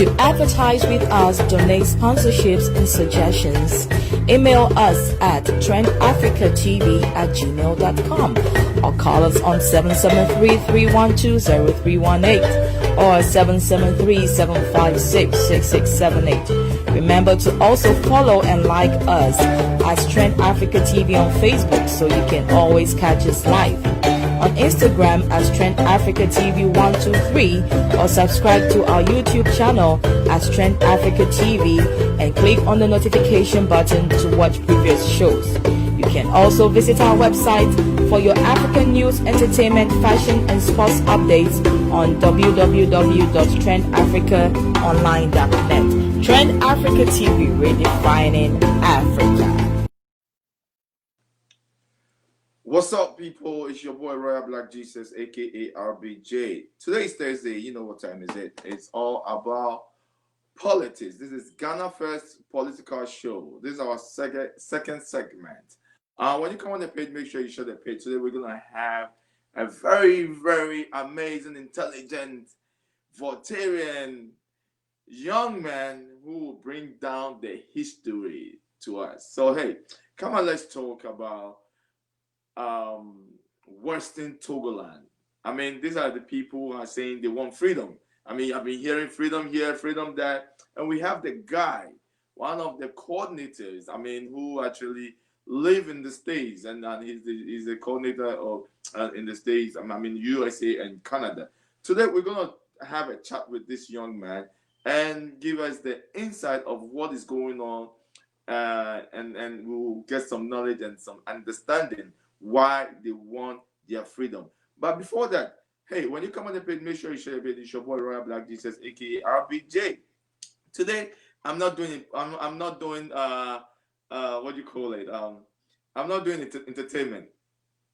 To advertise with us, donate sponsorships and suggestions, email us at trendafricatv@gmail.com or call us on 773-312-0318 or 773-756-6678. Remember to also follow and like us as Trend Africa TV on Facebook so you can always catch us live. On Instagram as Trend Africa TV 123 or subscribe to our YouTube channel as Trend Africa TV and click on the notification button to watch previous shows. You can also visit our website for your African news, entertainment, fashion and sports updates on www.trendafricaonline.net. Trend Africa TV, redefining Africa. What's up, people? It's your boy Royal Black Jesus, aka RBJ. Today's Thursday. You know what time is it? It's all about politics. This is GhanaFirst political show. This is our second segment. When you come on the page, make sure you share the page. Today we're gonna have a very, very amazing, intelligent, Voltairean young man who will bring down the history to us. So hey, come on, let's talk about Western Togoland. I mean, these are the people who are saying they want freedom. I mean, I've been hearing freedom here, freedom there, and we have the guy, one of the coordinators, I mean, who actually live in the States, and he's the coordinator of in the States, I mean, USA and Canada. Today, we're going to have a chat with this young man and give us the insight of what is going on, and we'll get some knowledge and some understanding why they want their freedom. But before that, hey, when you come on the page, make sure you share a bit. It's your boy Royal Black Jesus, aka RBJ. Today, I'm not doing what do you call it? I'm not doing entertainment.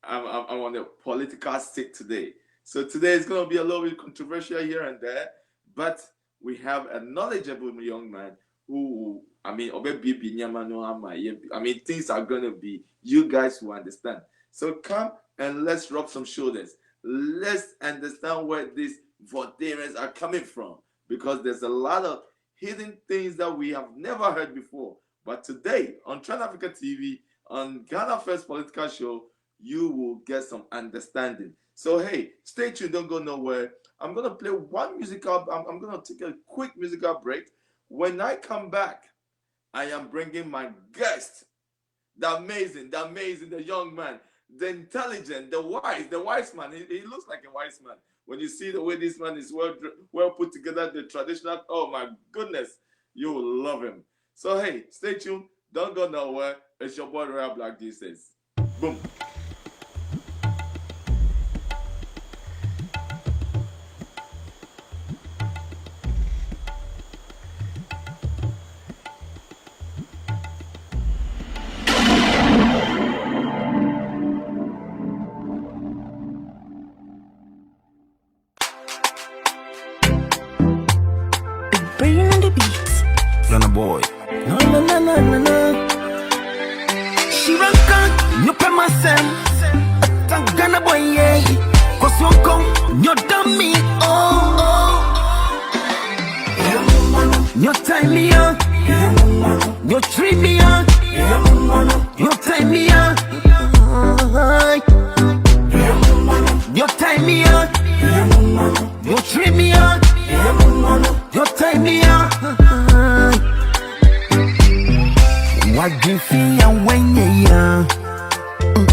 I'm on the political stick today. So today is going to be a little bit controversial here and there, but we have a knowledgeable young man who, I mean, things are going to be, you guys will understand. So come and let's rub some shoulders. Let's understand where these Voltaireans are coming from, because there's a lot of hidden things that we have never heard before. But today on Trend Africa TV, on GhanaFirst political show, you will get some understanding. So hey, stay tuned, don't go nowhere. I'm going to play one musical, I'm going to take a quick musical break. When I come back, I am bringing my guest, the amazing, the young man, the intelligent, the wise man. He looks like a wise man. When you see the way this man is well put together, the traditional, oh my goodness, you will love him. So hey, stay tuned. Don't go nowhere. It's your boy Royal Black Jesus. Boom. Boy. No. She ran you pay myself. Ghana boy, yeah. Cause you come, you done me, oh. You tie me up, you treat me up, you tie me up, you tie me up, you treat me up, you tie me up. What you feel when you're young?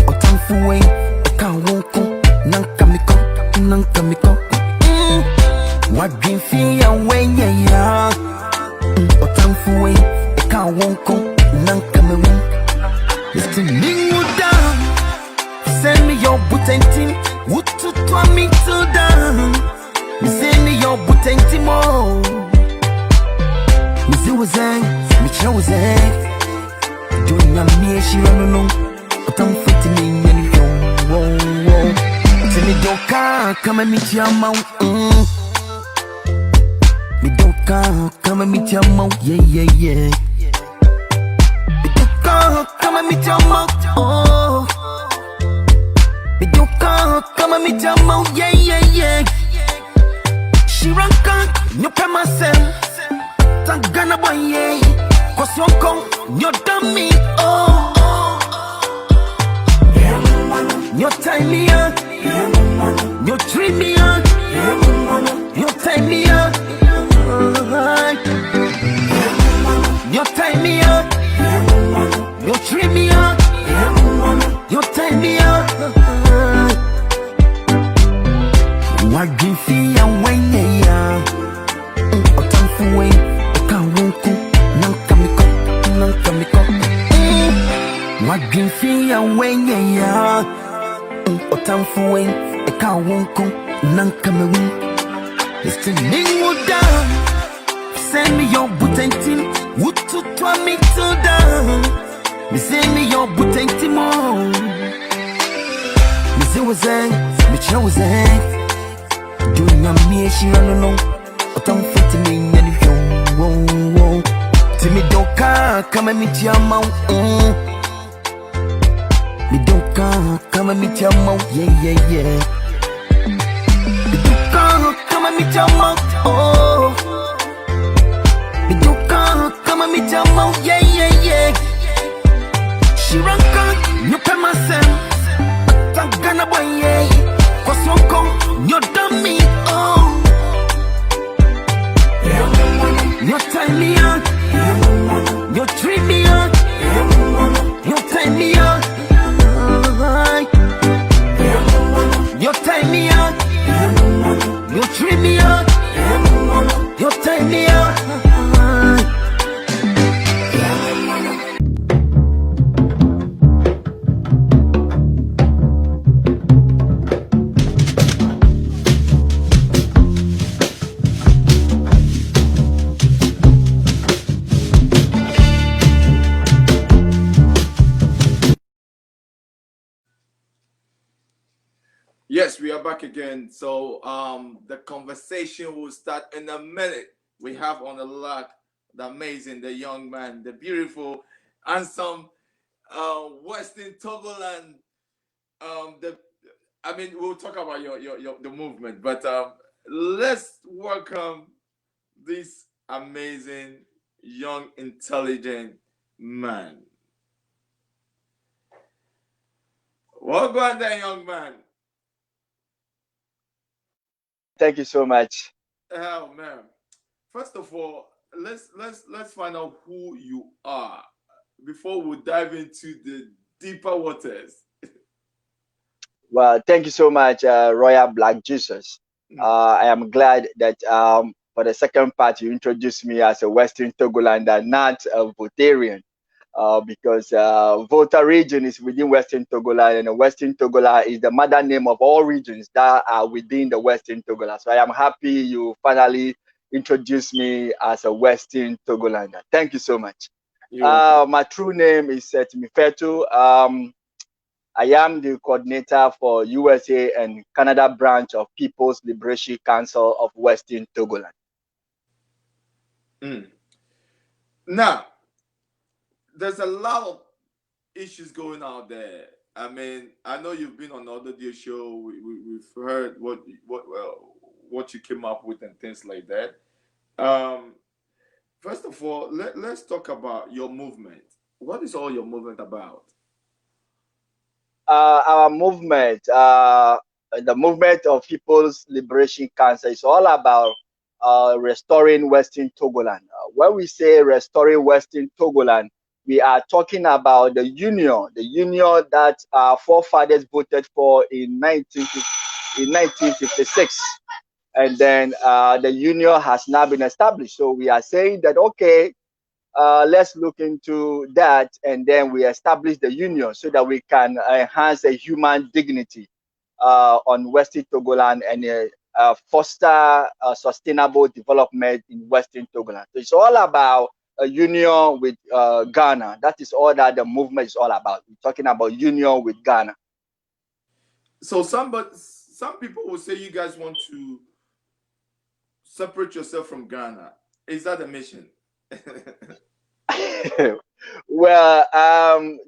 Or time for way, I can't walk on, Nankamiko. What you feel when you're young? Or time for way, I can't walk on, Nankamiko. Mr. Lingu down, send me your butenti, what to tell me to down? Send me your butenti more. Miss you was me chosen. Doing a me, she run along, but I'm fitting in any whoa. Tell me, don't come and meet your mouth. Me don't come and meet your mouth, yeah. Me don't come and meet your mouth, oh. Me don't come and meet your mouth, yeah. She run, you pay myself. Tangana boy, yeah. Cause you're gone, you're dummy, oh. You're tiny, you're dreamy, you're tiny, you're tiny, you're dreamy, you're tiny, what give you away, yeah. Otanfuwe, okawunku, nankamiko, nankamiko. What give you away, yeah. Otanfuwe, okawunku, nankamiko. It's the name down. Send me your butenti, would to me to down. Me send me your butenti more. Me say was me chose doing a me, she don't know. Don't fit me anything. Timmy don't come and meet your mouth. Me don't come and meet your mouth. Yeah. Me don't come and meet your mouth. Oh. Me don't come and meet your mouth. Yeah. She run gun, you pay myself. Tangana boy, yeah. Cause you come, you're dummy. Oh. You're tiny, you're dreamy, you're tiny, you're tiny, you're dreamy, you're tiny. Yes, we are back again. So the conversation will start in a minute. We have on the lot the amazing, the young man, the beautiful, handsome Western Togoland. We'll talk about your the movement, but let's welcome this amazing, young, intelligent man. Welcome there, young man. Thank you so much. Oh man. First of all, let's find out who you are before we dive into the deeper waters. Well, thank you so much, Royal Black Jesus. I am glad that for the second part you introduced me as a Western Togolander, not a Votarian. Because Volta region is within Western Togoland, and the Western Togoland is the mother name of all regions that are within the Western Togoland. So I am happy you finally introduced me as a Western Togolander. Thank you so much. My true name is Seth Mifetu. I am the coordinator for USA and Canada branch of People's Liberation Council of Western Togoland. Now, there's a lot of issues going out there. I mean, I know you've been on the audio show. We've heard what you came up with and things like that. First of all, let's talk about your movement. What is all your movement about? Our movement, the movement of People's Liberation Council, is all about restoring Western Togoland. When we say restoring Western Togoland, we are talking about the union that our forefathers voted for in 1956. And then the union has now been established. So we are saying that, okay, let's look into that, and then we establish the union so that we can enhance the human dignity on Western Togoland and foster sustainable development in Western Togoland. So it's all about a union with Ghana. That is all that the movement is all about. We're talking about union with Ghana. So some people will say you guys want to separate yourself from Ghana. Is that a mission? Well,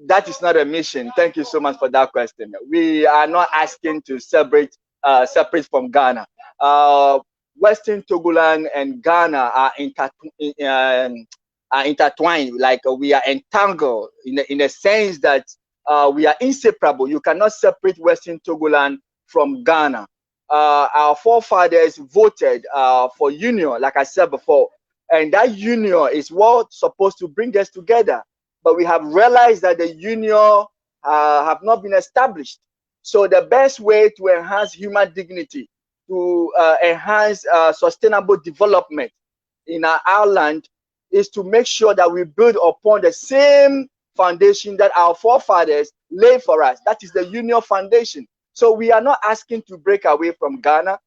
that is not a mission. Thank you so much for that question. We are not asking to separate from Ghana. Western Togoland and Ghana are intertwined, like we are entangled in a sense that we are inseparable. You cannot separate Western Togoland from Ghana. Our forefathers voted for union, like I said before, and that union is what's supposed to bring us together. But we have realized that the union have not been established. So the best way to enhance human dignity, to enhance sustainable development in our land, is to make sure that we build upon the same foundation that our forefathers laid for us. That is the union foundation. So we are not asking to break away from Ghana.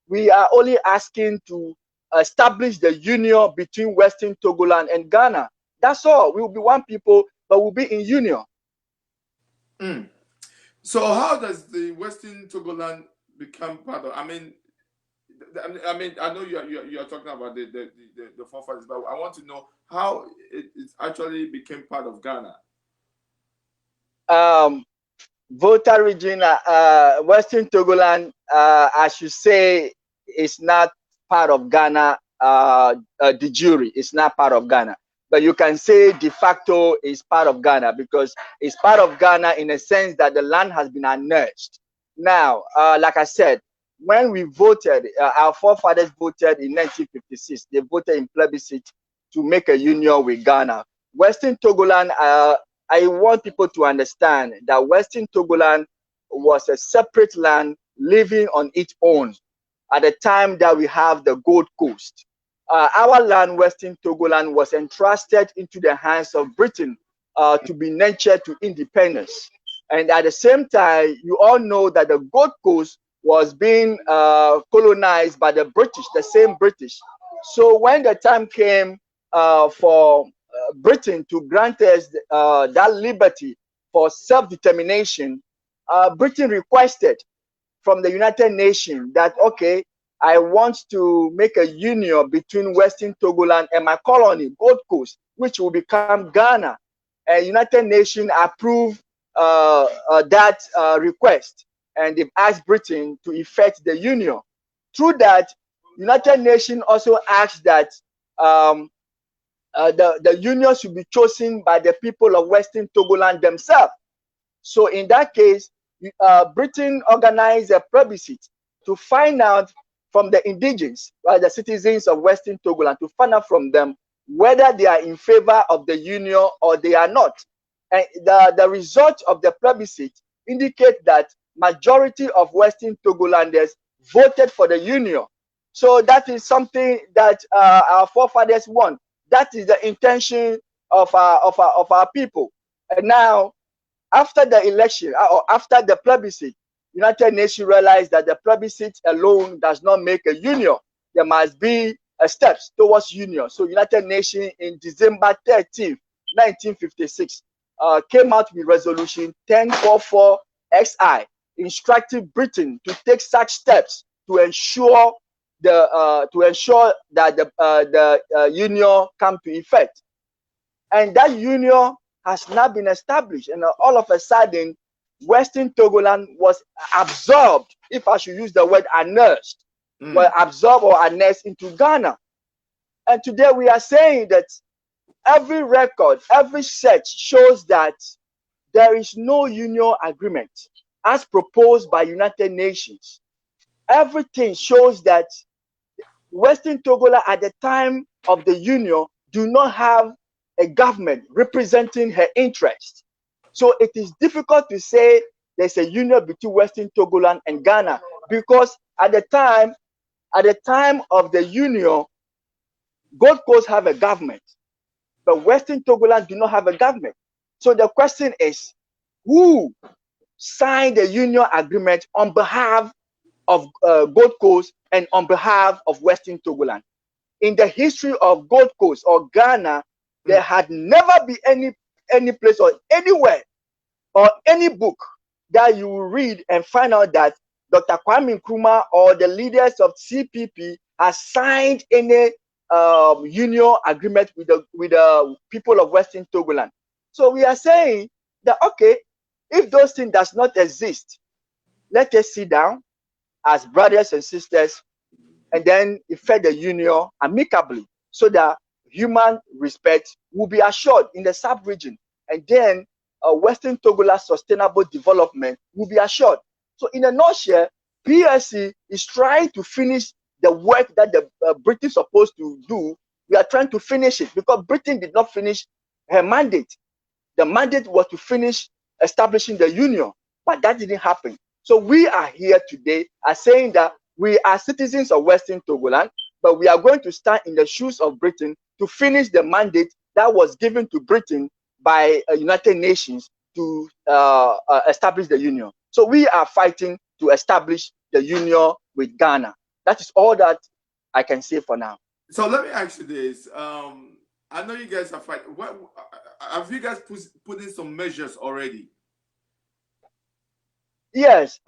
We are only asking to establish the union between Western Togoland and Ghana. That's all. We will be one people, but we'll be in union. So how does the Western Togoland become part of? I mean, I know you are talking about the forefathers, but I want to know how it actually became part of Ghana. Volta region, Western Togoland, as you say, is not part of Ghana. De jure, it's not part of Ghana, but you can say de facto is part of Ghana, because it's part of Ghana in a sense that the land has been annexed. Now, like I said, when we voted, our forefathers voted in 1956. They voted in plebiscite to make a union with Ghana. Western Togoland, I want people to understand that Western Togoland was a separate land living on its own at the time that we have the Gold Coast. Our land, Western Togoland, was entrusted into the hands of Britain to be nurtured to independence. And at the same time, you all know that the Gold Coast was being colonized by the British, the same British. So when the time came for Britain to grant us that liberty for self-determination, Britain requested from the United Nations that, okay, I want to make a union between Western Togoland and my colony, Gold Coast, which will become Ghana. And United Nations approved that request, and they've asked Britain to effect the union. Through that, United Nations also asked that the union should be chosen by the people of Western Togoland themselves. So in that case, Britain organized a plebiscite to find out from the indigenes, the citizens of Western Togoland, to find out from them whether they are in favor of the union or they are not. And the result of the plebiscite indicate that majority of Western Togolanders voted for the union. So that is something that our forefathers want. That is the intention of our people. And now, after the election or after the plebiscite, United Nations realized that the plebiscite alone does not make a union. There must be steps towards union. So United Nations in December 13th, 1956, came out with resolution 1044-XI, instructing Britain to take such steps to ensure that the union come to effect. And that union has not been established, and all of a sudden Western Togoland was absorbed, if I should use the word annexed, were absorbed or annexed into Ghana. And today we are saying that every record, every search shows that there is no union agreement as proposed by United Nations. Everything shows that Western Togoland at the time of the union do not have a government representing her interests. So it is difficult to say there's a union between Western Togoland and Ghana, because at the time of the union, Gold Coast have a government, but Western Togoland do not have a government. So the question is, who signed the union agreement on behalf of Gold Coast and on behalf of Western Togoland? In the history of Gold Coast or Ghana, there had never been any place or anywhere or any book that you will read and find out that Dr. Kwame Nkrumah or the leaders of CPP has signed any union agreement with the people of Western Togoland. So we are saying that, okay, if those things does not exist, let us sit down as brothers and sisters and then effect the union amicably so that human respect will be assured in the sub-region, and then Western Togoland sustainable development will be assured. So in a nutshell, P.L.C is trying to finish the work that the Britain is supposed to do. We are trying to finish it because Britain did not finish her mandate. The mandate was to finish establishing the union, but that didn't happen. So we are here today as saying that we are citizens of Western Togoland, but we are going to stand in the shoes of Britain to finish the mandate that was given to Britain by United Nations to establish the union. So we are fighting to establish the union with Ghana. That is all that I can say for now. So let me ask you this. I know you guys are fighting. Have you guys put in some measures already? Yes,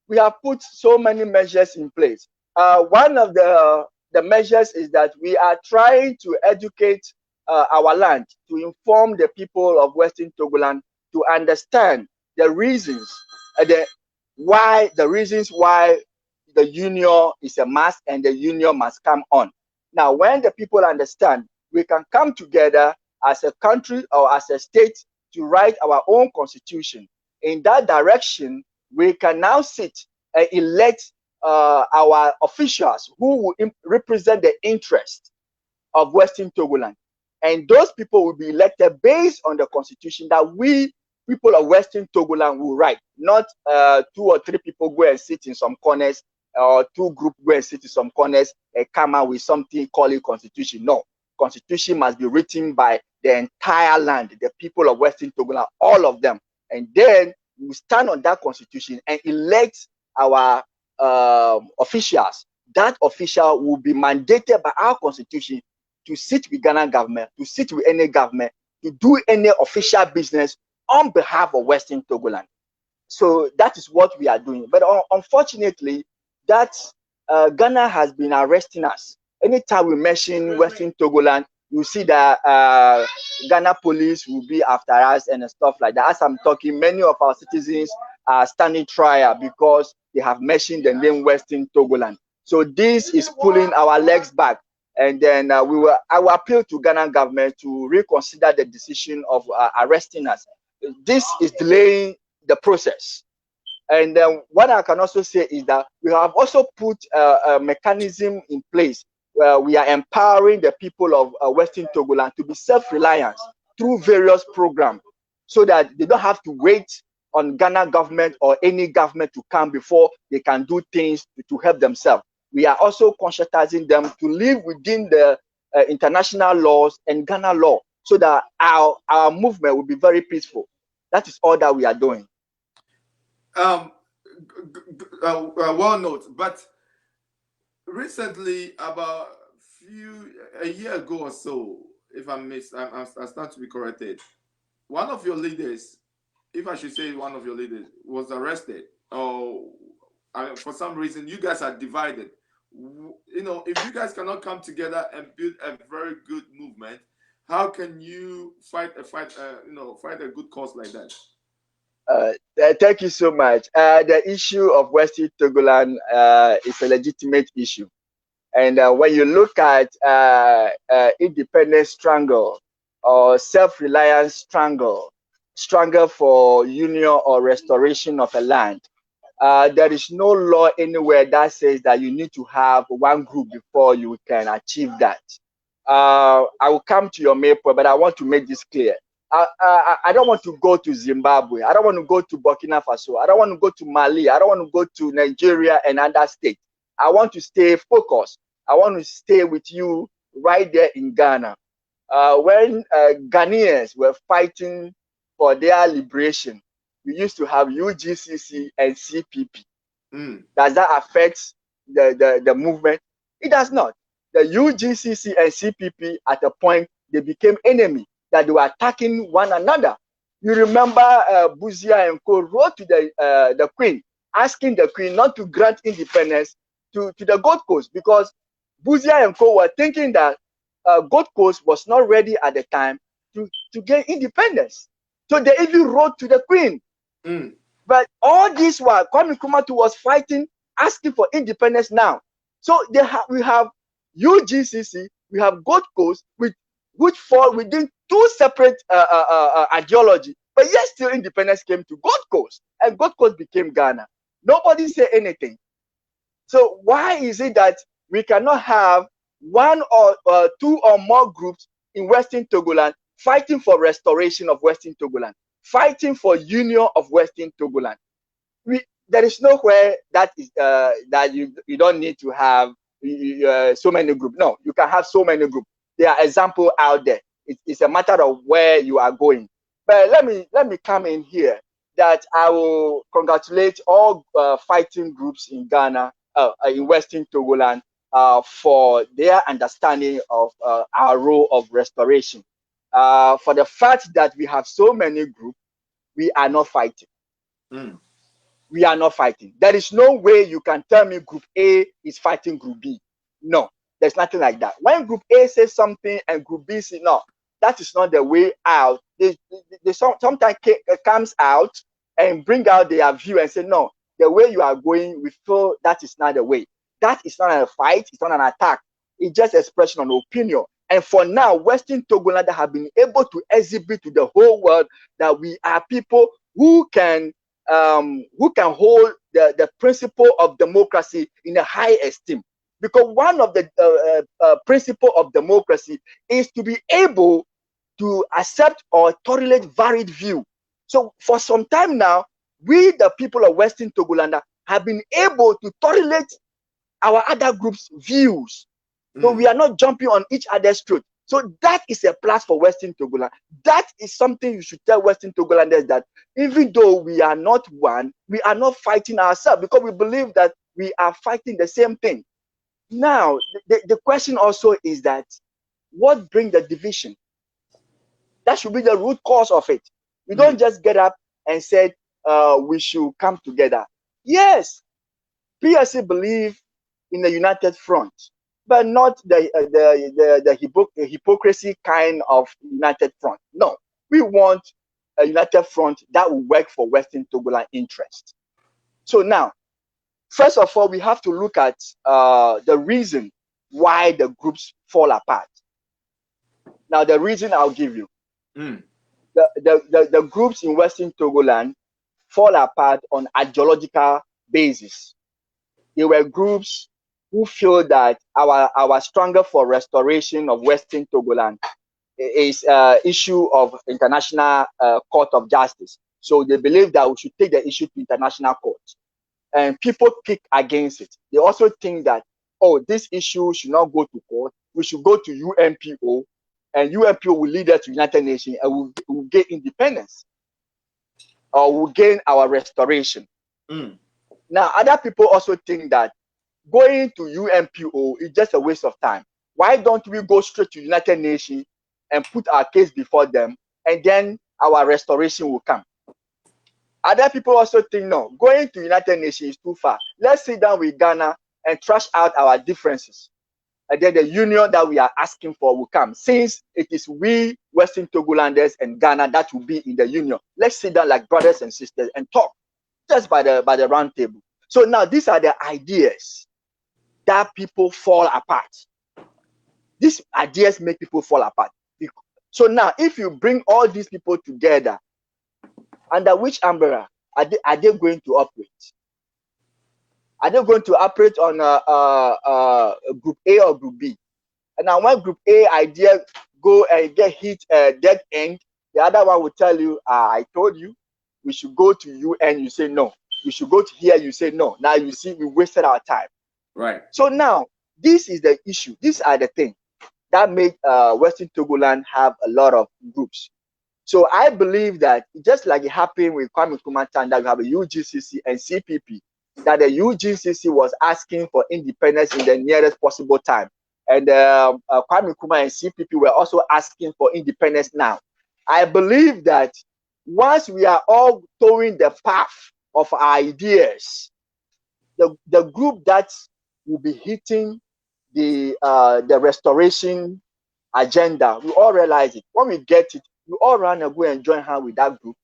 we have put so many measures in place. One of the measures is that we are trying to educate our land, to inform the people of Western Togoland to understand the reasons, the reasons why the union is a must and the union must come on. Now, when the people understand, we can come together as a country or as a state to write our own constitution. In that direction, we can now sit and elect our officials who will represent the interest of Western Togoland. And those people will be elected based on the constitution that we, people of Western Togoland, will write. Not 2 or 3 people go and sit in some corners, or 2 groups go and sit in some corners and come out with something called a constitution. No. Constitution must be written by the entire land, the people of Western Togoland, all of them. And then we stand on that constitution and elect our officials. That official will be mandated by our constitution to sit with Ghana government, to sit with any government, to do any official business on behalf of Western Togoland. So that is what we are doing. But unfortunately, that Ghana has been arresting us. Anytime we mention Western Togoland, you see that Ghana police will be after us and stuff like that. As I'm talking, many of our citizens are standing trial because they have mentioned the name Western Togoland. So this is pulling our legs back. And then I will appeal to Ghana government to reconsider the decision of arresting us. This is delaying the process. And then what I can also say is that we have also put a mechanism in place where we are empowering the people of Western Togoland to be self-reliant through various programs so that they don't have to wait on Ghana government or any government to come before they can do things to help themselves. We are also conscientizing them to live within the international laws and Ghana law so that our movement will be very peaceful. That is all that we are doing. Well noted, but recently, about a year ago or so, if I start to be corrected, one of your leaders, if I should say one of your leaders, was arrested. Or for some reason, you guys are divided. You know, if you guys cannot come together and build a very good movement, how can you fight a good cause like that? Thank you so much. The issue of Western Togoland is a legitimate issue. And when you look at independence struggle or self-reliance struggle for union or restoration of a land, there is no law anywhere that says that you need to have one group before you can achieve that. I will come to your main point, but I want to make this clear. I don't want to go to Zimbabwe. I don't want to go to Burkina Faso. I don't want to go to Mali. I don't want to go to Nigeria and other states. I want to stay focused. I want to stay with you right there in Ghana. When Ghanaians were fighting for their liberation, we used to have UGCC and CPP. Does that affect the movement? It does not. The UGCC and CPP at a point, they became enemy, that they were attacking one another. You remember Buzia and Co wrote to the Queen, asking the Queen not to grant independence to the Gold Coast, because Buzia and Co were thinking that Gold Coast was not ready at the time to get independence. So they even wrote to the Queen. But all this while, Kwame Nkrumah was fighting, asking for independence now. So we have UGCC, we have Gold Coast, which fall within two separate ideology, but yet still independence came to Gold Coast, and Gold Coast became Ghana. Nobody said anything. So why is it that we cannot have one or two or more groups in Western Togoland fighting for restoration of Western Togoland, fighting for union of Western Togoland? There is nowhere that is that you don't need to have so many groups. No, you can have so many groups. There are examples out there. It's a matter of where you are going. But let me come in here that I will congratulate all fighting groups in Ghana, in Western Togoland, for their understanding of our role of restoration. For the fact that we have so many groups, we are not fighting. We are not fighting. There is no way you can tell me Group A is fighting Group B. No, there's nothing like that. When Group A says something and Group B says no, that is not the way out. They sometimes comes out and bring out their view and say, no, the way you are going, we feel that is not the way. That is not a fight. It's not an attack. It's just expression of opinion. And for now, Western Togoland have been able to exhibit to the whole world that we are people who can hold the principle of democracy in a high esteem. Because one of the principle of democracy is to be able to accept or tolerate varied view. So for some time now, we, the people of Western Togoland, have been able to tolerate our other groups' views. So we are not jumping on each other's throat. So that is a plus for Western Togoland. That is something you should tell Western Togolanders, that even though we are not one, we are not fighting ourselves, because we believe that we are fighting the same thing. Now, the question also is that what brings the division? That should be the root cause of it. We don't just get up and say we should come together. Yes, P.L.C. believe in the united front, but not the hypocrisy kind of united front. No, we want a united front that will work for Western Togoland interest. So now, first of all, we have to look at the reason why the groups fall apart. Now, the reason I'll give you. The groups in Western Togoland fall apart on ideological basis. They were groups who feel that our stronger for restoration of Western Togoland is issue of international court of justice. So they believe that we should take the issue to international court. And people kick against it. They also think that, oh, this issue should not go to court. We should go to UNPO, and UNPO will lead us to United Nations, and we'll gain independence, or we'll gain our restoration. Now, other people also think that going to UNPO is just a waste of time. Why don't we go straight to United Nations and put our case before them, and then our restoration will come? Other people also think, no, going to United Nations is too far. Let's sit down with Ghana and thrash out our differences. And then the union that we are asking for will come. Since it is we, Western Togolanders and Ghana, that will be in the union, let's sit down like brothers and sisters and talk just by the round table. So now these are the ideas that people fall apart. These ideas make people fall apart. So now, if you bring all these people together, under which umbrella are they going to operate? Are they going to operate on Group A or Group B? And now when Group A idea go and get hit dead end, the other one will tell you, I told you, we should go to UN, you say no. We should go to here, you say no. Now you see, we wasted our time. Right. So now, this is the issue. These are the things that make Western Togoland have a lot of groups. So I believe that just like it happened with Kwame Nkrumah time, that we have a UGCC and CPP, that the UGCC was asking for independence in the nearest possible time. And Kwame Nkrumah and CPP were also asking for independence now. I believe that once we are all towing the path of our ideas, the group that will be hitting the restoration agenda, we all realize it. When we get it, we all run and go and join hands with that group,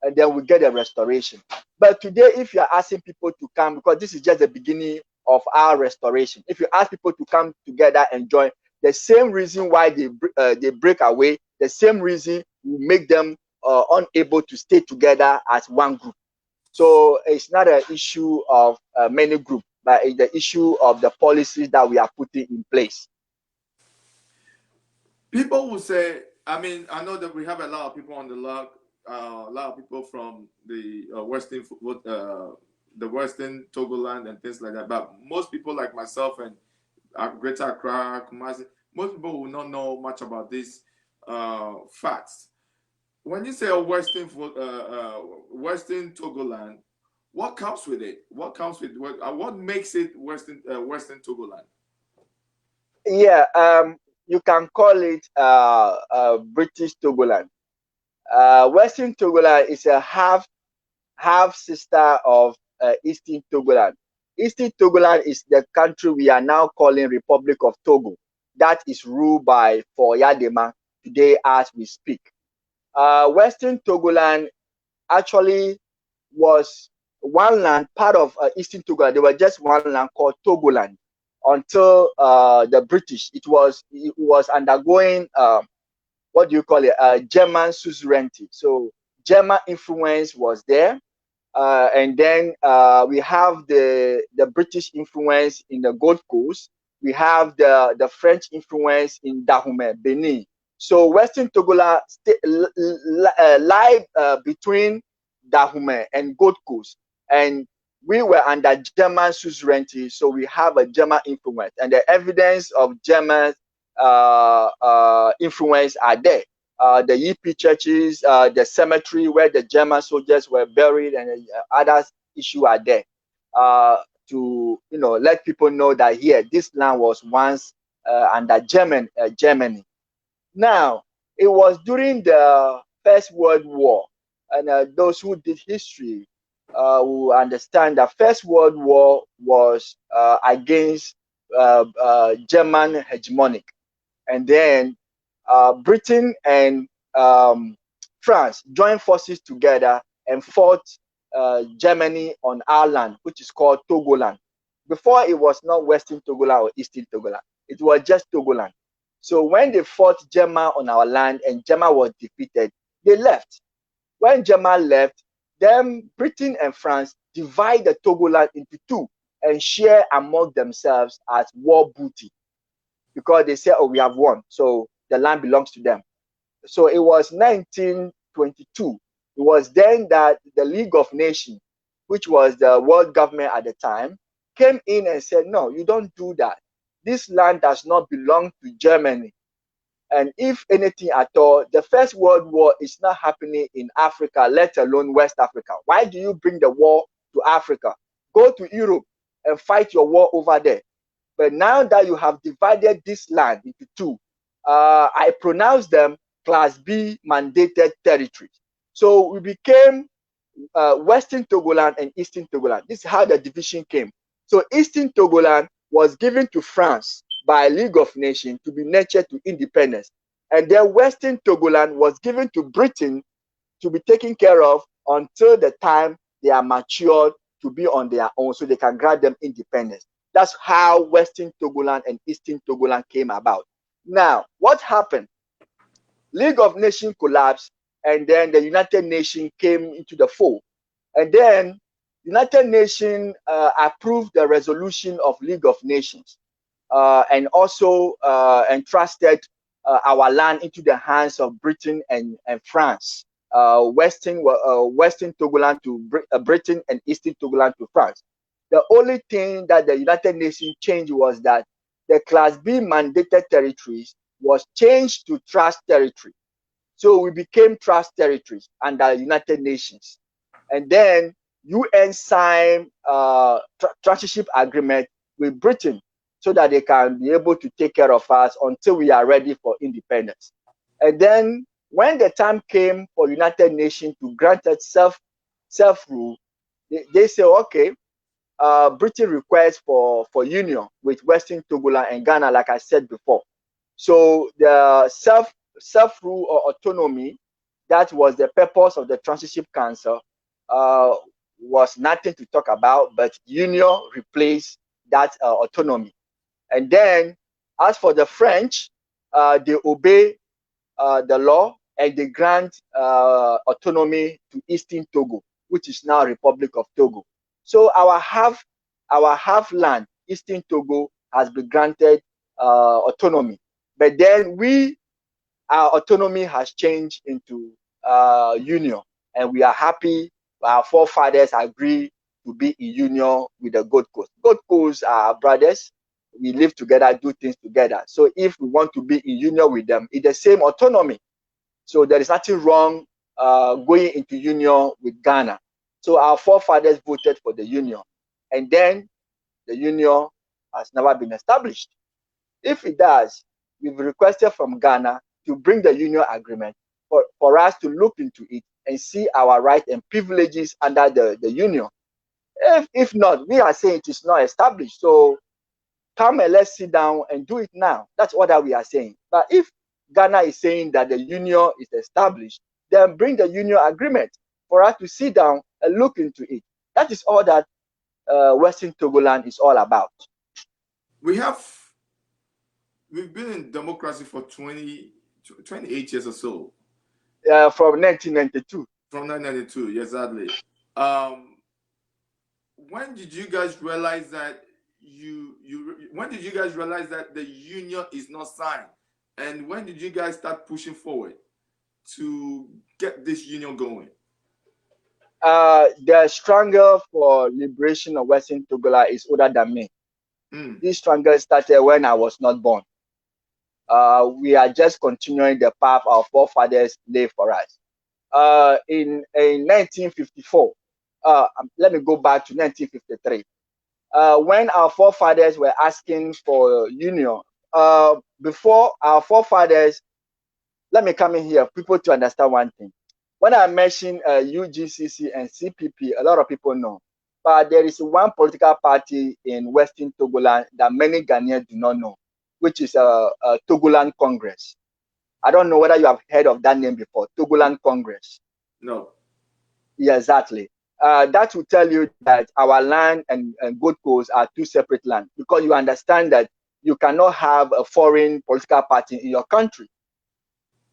and then we get a restoration. But today, if you are asking people to come, because this is just the beginning of our restoration. If you ask people to come together and join, the same reason why they break away, the same reason will make them unable to stay together as one group. So it's not an issue of many groups, but it's the issue of the policies that we are putting in place. People will say, I mean, I know that we have a lot of people on the log, a lot of people from the Western Togoland and things like that. But most people like myself and Greater Accra, Kumasi, most people will not know much about these facts. When you say a Western Togoland, what comes with it? What comes with what makes it Western Togoland? Yeah, you can call it British Togoland. Western Togoland is a half sister of Eastern Togoland. Eastern Togoland is the country we are now calling Republic of Togo. That is ruled by Foyadema today as we speak. Western Togoland actually was one land, part of Eastern Togoland. There was just one land called Togoland until the British. It was undergoing what do you call it? German suzerainty. So German influence was there. And then we have the British influence in the Gold Coast. We have the French influence in Dahomey, Benin. So Western Togoland lie between Dahomey and Gold Coast. And we were under German suzerainty, so we have a German influence. And the evidence of German influence are there. The EP churches, the cemetery where the German soldiers were buried, and other issues are there to let people know that here this land was once under Germany. Now it was during the First World War, and those who did history will understand that First World War was against German hegemonic, and then Britain and France joined forces together and fought Germany on our land, which is called Togoland. Before, it was not Western Togoland or Eastern Togoland. It was just Togoland. So when they fought German on our land and German was defeated, they left. When German left, then Britain and France divide the Togoland into two and share among themselves as war booty, because they say, oh, we have won, so the land belongs to them. So it was 1922. It was then that the League of Nations, which was the world government at the time, came in and said, no, you don't do that. This land does not belong to Germany. And if anything at all, the First World War is not happening in Africa, let alone West Africa. Why do you bring the war to Africa? Go to Europe and fight your war over there. But now that you have divided this land into two, I pronounce them Class B mandated territories. So we became Western Togoland and Eastern Togoland. This is how the division came. So Eastern Togoland was given to France by League of Nations to be nurtured to independence. And then Western Togoland was given to Britain to be taken care of until the time they are matured to be on their own, so they can grant them independence. That's how Western Togoland and Eastern Togoland came about. Now, what happened? League of Nations collapsed, and then the United Nations came into the fold. And then United Nations approved the resolution of League of Nations and also entrusted our land into the hands of Britain and France. Western Togoland to Britain and Eastern Togoland to France. The only thing that the United Nations changed was that the Class B mandated territories was changed to trust territory. So we became trust territories under the United Nations. And then UN signed transition agreement with Britain so that they can be able to take care of us until we are ready for independence. And then when the time came for United Nations to grant us self-rule, they say, okay, Britain requests for union with Western Togoland and Ghana, like I said before. So the self-rule or autonomy, that was the purpose of the Transition Council, was nothing to talk about, but union replaced that autonomy. And then, as for the French, they obey the law and they grant autonomy to Eastern Togo, which is now Republic of Togo. So our half land, Eastern Togo, has been granted autonomy. But then our autonomy has changed into union, and we are happy. Our forefathers agree to be in union with the Gold Coast. Gold Coast are our brothers. We live together, do things together. So if we want to be in union with them, it's the same autonomy. So there is nothing wrong going into union with Ghana. So our forefathers voted for the union, and then the union has never been established. If it does, we've requested from Ghana to bring the union agreement for us to look into it and see our rights and privileges under the union. If not, we are saying it is not established. So come and let's sit down and do it now. That's what we are saying. But if Ghana is saying that the union is established, then bring the union agreement for us to sit down and look into it. That is all that Western Togoland is all about. We've been in democracy for 28 years or so. From 1992. From 1992, exactly. When did you guys realize that when did you guys realize that the union is not signed? And when did you guys start pushing forward to get this union going? The struggle for liberation of Western Togoland is older than me. This struggle started when I was not born. We are just continuing the path our forefathers laid for us. In 1954, let me go back to 1953. When our forefathers were asking for union, before our forefathers, let me come in here, people to understand one thing. When I mention UGCC and CPP, a lot of people know. But there is one political party in Western Togoland that many Ghanaians do not know, which is Togoland Congress. I don't know whether you have heard of that name before, Togoland Congress. No. Yeah, exactly. That will tell you that our land and Gold Coast are two separate lands, because you understand that you cannot have a foreign political party in your country.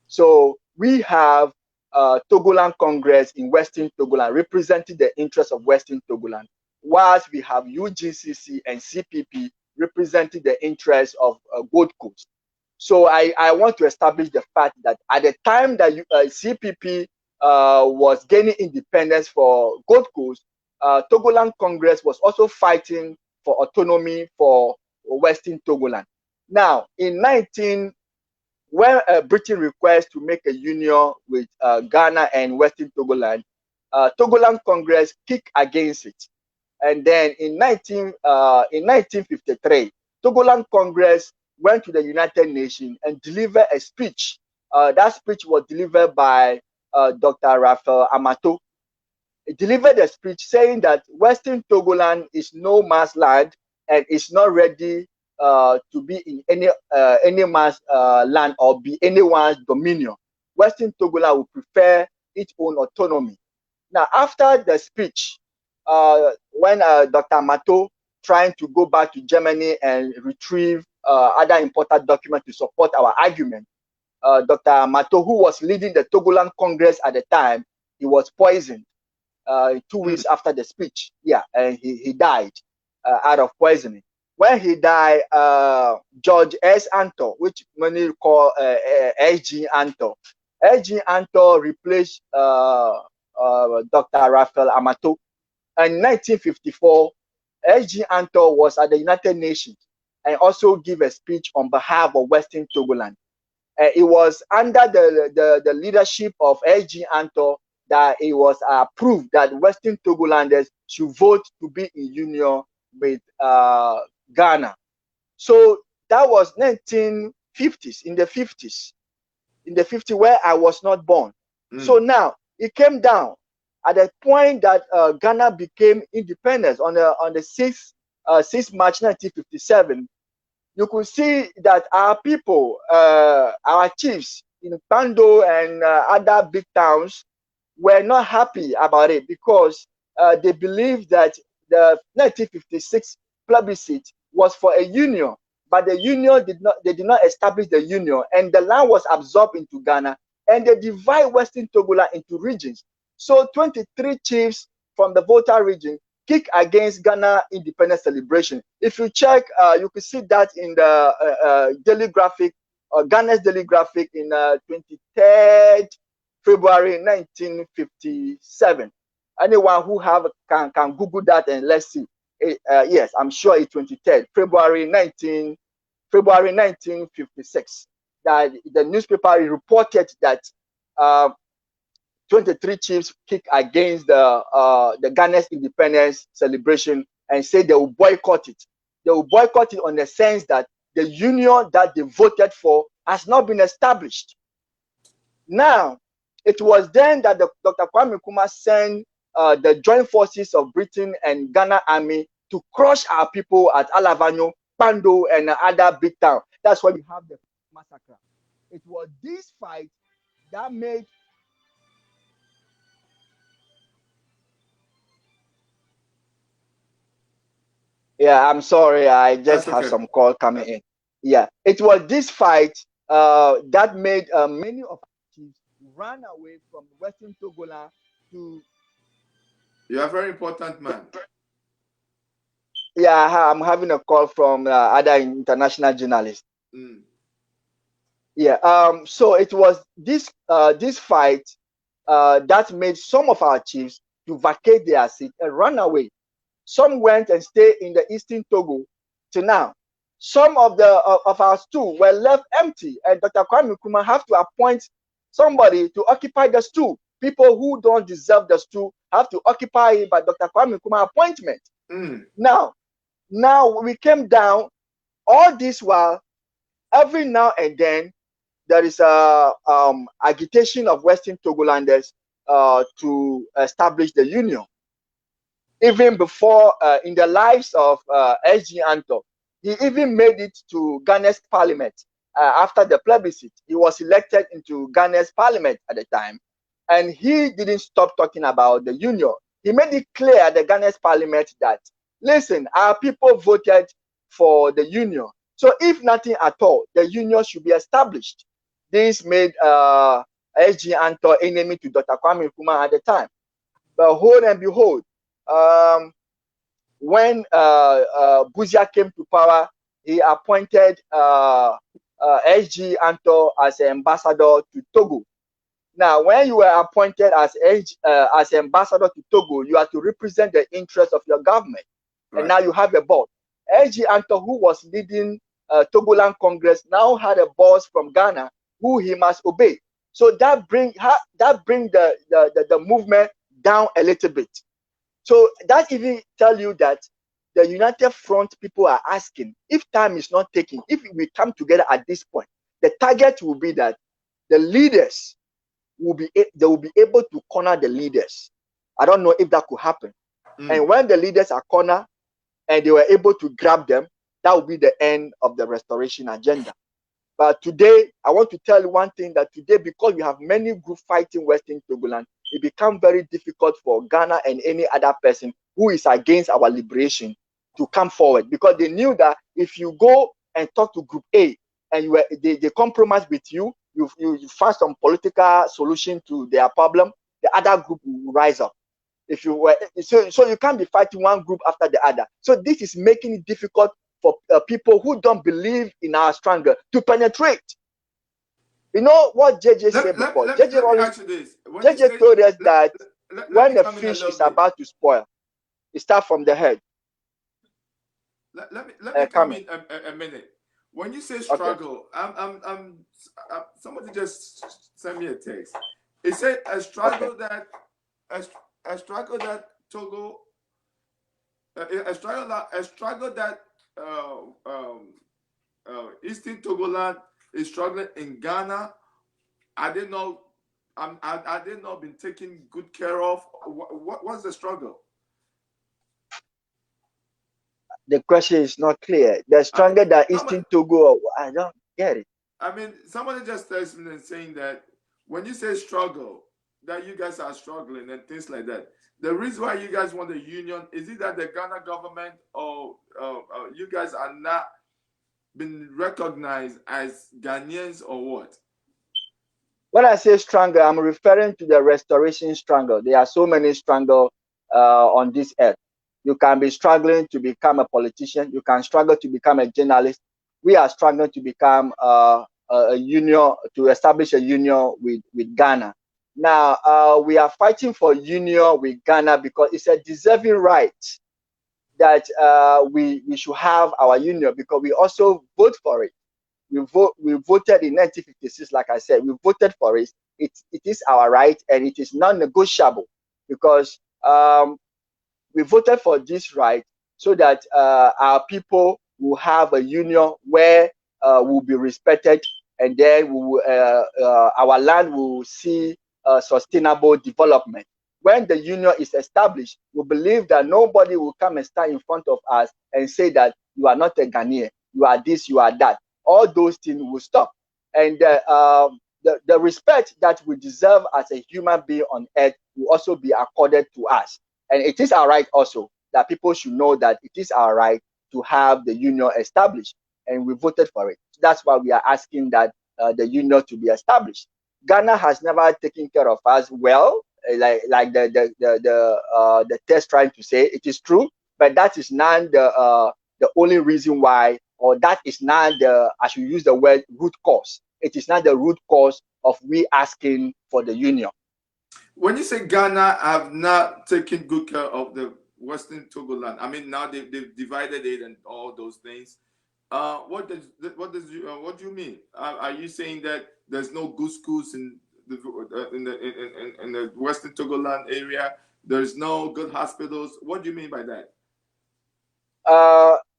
So we have Togoland Congress in Western Togoland representing the interests of Western Togoland, whilst we have UGCC and CPP representing the interests of Gold Coast. So I want to establish the fact that at the time that CPP was gaining independence for Gold Coast, Togoland Congress was also fighting for autonomy for Western Togoland. Now, when Britain requests to make a union with Ghana and Western Togoland, Togoland Congress kicked against it. And then in 1953, Togoland Congress went to the United Nations and delivered a speech. That speech was delivered by Dr. Raphael Amato. He delivered a speech saying that Western Togoland is no man's land and is not ready to be in any man's land or be anyone's dominion. Western Togoland would prefer its own autonomy. Now, after the speech, when Dr. Amato trying to go back to Germany and retrieve other important documents to support our argument, Dr. Amato, who was leading the Togoland Congress at the time, he was poisoned 2 weeks after the speech. Yeah, and he died out of poisoning. When he died, George S. Anto, which many call S.G. Anto, S.G. Anto replaced Dr. Raphael Amato. In 1954, S.G. Anto was at the United Nations and also gave a speech on behalf of Western Togoland. It was under the leadership of S.G. Anto that it was approved that Western Togolanders should vote to be in union with Ghana. So that was 1950s, in the 50s, where I was not born. So now it came down at the point that Ghana became independent on the 6th March 1957. You could see that our people, our chiefs in Pando and other big towns were not happy about it, because they believed that the 1956 plebiscite was for a union, but the union did not establish the union, and the land was absorbed into Ghana, and they divide Western Togoland into regions. So 23 chiefs from the Volta region kick against Ghana independence celebration. If you check, you can see that in the daily graphic, Ghana's daily graphic in 23rd February 1957. Anyone who can Google that and let's see. Yes, I'm sure it's 23rd February 1956. That the newspaper reported that 23 chiefs kick against the Ghana's independence celebration and say they will boycott it. They will boycott it on the sense that the union that they voted for has not been established. Now, it was then that Dr. Kwame Nkrumah sent the joint forces of Britain and Ghana army to crush our people at Alavanyo, Pando, and other big towns. That's why we have the massacre. It was this fight that made Yeah, I'm sorry. I just have some call coming in. Yeah, it was this fight that made many of our chiefs run away from Western Togoland to. You are a very important man. Yeah, I'm having a call from other international journalists. Mm. Yeah. So it was this fight that made some of our chiefs to vacate their seat and run away. Some went and stayed in the Eastern Togo to now. Some of our stool were left empty, and Dr. Kwame Nkrumah have to appoint somebody to occupy the stool. People who don't deserve the stool have to occupy it by Dr. Kwame Nkrumah appointment. Mm. Now we came down. All this while, every now and then, there is a agitation of Western Togolanders to establish the union. Even before, in the lives of S.G. Anto, he even made it to Ghana's parliament after the plebiscite. He was elected into Ghana's parliament at the time, and he didn't stop talking about the union. He made it clear at the Ghana's parliament that, listen, our people voted for the union. So if nothing at all, the union should be established. This made S.G. Anto enemy to Dr. Kwame Nkrumah at the time. But hold and behold, when Buzia came to power, he appointed S.G. Anto as an ambassador to Togo. Now, when you were appointed as ambassador to Togo, you are to represent the interests of your government. Right. And now you have a boss. S.G. Anto, who was leading Togoland Congress, now had a boss from Ghana who he must obey. So that bring the movement down a little bit. So that even tell you that the United Front people are asking, if time is not taken, if we come together at this point, the target will be that the leaders will be able to corner the leaders. I don't know if that could happen. And when the leaders are cornered and they were able to grab them, that will be the end of the restoration agenda. But today, I want to tell you one thing, that today, because we have many groups fighting Western Togoland, it becomes very difficult for Ghana and any other person who is against our liberation to come forward, because they knew that if you go and talk to Group A and they compromise with you, you find some political solution to their problem, the other group will rise up. If you were so you can't be fighting one group after the other. So this is making it difficult for people who don't believe in our struggle to penetrate. You know what JJ said before? JJ told us that when the fish is about to spoil, it starts from the head. Let me come in a minute. When you say struggle, okay. Somebody just sent me a text. It said a struggle that Togo, a struggle that Eastern Togoland is struggling in Ghana. I didn't know. I did not been taken good care of. What's the struggle? The question is not clear. The stronger than Eastern Togo, I don't get it. I mean, somebody just texted me and saying that when you say struggle, that you guys are struggling and things like that. The reason why you guys want a union, is it that the Ghana government or you guys are not been recognized as Ghanaians or what? When I say struggle, I'm referring to the restoration struggle. There are so many struggle on this earth. You can be struggling to become a politician. You can struggle to become a journalist. We are struggling to become a union, to establish a union with Ghana. Now, we are fighting for union with Ghana because it's a deserving right that we should have our union, because we also vote for it. We voted in 1956, like I said, we voted for it. It is our right, and it is non-negotiable, because we voted for this right so that our people will have a union where we'll be respected, and then our land will see sustainable development. When the union is established, we believe that nobody will come and stand in front of us and say that you are not a Ghanaian, you are this, you are that. All those things will stop. And the respect that we deserve as a human being on earth will also be accorded to us. And it is our right also that people should know that it is our right to have the union established. And we voted for it. That's why we are asking that the union to be established. Ghana has never taken care of us well, like the test trying to say. It is true, but that is not the only reason why, or that is not the, I should use the word, root cause. It is not the root cause of we asking for the union. When you say Ghana have not taken good care of the Western Togoland, I mean, now they've divided it and all those things. What do you mean? Are you saying that there's no good schools in the Western Togoland area? There's no good hospitals. What do you mean by that?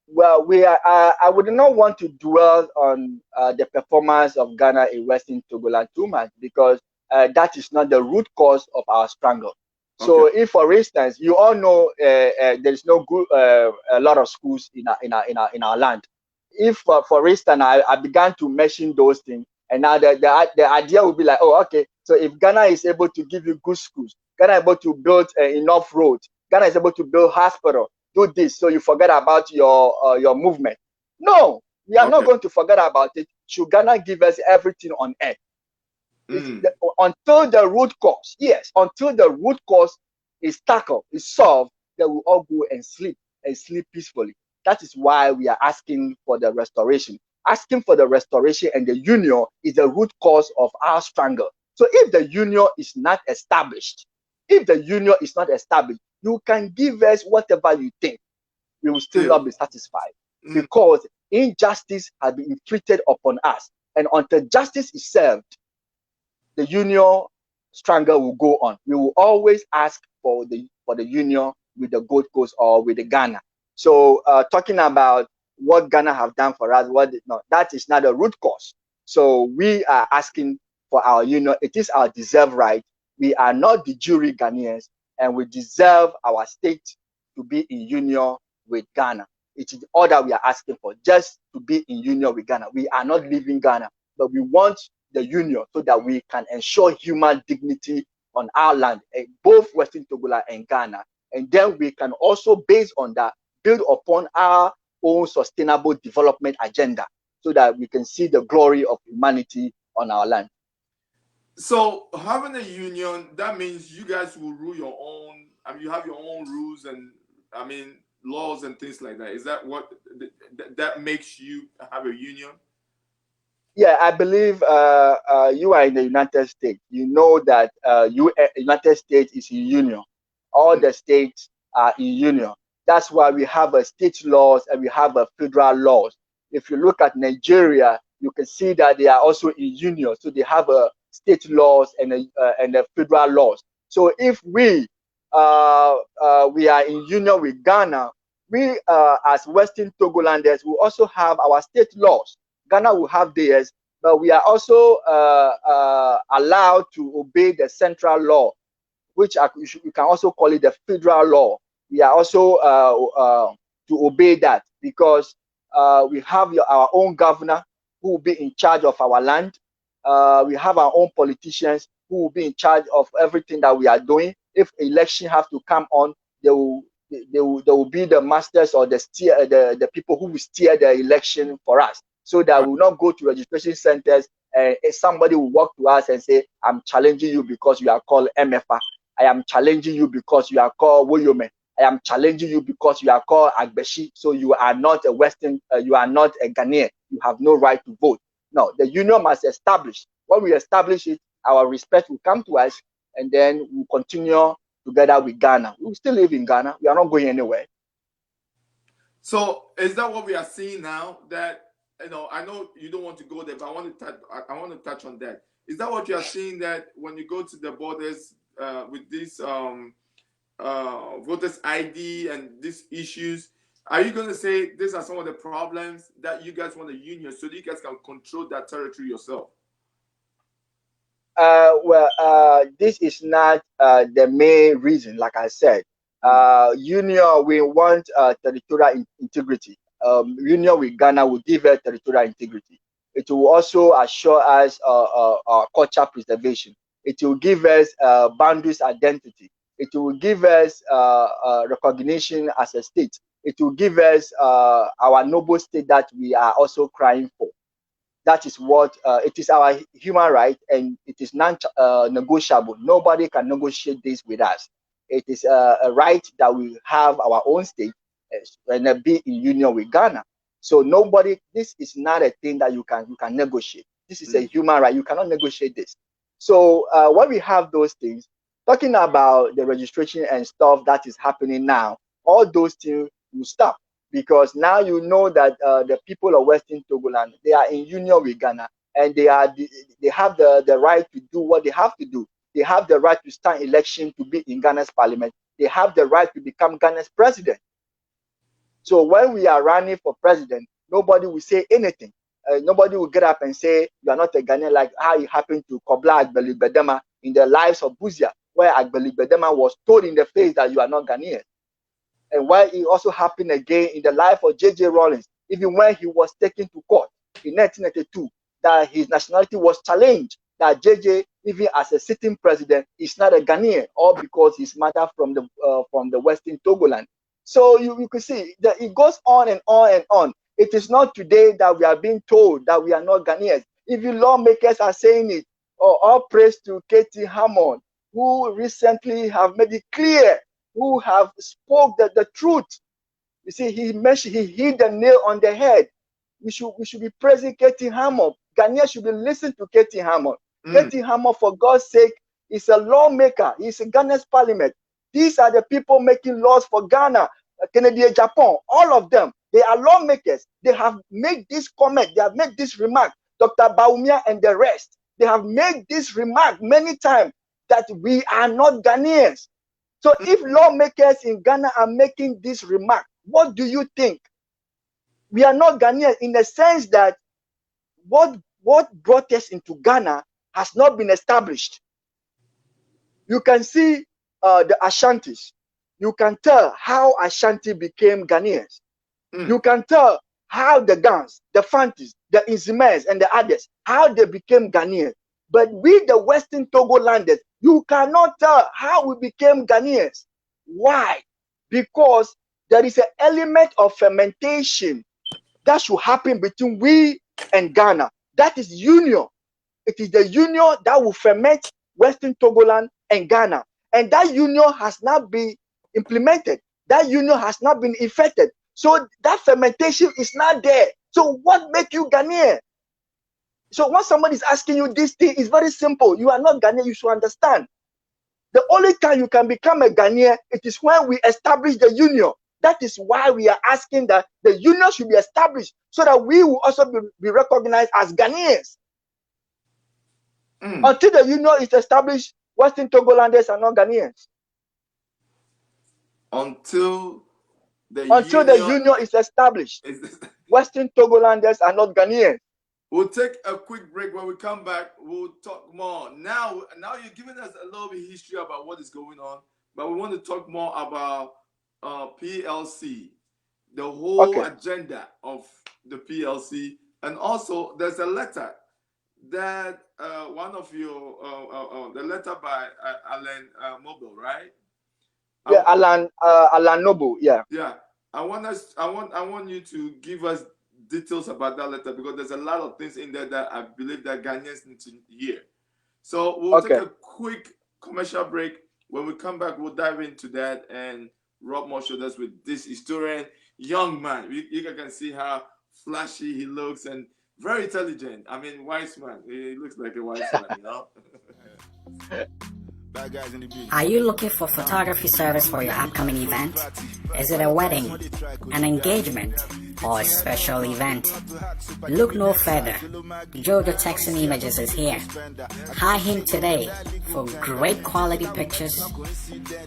Well, we are. I would not want to dwell on the performance of Ghana in Western Togoland too much, because that is not the root cause of our struggle. So, if, for instance, you all know there is no good a lot of schools in our land. If, for instance, I began to mention those things, and now the idea will be like, oh, okay. So if Ghana is able to give you good schools, Ghana is able to build enough roads, Ghana is able to build hospital, do this, so you forget about your movement. No, we are not going to forget about it. Should Ghana give us everything on earth? Until the root cause, yes, until the root cause is tackled, is solved, then we all go and sleep peacefully. That is why we are asking for the restoration. Asking for the restoration and the union is the root cause of our struggle. So if the union is not established, you can give us whatever you think. We will still not be satisfied, because injustice has been inflicted upon us. And until justice is served, the union struggle will go on. We will always ask for the union with the Gold Coast or with the Ghana. So talking about what Ghana have done for us, that is not a root cause. So we are asking for our union. It is our deserved right. We are not the jury Ghanaians, and we deserve our state to be in union with Ghana. It is all that we are asking for, just to be in union with Ghana. We are not leaving Ghana, but we want the union so that we can ensure human dignity on our land, both Western Togoland and Ghana. And then we can also, based on that, build upon our own sustainable development agenda, so that we can see the glory of humanity on our land. So having a union, that means you guys will rule your own. I mean, you have your own rules and, I mean, laws and things like that. Is that what that makes you have a union? Yeah, I believe you are in the United States. You know that United States is in union. All the states are in union. That's why we have a state laws and we have a federal laws. If you look at Nigeria, you can see that they are also in union. So they have a state laws and a federal laws. So if we are in union with Ghana, we as Western Togolanders will also have our state laws. Ghana will have theirs, but we are also allowed to obey the central law, which you can also call it the federal law. We are also to obey that, because we have our own governor who will be in charge of our land. We have our own politicians who will be in charge of everything that we are doing. If election have to come on, they will be the masters or the people who will steer the election for us, so that we will not go to registration centers and somebody will walk to us and say, I'm challenging you because you are called MFA. I am challenging you because you are called Woyome. I am challenging you because you are called Agbeshi. So you are not a Western, you are not a Ghanaian. You have no right to vote. No, the union must establish. When we establish it, our respect will come to us, and then we'll continue together with Ghana. We will still live in Ghana. We are not going anywhere. So is that what we are seeing now? That, you know, I know you don't want to go there, but I want to touch on that. Is that what you are seeing, that when you go to the borders with this voters ID and these issues, are you going to say these are some of the problems that you guys want a union so that you guys can control that territory yourself? This is not the main reason. Like I said, union, we want territorial integrity. Union with Ghana will give us territorial integrity. It will also assure us culture preservation. It will give us boundaries identity. It will give us recognition as a state. It will give us our noble state that we are also crying for. That is what it is, our human right, and it is non-negotiable. Nobody can negotiate this with us. It is a right that we have our own state and be in union with Ghana. So nobody, this is not a thing that you can negotiate. This is a human right. You cannot negotiate this. So when we have those things, talking about the registration and stuff that is happening now, all those things will stop. Because now you know that the people of Western Togoland, they are in union with Ghana, and they have the right to do what they have to do. They have the right to stand election to be in Ghana's parliament. They have the right to become Ghana's president. So when we are running for president, nobody will say anything. Nobody will get up and say you are not a Ghanaian, like how it happened to Kobla Agbeli Bedema in the lives of Buzia, where Agbeli Bedema was told in the face that you are not Ghanaian. And why it also happened again in the life of J.J. Rawlings, even when he was taken to court in 1992, that his nationality was challenged, that J.J., even as a sitting president, is not a Ghanaian, all because his mother from the Western Togoland. So you can see that it goes on and on and on. It is not today that we are being told that we are not Ghanaians. Even lawmakers are saying it. All praise to Katie Hammond, who recently have made it clear, who have spoke the truth. You see, he hit the nail on the head. We should be praising Katie Hammond. Ghanaians should be listening to Katie Hammond. Katie Hammond, for God's sake, is a lawmaker. He's in Ghana's parliament. These are the people making laws for Ghana, Canada, Japan, all of them. They are lawmakers. They have made this comment. They have made this remark. Dr. Baumia and the rest, they have made this remark many times that we are not Ghanaians. So if lawmakers in Ghana are making this remark, what do you think? We are not Ghanaians in the sense that what brought us into Ghana has not been established. You can see the Ashantis. You can tell how Ashanti became Ghanaians. You can tell how the Gans, the Fantis, the Inzimes, and the others, how they became Ghanaians. But we, the Western Togolanders, you cannot tell how we became Ghanaians. Why? Because there is an element of fermentation that should happen between we and Ghana. That is union. It is the union that will ferment Western Togoland and Ghana. And that union has not been implemented. That union has not been effected. So that fermentation is not there. So what makes you Ghanaian? So when somebody is asking you this thing, it's very simple. You are not Ghanaian, you should understand. The only time you can become a Ghanaian, it is when we establish the union. That is why we are asking that the union should be established so that we will also be recognized as Ghanaians. Until the union is established, Western Togolanders are not Ghanaians. Until the union is established, Western Togolanders are not Ghanaians. We'll take a quick break. When we come back, we'll talk more. Now you're giving us a little bit of history about what is going on, but we want to talk more about PLC, the whole agenda of the PLC, and also there's a letter that one of your the letter by Alan Mobile, right? Yeah, Alan Noble. Yeah. Yeah, I want you to give us details about that letter, because there's a lot of things in there that I believe that Ghanaians need to hear. So we'll take a quick commercial break. When we come back, we'll dive into that and rub more shoulders with this historian, young man. You can see how flashy he looks and very intelligent. I mean, wise man. He looks like a wise man, you know. Are you looking for photography service for your upcoming event? Is it a wedding, an engagement, or a special event? Look no further. Jojo Texan Images is here. Hire him today for great quality pictures,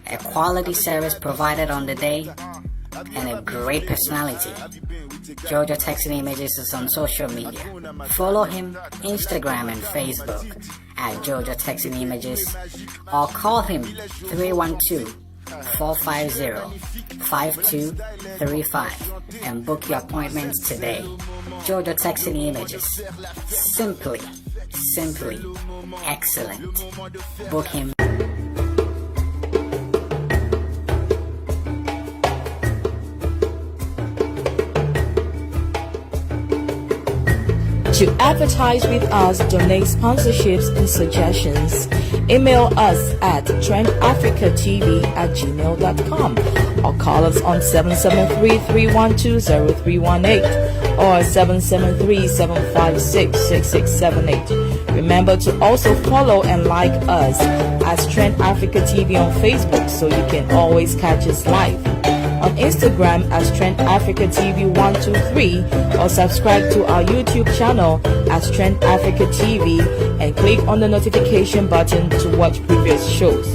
a quality service provided on the day, and a great personality. Jojo Texan Images is on social media. Follow him Instagram and Facebook at Jojo Texan Images, or call him 312-450-5235 and book your appointments today. Jojo Texan Images. Simply excellent. Book him. To advertise with us, donate sponsorships and suggestions, email us at trendafricatv@gmail.com or call us on 773-312-0318 or 773-756-6678. Remember to also follow and like us as Trend Africa TV on Facebook so you can always catch us live. On Instagram as Trend Africa TV 123 or subscribe to our YouTube channel as Trend Africa TV and click on the notification button to watch previous shows.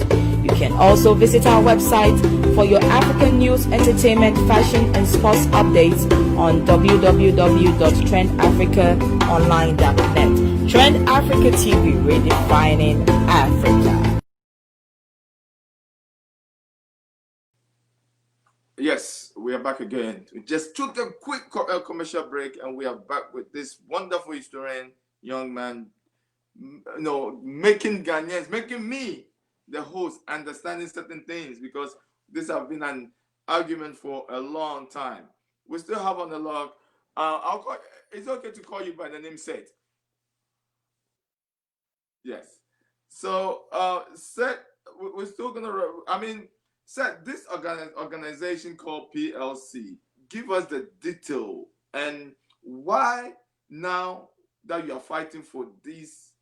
You can also visit our website for your African news, entertainment, fashion and sports updates on www.trendafricaonline.net. Trend Africa TV, redefining Africa. Yes, we are back again. We just took a quick commercial break, and we are back with this wonderful historian, young man, making Ghanaians, making me, the host, understanding certain things, because this has been an argument for a long time. We still have on the log. It's okay to call you by the name Seth. Yes. So, Seth, we're still gonna. Seth, this organization called PLC, give us the detail and why now that you are fighting for this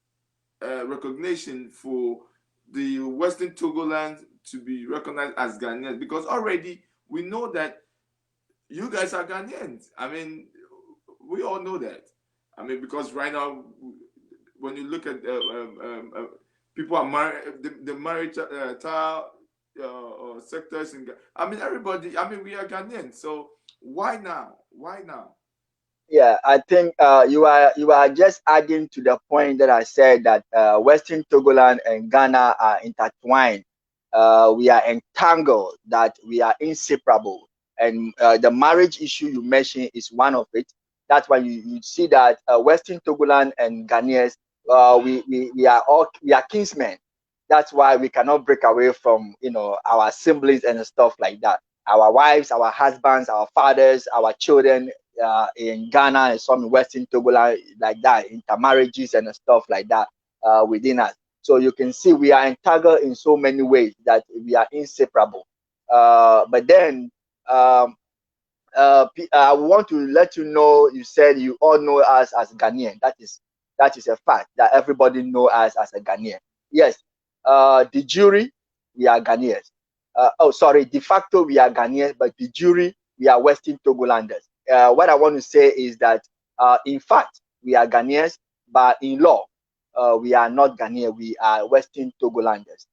recognition for the Western Togoland to be recognized as Ghanaians, because already we know that you guys are Ghanaians. We all know that. Because right now, when you look at people are married, the marriage sectors in everybody. We are Ghanaians. So why now? Yeah, I think you are just adding to the point that I said that Western Togoland and Ghana are intertwined. We are entangled, that we are inseparable, and the marriage issue you mentioned is one of it. That's why you see that Western Togoland and Ghanaians, we are kinsmen. That's why we cannot break away from our siblings and stuff like that. Our wives, our husbands, our fathers, our children in Ghana and some in Western Togoland, like that, intermarriages and stuff like that within us. So you can see we are entangled in so many ways that we are inseparable. But then I want to let you know, you said you all know us as Ghanaian. That is a fact, that everybody know us as a Ghanaian. Yes, the jury, we are Ghanaians. De facto we are Ghanaians, but the jury, we are Western Togolanders. What I want to say is that in fact we are Ghanaians, but in law we are not Ghanaian. We are Western Togolanders.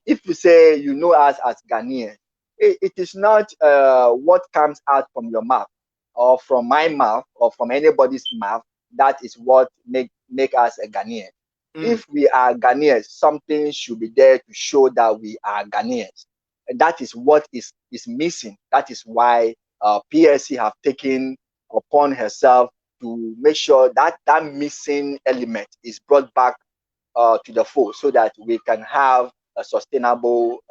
If you say you know us as Ghanaians, it is not what comes out from your mouth or from my mouth or from anybody's mouth that is what make us a Ghanaian. If we are Ghanaians, something should be there to show that we are Ghanaians. And that is what is missing. That is why P.L.C have taken upon herself to make sure that that missing element is brought back to the fold, so that we can have a sustainable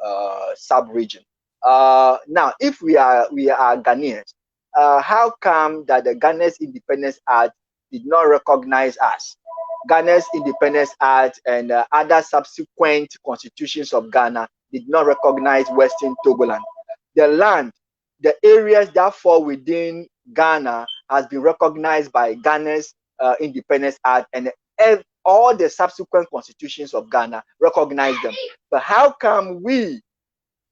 sub-region. Now, if we are Ghanaians, how come that the Ghana's Independence Act did not recognize us? Ghana's Independence Act and other subsequent constitutions of Ghana did not recognize Western Togoland. The land, the areas that fall within Ghana has been recognized by Ghana's Independence Act, and all the subsequent constitutions of Ghana recognize them. But how come we,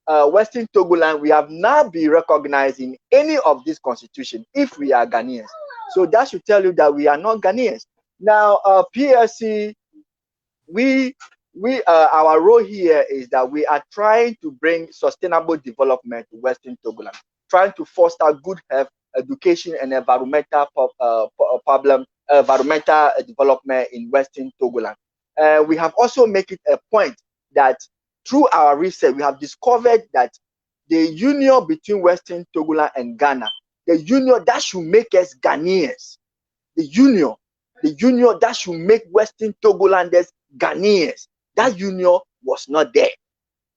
Western Togoland, we have not been recognized in any of these constitutions if we are Ghanaians? So that should tell you that we are not Ghanaians. Now, PLC, our role here is that we are trying to bring sustainable development to Western Togoland, trying to foster good health, education, and environmental development in Western Togoland. We have also made it a point that through our research, we have discovered that the union between Western Togoland and Ghana, the union that should make us Ghanaians, the union that should make Western Togolanders Ghanaians, that union was not there.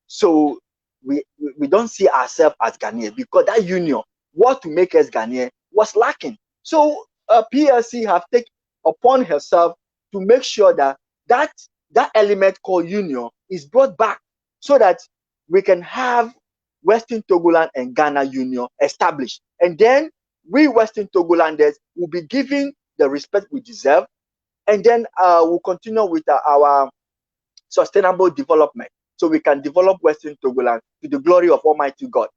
So we don't see ourselves as Ghanaians, because that union, what to make us Ghanaian, was lacking. So PLC have taken upon herself to make sure that that element called union is brought back, so that we can have Western Togoland and Ghana union established. And then we Western Togolanders will be given the respect we deserve, and then we'll continue with our sustainable development, so we can develop Western Togoland to the glory of Almighty God.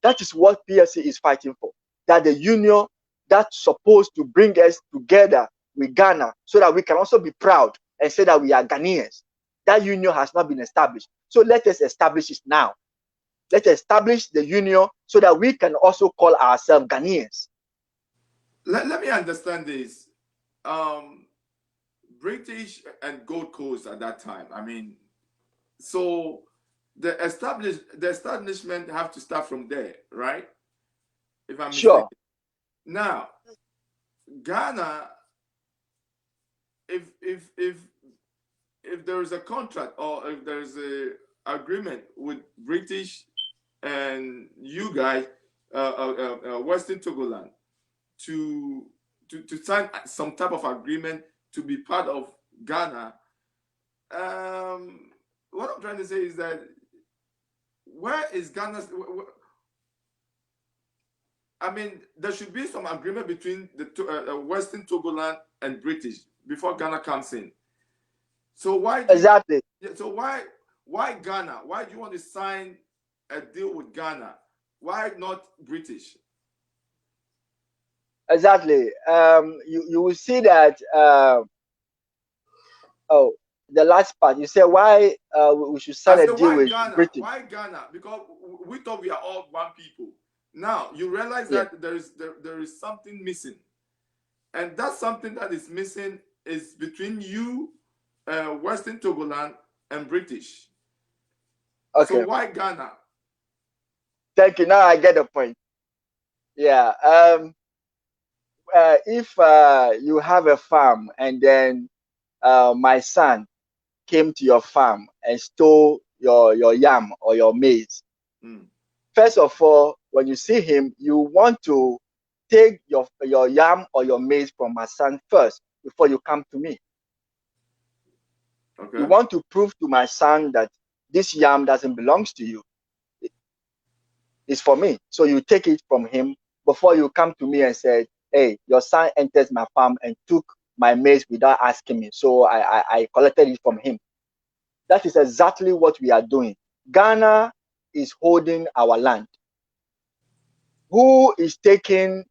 That is what PLC is fighting for, that the union that's supposed to bring us together with Ghana, so that we can also be proud and say that we are Ghanaians. That union has not been established. So let us establish it now. Let's establish the union so that we can also call ourselves Ghanaians. Let me understand this. British and Gold Coast at that time. I mean, so the establishment have to start from there, right? If I'm sure. mistaken. Now, Ghana, if there is a contract, or if there's a agreement with British and you guys, Western Togoland, to sign some type of agreement to be part of Ghana, what I'm trying to say is that where is Ghana's? I mean, there should be some agreement between the Western Togoland and British before Ghana comes in. So why? Exactly. So why Ghana? Why do you want to sign a deal with Ghana? Why not British? Exactly. You will see that. The last part you said, why we should sign a deal with British? Why Ghana? Because we thought we are all one people. Now you realize that there is something missing, and that something that is missing is between you, Western Togoland, and British. Okay. So why Ghana? Thank you. Now I get the point. Yeah. If you have a farm, and then my son came to your farm and stole your yam or your maize. First of all, when you see him, you want to take your yam or your maize from my son first before you come to me. Okay. You want to prove to my son that this yam doesn't belong to you. It's for me. So you take it from him before you come to me and say, hey, your son enters my farm and took my maize without asking me. So I collected it from him. That is exactly what we are doing. Ghana is holding our land. Who is taking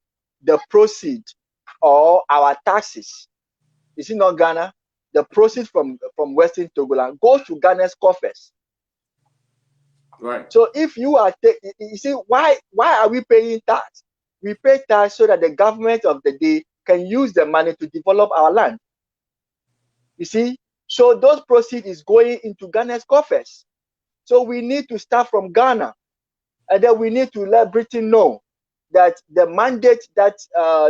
the proceeds or our taxes? Is it not Ghana? The proceeds from Western Togoland goes to Ghana's coffers. Right. So if you are you see, why are we paying tax? We pay tax so that the government of the day can use the money to develop our land. You see, so those proceeds is going into Ghana's coffers. So we need to start from Ghana, and then we need to let Britain know that the mandate that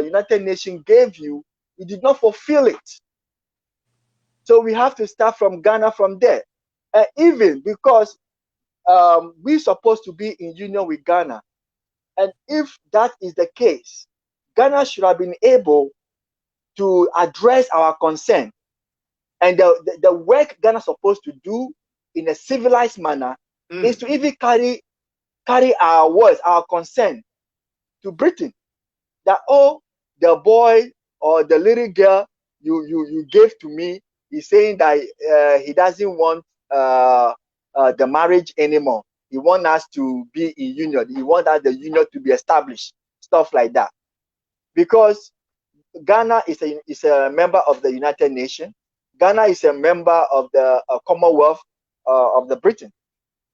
United Nations gave you We did not fulfill it. So we have to start from Ghana from there. Even because we're supposed to be in union with Ghana. And if that is the case, Ghana should have been able to address our concern. And the work Ghana is supposed to do in a civilized manner is to even carry our words, our concern to Britain. That, oh, the boy or the little girl you gave to me is saying that he doesn't want the marriage anymore. He wants us to be in union. He wants us the union to be established. Stuff like that. Because Ghana is a member of the United Nations. Ghana is a member of the Commonwealth of the Britain.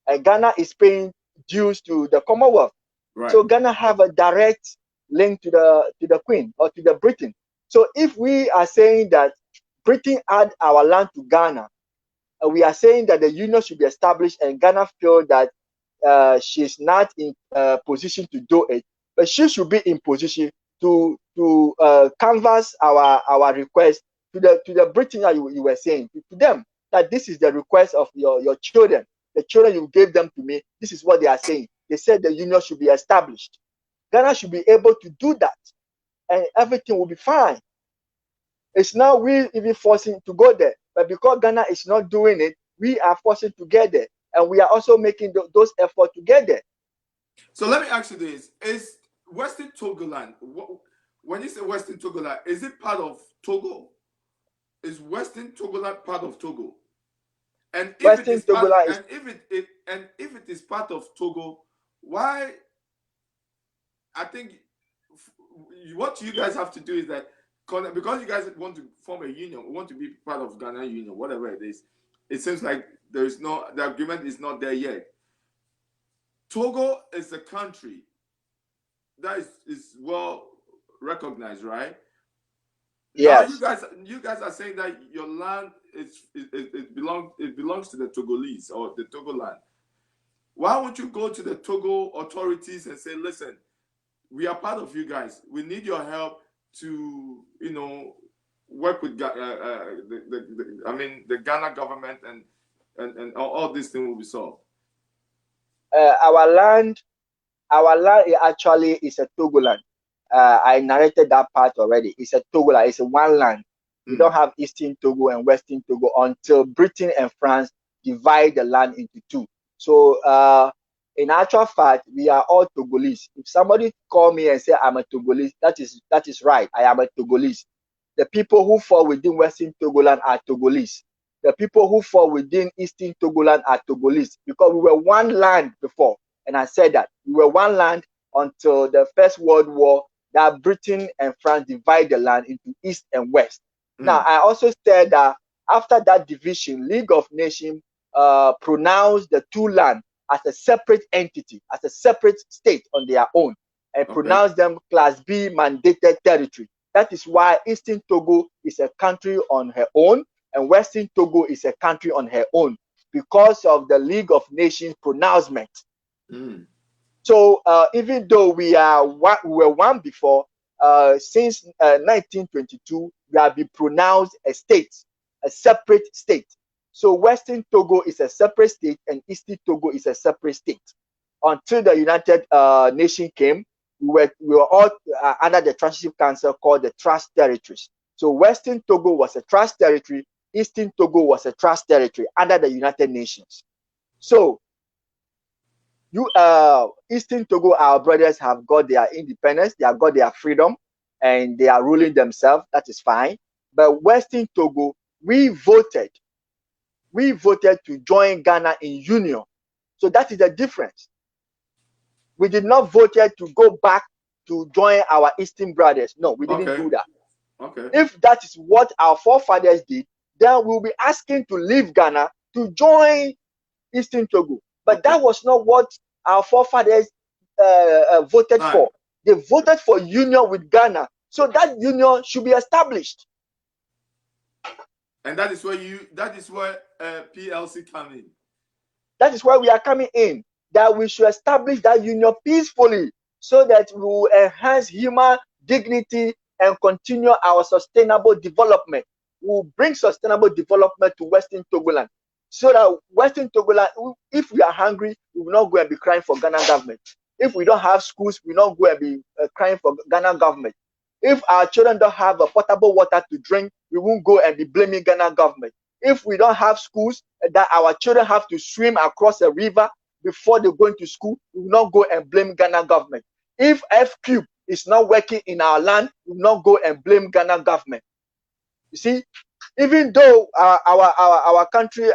And Ghana is paying dues to the Commonwealth. Right. So Ghana have a direct link to the Queen or to the Britain. So if we are saying that Britain add our land to Ghana, we are saying that the union should be established, and Ghana feel that she's not in position to do it, but she should be in position to canvass our request to the Britain that you were saying to them, that this is the request of your children. The children you gave them to me, this is what they are saying. They said the union should be established. Ghana should be able to do that, and everything will be fine. It's now we even forcing to go there, but because Ghana is not doing it, we are forcing to get there, and we are also making those efforts to get there. So let me ask you this: is Western Togoland, when you say Western Togoland, is it part of Togo? Is Western Togoland part of Togo? And if Western it is part, Togoland is, and if it is part of Togo, why? I think what you guys have to do is that, because you guys want to form a union, want to be part of Ghana Union, whatever it is, it seems like the agreement is not there yet. Togo is a country that is well recognized, right? yes. Now you guys are saying that your land it belongs to the Togolese or the Togoland. Why won't you go to the Togo authorities and say, listen, we are part of you guys. We need your help to, work with the Ghana government, and all these things will be solved. Our land actually is a Togoland. I narrated that part already. It's a Togoland. It's a one land. We don't have Eastern Togo and Western Togo until Britain and France divide the land into two. So in actual fact, we are all Togolese. If somebody call me and say I'm a Togolese, that is right. I am a Togolese. The people who fall within Western Togoland are Togolese. The people who fall within Eastern Togoland are Togolese, because we were one land before. And I said that we were one land until the First World War, that Britain and France divide the land into East and West. Now, I also said that after that division, League of Nations pronounced the two lands as a separate entity, as a separate state on their own, and pronounced them Class B mandated territory. That is why Eastern Togo is a country on her own, and Western Togo is a country on her own, because of the League of Nations pronouncement. So even though we were one before, since 1922, we have been pronounced a state, a separate state. So Western Togo is a separate state, and Eastern Togo is a separate state. Until the United Nations came, we were all under the Transitive Council called the Trust Territories. So Western Togo was a trust territory, Eastern Togo was a trust territory under the United Nations. So Eastern Togo, our brothers have got their independence, they have got their freedom, and they are ruling themselves. That is fine. But Western Togo, we voted to join Ghana in union. So that is the difference. We did not vote to go back to join our Eastern brothers. No, we didn't do that. Okay. If that is what our forefathers did, then we'll be asking to leave Ghana to join Eastern Togo. But that was not what our forefathers voted for. They voted for union with Ghana. So that union should be established. And that is where P.L.C. come in. That is where we are coming in. That we should establish that union peacefully, so that we will enhance human dignity and continue our sustainable development. We will bring sustainable development to Western Togoland, so that Western Togoland, if we are hungry, we will not go and be crying for Ghana government. If we don't have schools, we will not go and be crying for Ghana government. If our children don't have a potable water to drink, we won't go and be blaming Ghana government. If we don't have schools, that our children have to swim across a river before they go into school, we will not go and blame Ghana government. If F-Cube is not working in our land, we will not go and blame Ghana government. You see, even though our country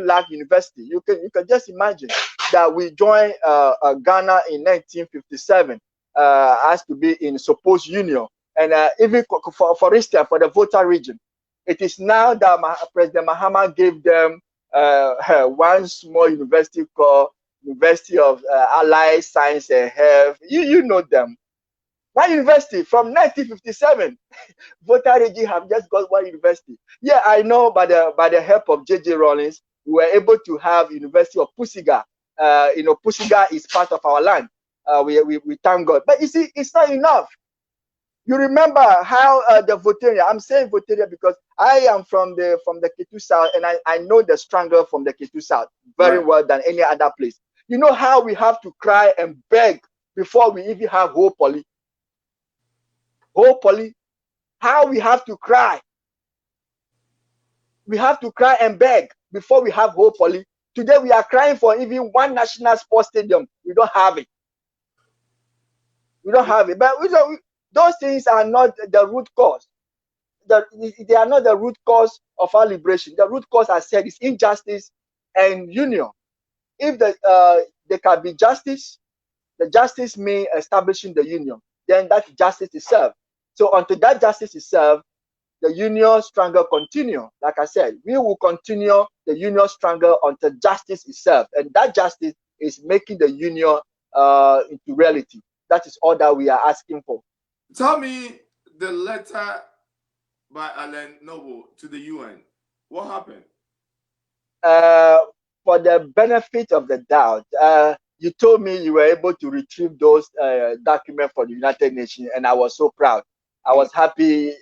lack university, you can just imagine that we joined Ghana in 1957 as to be in supposed union, and even for instance for the Volta region, it is now that President Mahama gave them one small university called University of Allied Science and Health. You know them. One university from 1957. Volta region have just got one university. Yeah, I know by the help of J.J. Rawlings, we were able to have University of Pusiga. Pusiga is part of our land. We thank God. But you see, it's not enough. You remember how the Voteria, I'm saying Voteria because I am from the Ketu South, and I know the struggle from the Ketu South very well than any other place. You know how we have to cry and beg before we even have whole poly. Whole poly. How we have to cry. We have to cry and beg before we have whole poly. Today we are crying for even one national sports stadium. We don't have it. We don't have it. But those things are not the root cause. They are not the root cause of our liberation. The root cause, I said, is injustice and union. If there can be justice, the justice means establishing the union. Then that justice is served. So until that justice is served, the union struggle continue. Like I said, we will continue the union struggle until justice is served. And that justice is making the union into reality. That is all that we are asking for. Tell me the letter by Alan Noble to the UN. What happened? For the benefit of the doubt, you told me you were able to retrieve those documents from the United Nations, and I was so proud. I was happy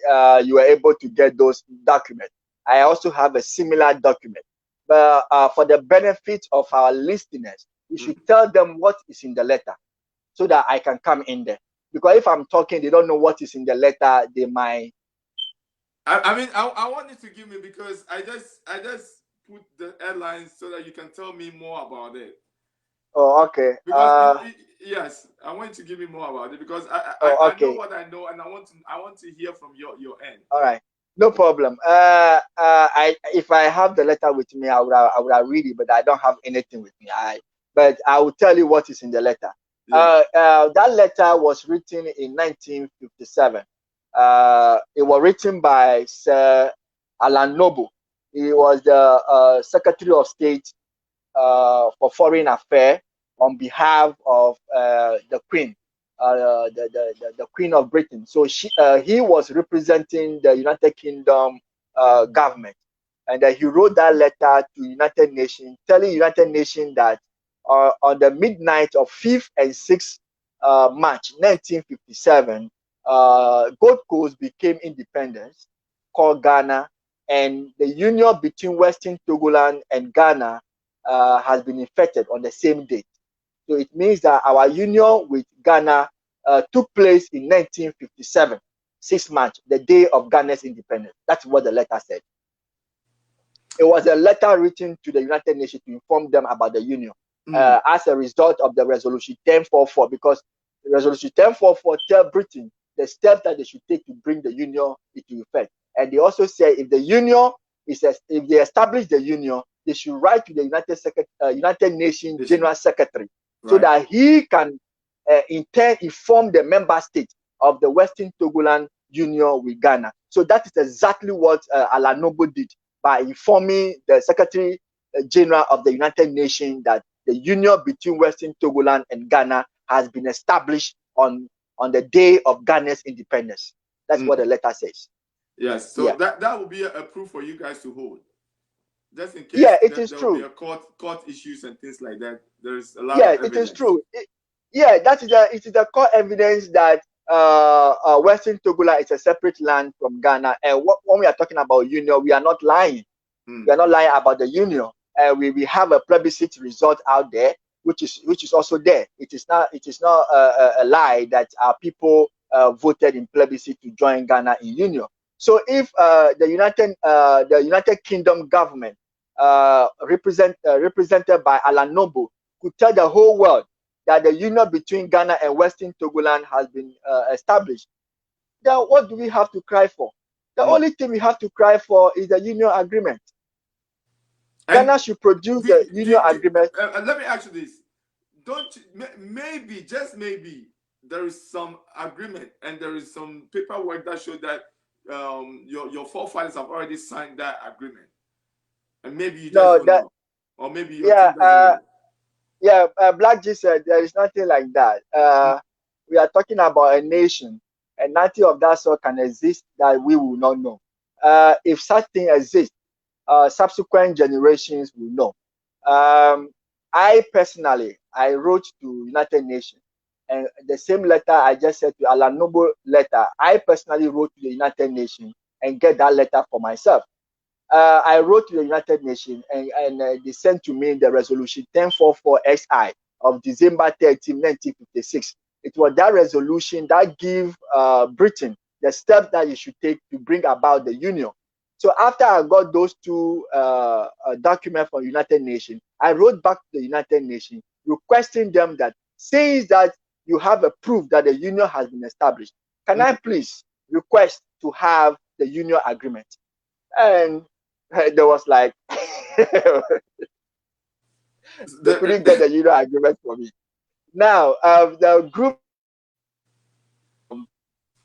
you were able to get those documents. I also have a similar document. But for the benefit of our listeners, we should tell them what is in the letter so that I can come in there. Because if I'm talking, they don't know what is in the letter, they might. I want you to give me, because I just put the headlines so that you can tell me more about it. Oh, okay. Because yes, I want you to give me more about it, because I know what I know, and I want to hear from your end. All right, no problem. If I have the letter with me, I would read it, but I don't have anything with me. But I will tell you what is in the letter. Yeah. That letter was written in 1957. It was written by Sir Alan Noble. He was the Secretary of State for Foreign Affairs on behalf of the Queen, the Queen of Britain. So he was representing the United Kingdom government, and he wrote that letter to United Nations, telling United Nations that on the midnight of 5th and 6th March 1957, Gold Coast became independent, called Ghana, and the union between Western Togoland and Ghana has been effected on the same date. So it means that our union with Ghana took place in 1957, 6th March, the day of Ghana's independence. That's what the letter said. It was a letter written to the United Nations to inform them about the union. As a result of the resolution 1044, because the resolution 1044 tells Britain the steps that they should take to bring the union into effect. And they also say if the union if they establish the union, they should write to the United Nations General Secretary, so that he can in turn inform the member states of the Western Togoland Union with Ghana. So that is exactly what Alan Noble did by informing the Secretary General of the United Nations that the union between Western Togoland and Ghana has been established on the day of Ghana's independence. That's what the letter says. Yes, so that would be a proof for you guys to hold, just in case. Yeah, it is true. There will be court issues and things like that. There's a lot. Yeah, of it is true. It is the court evidence that Western Togoland is a separate land from Ghana. And when we are talking about union, we are not lying. We are not lying about the union. We have a plebiscite result out there, which is also there. It is not a lie that our people voted in plebiscite to join Ghana in union. So if the United Kingdom government, represented by Alan Noble, could tell the whole world that the union between Ghana and Western Togoland has been established, then what do we have to cry for? The only thing we have to cry for is the union agreement. Ghana should produce the union agreement. Let me ask you this: don't maybe, just maybe, there is some agreement and there is some paperwork that shows that your forefathers have already signed that agreement, and maybe you just don't know, or maybe your team doesn't know. Black G said there is nothing like that. We are talking about a nation, and nothing of that sort can exist that we will not know. If such thing exists, subsequent generations will know. I personally, I wrote to United Nations, and the same letter I just said to Alan Noble letter, I personally wrote to the United Nations and get that letter for myself. I wrote to the United Nations, and they sent to me the resolution 1044 XI of December 13, 1956. It was that resolution that gave Britain the steps that you should take to bring about the union. So after I got those two documents from United Nations, I wrote back to the United Nations requesting them that, since that you have a proof that the union has been established, can I please request to have the union agreement? And there was like, they couldn't get the union agreement for me. Now, the group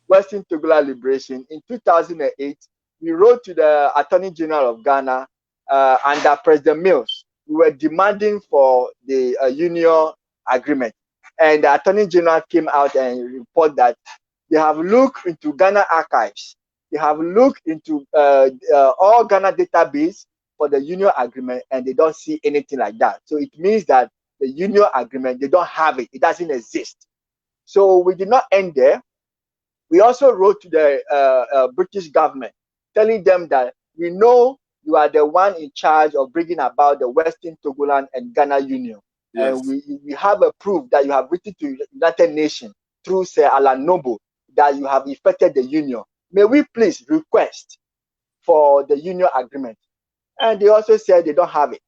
Western Togoland Liberation in 2008, we wrote to the Attorney General of Ghana under President Mills. We were demanding for the union agreement, and the Attorney General came out and reported that they have looked into Ghana archives. They have looked into all Ghana database for the union agreement, and they don't see anything like that. So it means that the union agreement, they don't have it. It doesn't exist. So we did not end there. We also wrote to the British government, telling them that we know you are the one in charge of bringing about the Western Togoland and Ghana Union. Yes. And we have a proof that you have written to the United Nations through Sir Alan Noble that you have effected the union. May we please request for the union agreement? And they also said they don't have it.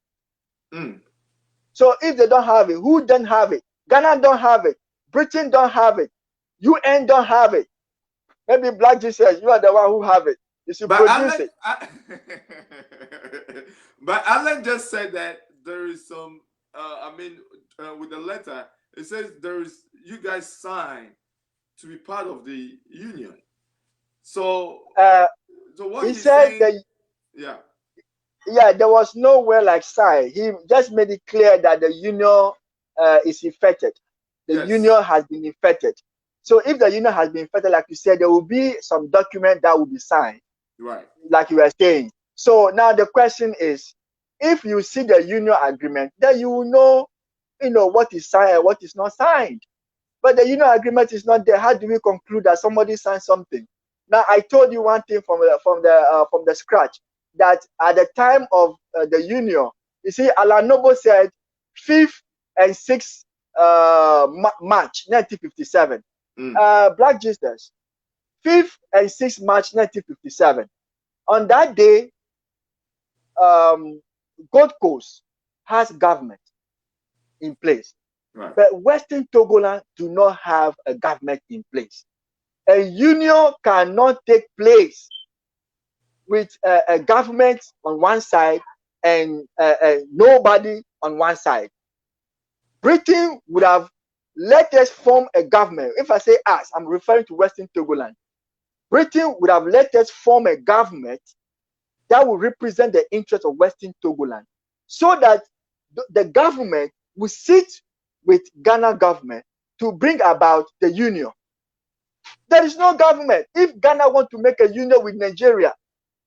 So if they don't have it, who then have it? Ghana don't have it. Britain don't have it. UN don't have it. Maybe Black G says you are the one who have it. You should produce it. But Alan just said that there is some, with the letter, it says you guys signed to be part of the union. So, so what he said saying, that, there was nowhere like sign. He just made it clear that the union is effected. The union has been effected. So if the union has been effected, like you said, there will be some document that will be signed. Right. Like you were saying. So now the question is, if you see the union agreement, then you will know, what is signed and what is not signed. But the union agreement is not there. How do we conclude that somebody signed something? Now I told you one thing from the scratch, that at the time of the union, you see, Alan Noble said 5th and 6th March 1957. Black Jesus, 5th and 6th March 1957. On that day, Gold Coast has government in place. Right. But Western Togoland do not have a government in place. A union cannot take place with a government on one side and nobody on one side. Britain would have let us form a government. If I say us, I'm referring to Western Togoland. Britain would have let us form a government that will represent the interests of Western Togoland, so that the government will sit with Ghana government to bring about the union. There is no government. If Ghana want to make a union with Nigeria,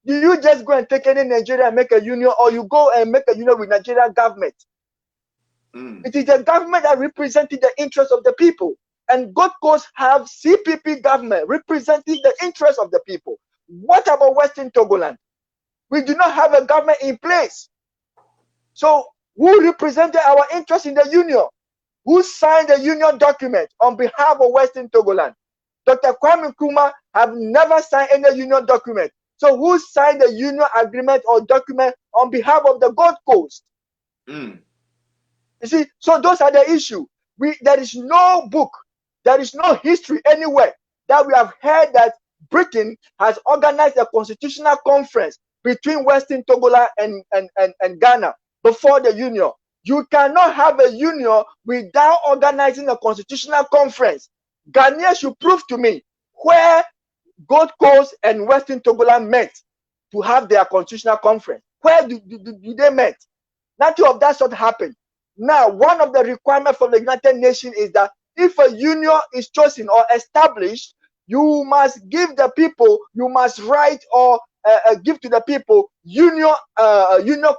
do you just go and take any Nigeria and make a union, or you go and make a union with Nigerian government? It is the government that represented the interests of the people. and Gold Coast have CPP government representing the interests of the people. What about Western Togoland? We do not have a government in place. So who represented our interests in the union? Who signed the union document on behalf of Western Togoland? Dr. Kwame Nkrumah have never signed any union document. So who signed the union agreement or document on behalf of the Gold Coast? You see, so those are the issue. There is no book, there is no history anywhere that we have heard that Britain has organized a constitutional conference between Western Togoland and Ghana before the union. You cannot have a union without organizing a constitutional conference. Ghanaians should prove to me where Gold Coast and Western Togoland met to have their constitutional conference. Where do they met? Nothing of that sort happened. Now, one of the requirements for the United Nations is that if a union is chosen or established, you must give the people, you must write or give to the people union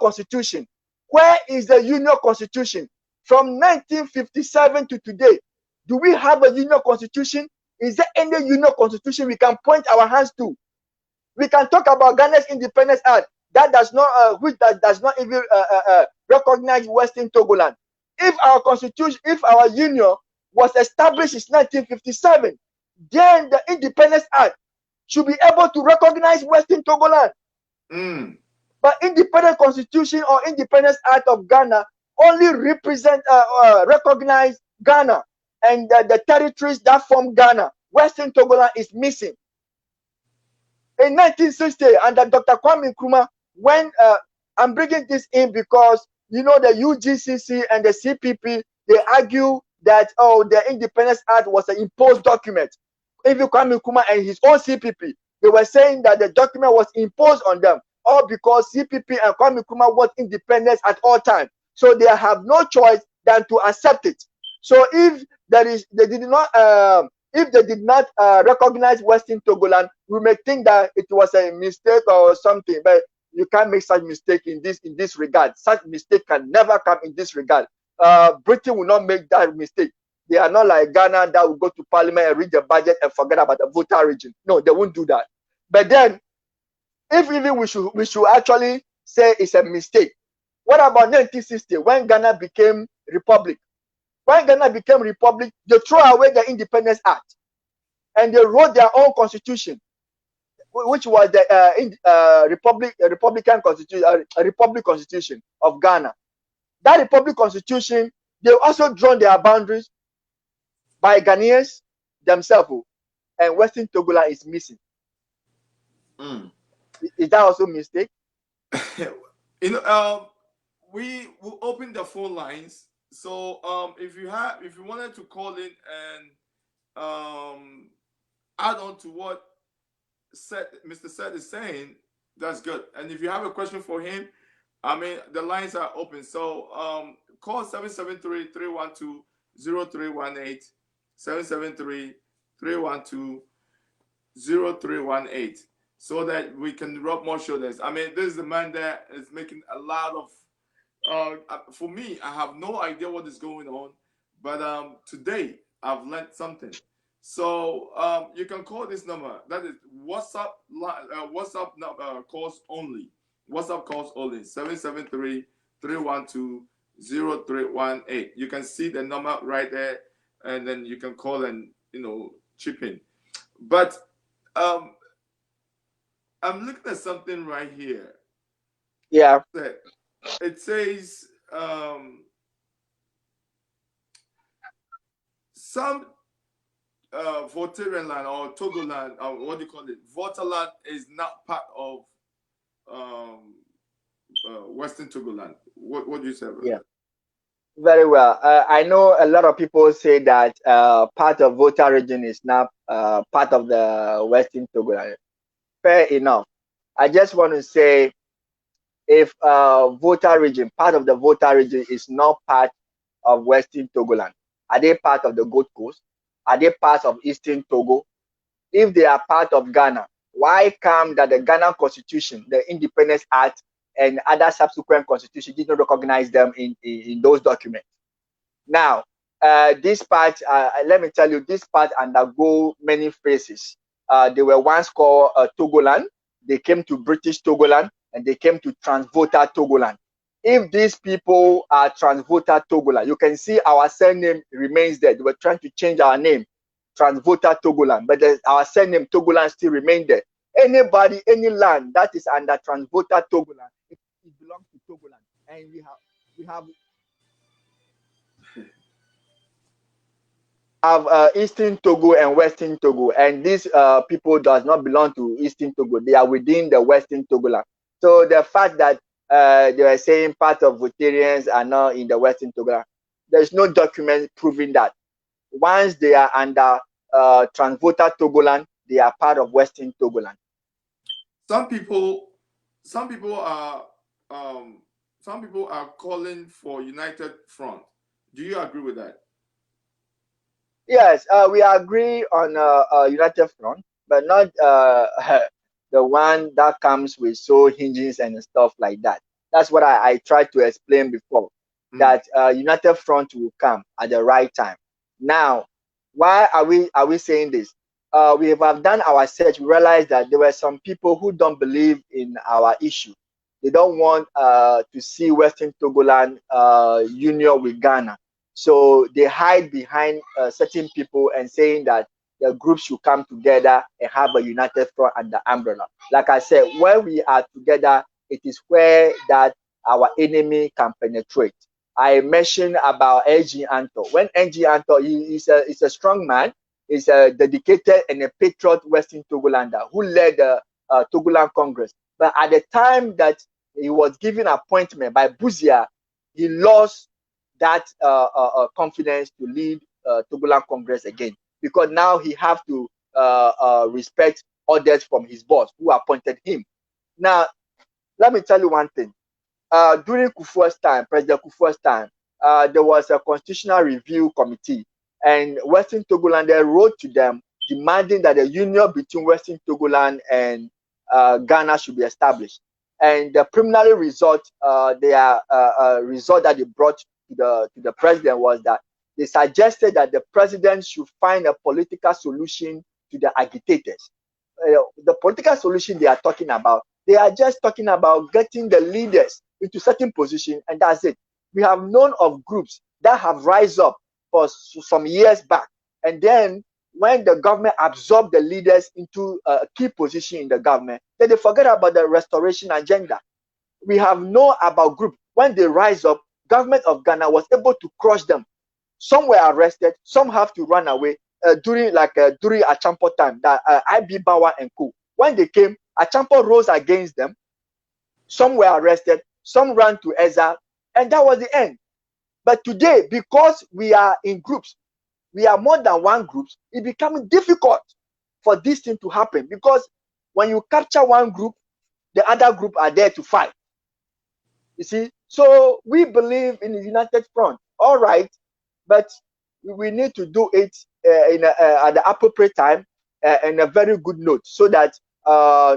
constitution. Where is the union constitution? From 1957 to today, do we have a union constitution? Is there any union constitution we can point our hands to? We can talk about Ghana's Independence Act that does not, which does not even recognize Western Togoland. If our constitution, if our union was established in 1957, then the Independence Act should be able to recognize Western Togoland. But Independent Constitution or Independence Act of Ghana only recognize Ghana and the territories that form Ghana. Western Togoland is missing. In 1960, under Dr. Kwame Nkrumah, when I'm bringing this in because you know the UGCC and the CPP, they argue that the Independence Act was an imposed document. Even Kwame Nkrumah and his own CPP, they were saying that the document was imposed on them, all because CPP and Kwame Nkrumah want independence at all times. So they have no choice than to accept it. So if they did not recognize Western Togoland, we may think that it was a mistake or something, but you can't make such mistake in this regard. Such mistake can never come in this regard. Britain will not make that mistake. They are not like Ghana that will go to parliament and read the budget and forget about the voter region. No, they won't do that. But then, if even we should actually say it's a mistake. What about 1960 when Ghana became republic? When Ghana became republic, they threw away the Independence Act and they wrote their own constitution, which was the Republican Constitution, Republic Constitution of Ghana. That Republic Constitution, they also drawn their boundaries by Ghanaians themselves, and Western Togoland is missing. Is that also a mistake? We will open the phone lines. So if you wanted to call in and add on to what Mr. Seth is saying, that's good. And if you have a question for him, I mean, the lines are open. So call 773-312-0318, 773-312-0318, so that we can rub more shoulders. I mean, this is the man that is making a lot of, for me, I have no idea what is going on, but today I've learned something. So you can call this number. That is WhatsApp calls only. WhatsApp calls only, 773-312-0318. You can see the number right there, and then you can call and chip in. But I'm looking at something right here. Yeah. It says some Voterian land or Togoland, or what do you call it? Voterland is not part of Western Togoland. What do you say about that? Very well. I know a lot of people say that part of Volta region is not part of the Western Togoland. Fair enough. I just want to say, if Volta region, part of the Volta region is not part of Western Togoland, are they part of the Gold Coast? Are they part of Eastern Togo? If they are part of Ghana, why come that the Ghana Constitution, the Independence Act, and other subsequent constitutions did not recognize them in those documents? Now, this part, let me tell you, this part undergo many phases. They were once called Togoland. They came to British Togoland, and they came to Transvoter Togoland. If these people are Transvoter Togoland, you can see our surname remains there. They were trying to change our name, Transvoter Togoland, but our surname Togoland still remains there. Anybody, any land that is under Transvoter Togoland, it belongs to Togoland, and we have Eastern Togo and Western Togo, and these people does not belong to Eastern Togo. They are within the Western Togoland. So the fact that they were saying part of Votarians are not in the Western Togoland, there's no document proving that. Once they are under Transvoter Togoland, they are part of Western Togoland. Some people are calling for United Front. Do you agree with that? Yes, we agree on United Front, but not the one that comes with soul hinges and stuff like that. That's what I tried to explain before, that United Front will come at the right time. Now, why are we saying this? We have done our search. We realized that there were some people who don't believe in our issue. They don't want to see Western Togoland union with Ghana. So they hide behind certain people and saying that the groups should come together and have a united front under umbrella. Like I said, when we are together, it is where that our enemy can penetrate. I mentioned about NG Anto. When NG Anto, he is a strong man, is a dedicated and a patriot Western Togolander who led the Togoland Congress. But at the time that he was given appointment by Buzia, he lost that confidence to lead Togoland Congress again, because now he have to respect orders from his boss who appointed him. Now, let me tell you one thing. During Kufuor's time, President Kufuor's time, there was a constitutional review committee, and Western Togoland wrote to them demanding that a union between Western Togoland and Ghana should be established. And the preliminary result, result that they brought to the president was that they suggested that the president should find a political solution to the agitators. The political solution they are talking about, they are just talking about getting the leaders into certain position, and that's it. We have known of groups that have risen up for some years back, and then when the government absorbed the leaders into a key position in the government, then they forget about the restoration agenda. We have known about groups when they rise up, government of Ghana was able to crush them. Some were arrested, some have to run away during Achampo time, that IB Bawa and Co. When they came, Achampo rose against them. Some were arrested, some ran to exile, and that was the end. But today, because we are in groups, we are more than one group, it becomes difficult for this thing to happen, because when you capture one group, the other group are there to fight. You see, so we believe in the united front, all right, but we need to do it at the appropriate time and a very good note, so that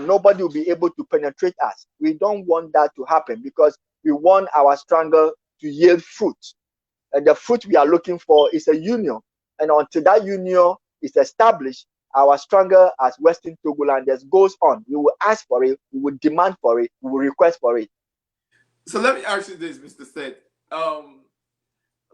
nobody will be able to penetrate us. We don't want that to happen, because we want our struggle to yield fruit. And the fruit we are looking for is a union. And until that union is established, our struggle as Western Togolanders goes on. We will ask for it, we will demand for it, we will request for it. So let me ask you this, Mr. Seth.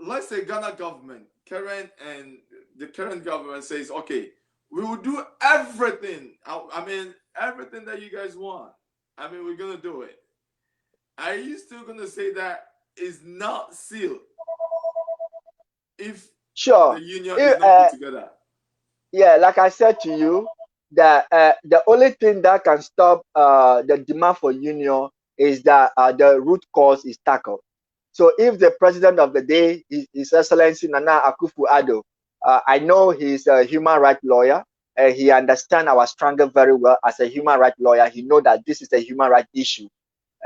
Let's say Ghana government, the current government says, okay, we will do everything. I mean, everything that you guys want. I mean, we're going to do it. Are you still going to say that is not sealed if the union is not put together? Yeah, like I said to you, that the only thing that can stop the demand for union is that the root cause is tackled. So if the president of the day is His Excellency Nana Akufo-Addo, I know he's a human rights lawyer, and he understands our struggle very well. As a human rights lawyer, he knows that this is a human rights issue.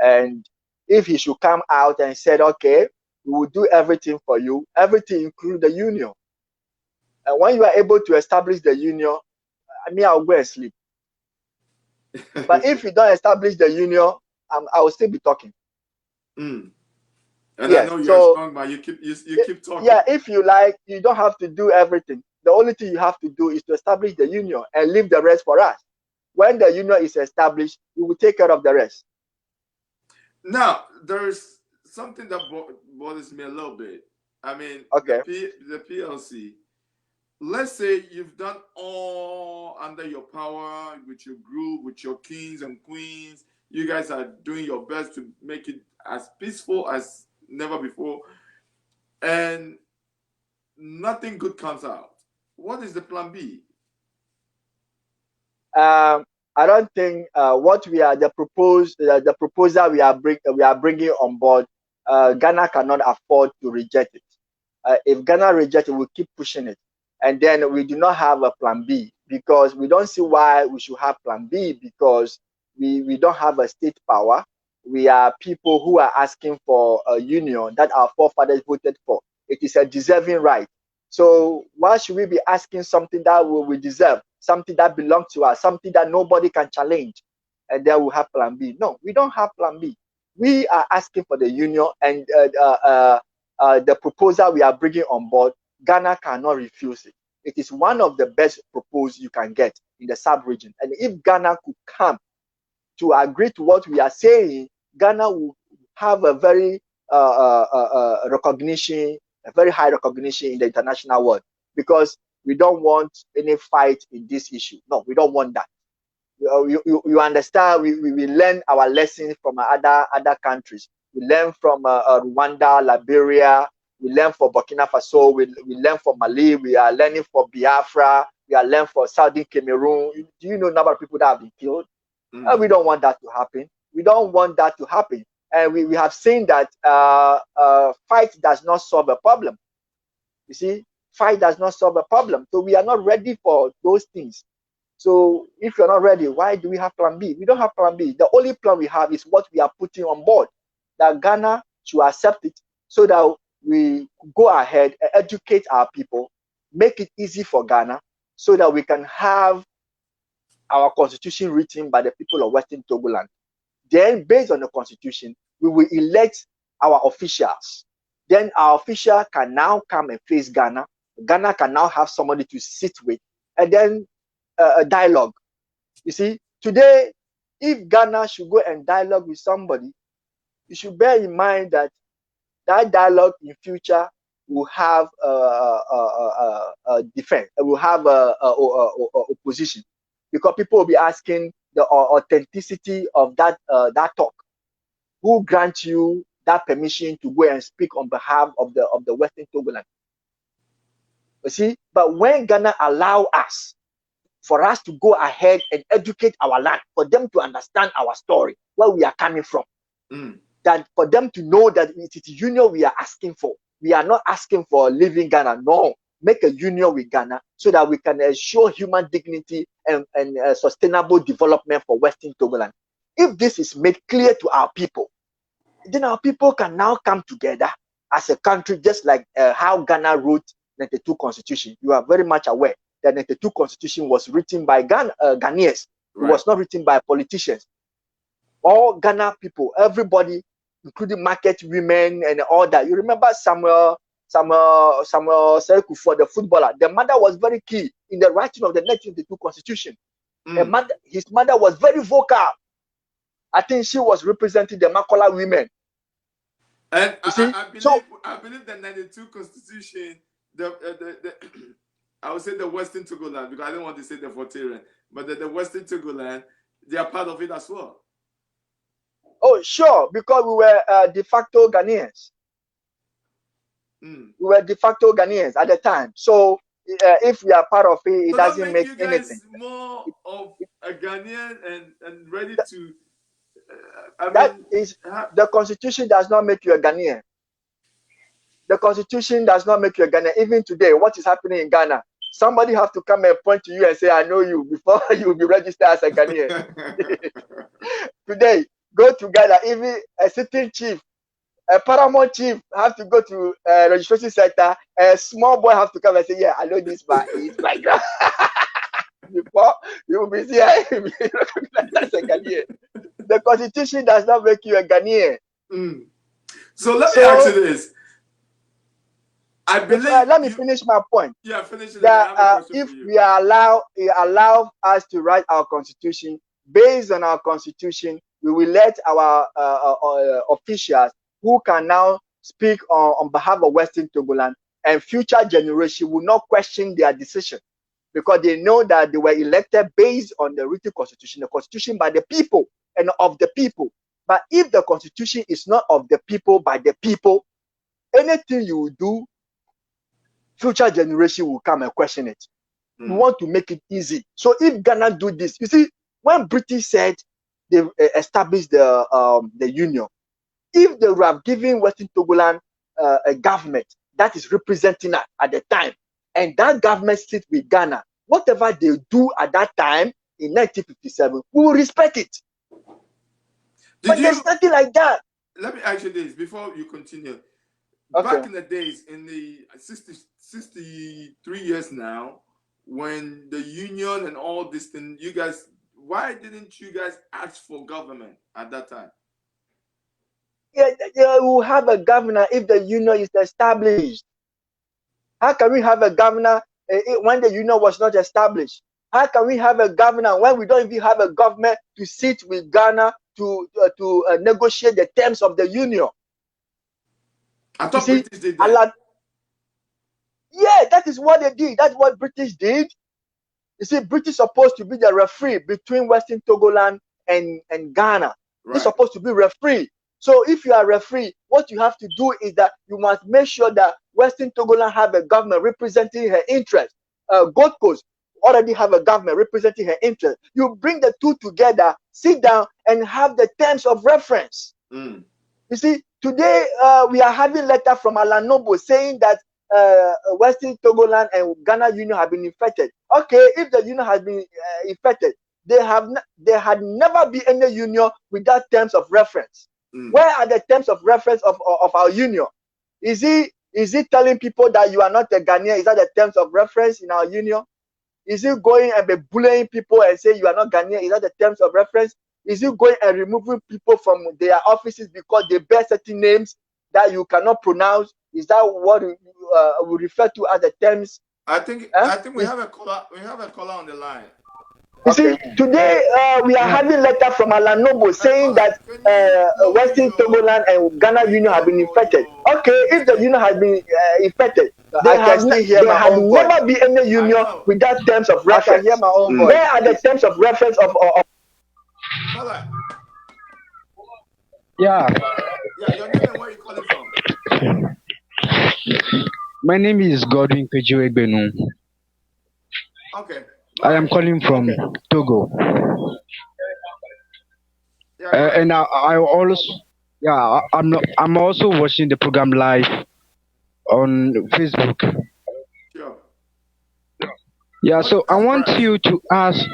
And if he should come out and said, okay, we will do everything for you, everything include the union. And when you are able to establish the union, I'll go and sleep. But if you don't establish the union, I will still be talking. And I Yes. know you're a So strong man. You keep talking. yeah, if you like, you don't have to do everything. The only thing you have to do is to establish the union and leave the rest for us. When the union is established, we will take care of the rest. Now, there's something that bothers me a little bit. I mean, Okay. the PLC. Let's say you've done all under your power with your group, with your kings and queens. You guys are doing your best to make it as peaceful as never before, and nothing good comes out. What is the plan B? I don't think what we are the proposal we are bringing on board. Ghana cannot afford to reject it. If Ghana rejects it, we'll keep pushing it, and then we do not have a plan B because we don't see why we should have plan B because we don't have a state power. We are people who are asking for a union that our forefathers voted for. It is a deserving right. So why should we be asking something that we deserve, something that belongs to us, something that nobody can challenge, and then we'll have plan B? No, we don't have plan B. We are asking for the union, and the proposal we are bringing on board, Ghana cannot refuse it. It is one of the best proposals you can get in the sub-region. And if Ghana could come to agree to what we are saying, Ghana will have a very recognition, a very high recognition in the international world, because we don't want any fight in this issue. No, we don't want that. You understand? We learn our lessons from other countries. We learn from Rwanda, Liberia. We learn from Burkina Faso. We learn from Mali. We are learning from Biafra. We are learning from Southern Cameroon. Do you know a number of people that have been killed? We don't want that to happen. We don't want that to happen. And we have seen that fight does not solve a problem. You see, fight does not solve a problem. So we are not ready for those things. So if you're not ready, why do we have plan B? We don't have plan B. The only plan we have is what we are putting on board, that Ghana should accept it so that we go ahead and educate our people, make it easy for Ghana so that we can have our constitution written by the people of Western Togoland. Then, based on the constitution, we will elect our officials. Then our official can now come and face Ghana. Ghana can now have somebody to sit with, and then a dialogue. You see, today, if Ghana should go and dialogue with somebody, you should bear in mind that that dialogue in future will have a defense, will have a opposition, because people will be asking the authenticity of that talk. Who grants you that permission to go and speak on behalf of the Western Togoland? You see, but when Ghana allow us, for us to go ahead and educate our land, for them to understand our story, where we are coming from, that for them to know that it is union we are asking for. We are not asking for living Ghana. No, make a union with Ghana so that we can ensure human dignity and sustainable development for Western Togoland. If this is made clear to our people, then our people can now come together as a country, just like how Ghana wrote 92 Constitution. You are very much aware that 92 Constitution was written by Ghanaians. Right. It was not written by politicians. All Ghana people, everybody, including market women and all that. You remember Samuel Sekou, for the footballer. The mother was very key in the writing of the 1992 Constitution. His mother was very vocal. I think she was representing the Makola women. And I believe the 92 Constitution, I would say the Western Togoland, because I don't want to say the Voltairean, but the Western Togoland, they are part of it as well. Oh, sure, because we were de facto Ghanaians. We were de facto Ghanaians at the time. So if we are part of it, it doesn't make you guys anything. More of a Ghanaian and ready to. The Constitution does not make you a Ghanaian. The Constitution does not make you a Ghanaian. Even today, what is happening in Ghana? Somebody have to come and point to you and say, "I know you," before you will be registered as a Ghanaian. Today, go to Ghana. Even a sitting chief, a paramount chief, have to go to a registration center. A small boy have to come and say, "Yeah, I know this man. He's my grand." Before you will be here, as a Ghanaian. The Constitution does not make you a Ghanaian. So let me ask you this. I believe. Let me finish my point. Yeah, finish it. That if we allow us to write our constitution based on our constitution, we will let our officials who can now speak on behalf of Western Togoland and future generation will not question their decision because they know that they were elected based on the written constitution, the constitution by the people and of the people. But if the constitution is not of the people, by the people, anything you do, future generation will come and question it. We want to make it easy. So if Ghana do this, you see, when British said they established the union, if they would have given Western Togoland a government that is representing us at the time, and that government sits with Ghana, whatever they do at that time in 1957, we will respect it. But there's nothing like that. Let me ask you this before you continue. Okay. Back in the days, in the 63 years now, when the union and all this thing, you guys, why didn't you guys ask for government at that time? Yeah, we'll have a governor if the union is established. How can we have a governor when the union was not established? How can we have a governor when we don't even have a government to sit with Ghana to negotiate the terms of the union? I thought British did that. Yeah, that is what they did. That's what British did. You see, British supposed to be the referee between Western Togoland and Ghana. Right. They're supposed to be referee. So if you are referee, what you have to do is that you must make sure that Western Togoland have a government representing her interest. Gold Coast already have a government representing her interest. You bring the two together, sit down, and have the terms of reference. You see, today we are having letter from Alan Noble saying that Western Togoland and Ghana Union have been infected. Okay, if the union has been infected, there had never been any union without terms of reference. Where are the terms of reference of our union? Is he telling people that you are not a Ghanaian? Is that the terms of reference in our union? Is he going and be bullying people and say you are not Ghanaian? Is that the terms of reference? Is he going and removing people from their offices because they bear certain names that you cannot pronounce? Is that what we refer to as the terms? I think we have a caller. We have a caller on the line. You see, today we are having letter from Alan Noble saying that Western Togoland and Ghana Union have been infected. Okay, if the union has been infected, there have never been any union without terms of reference. I can hear my own voice. Where are the terms of reference of Caller. Yeah. Yeah, your name and where you calling from? My name is Godwin Peju Egbenu. Okay. I am calling from Togo. And I also, I'm also watching the program live on Facebook. Sure. Yeah, so I want you to ask.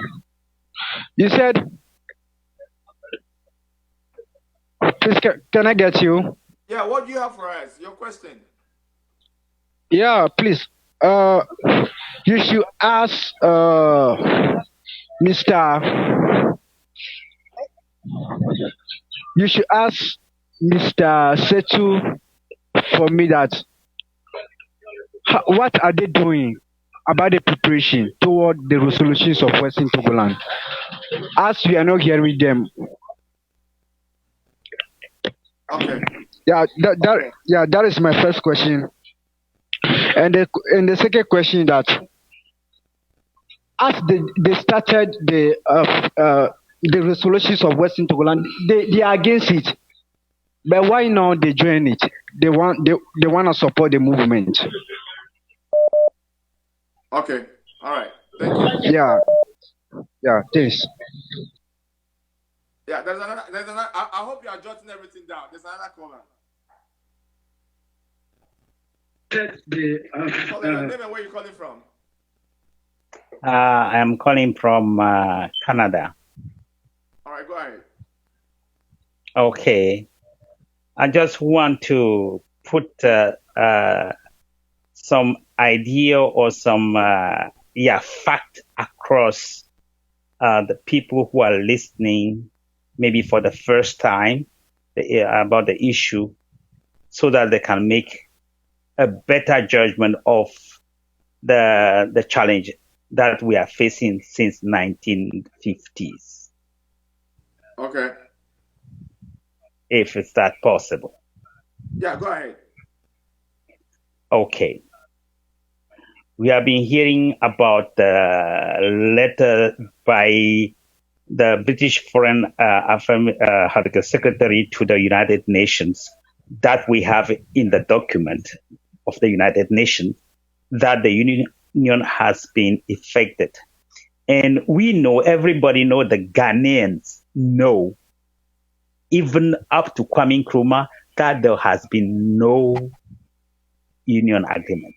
You said, please, can I get you? Yeah, what do you have for us? Your question. Yeah, please. You should ask Mr. You should ask Mr. Setu for me that what are they doing about the preparation toward the resolutions of Western Togoland, as we are not hearing them. Okay. Yeah, that is my first question. And the second question that as they started the resolutions of Western Togoland, they are against it. But why not they join it? They want to support the movement. Okay. All right. Thank you. Yeah. Thanks. Yeah. There's another. I hope you are jotting everything down. There's another caller. Your name and where you calling from? I am calling from Canada. All right, go ahead. Okay. I just want to put some idea or some fact across the people who are listening, maybe for the first time, about the issue. so that they can make a better judgment of the challenge that we are facing since 1950s. Okay. If it's that possible. Yeah, go ahead. Okay. We have been hearing about the letter by the British Foreign Secretary to the United Nations that we have in the document of the United Nations that the union has been effected. And we know, everybody know, the Ghanaians know, even up to Kwame Nkrumah, that there has been no union agreement.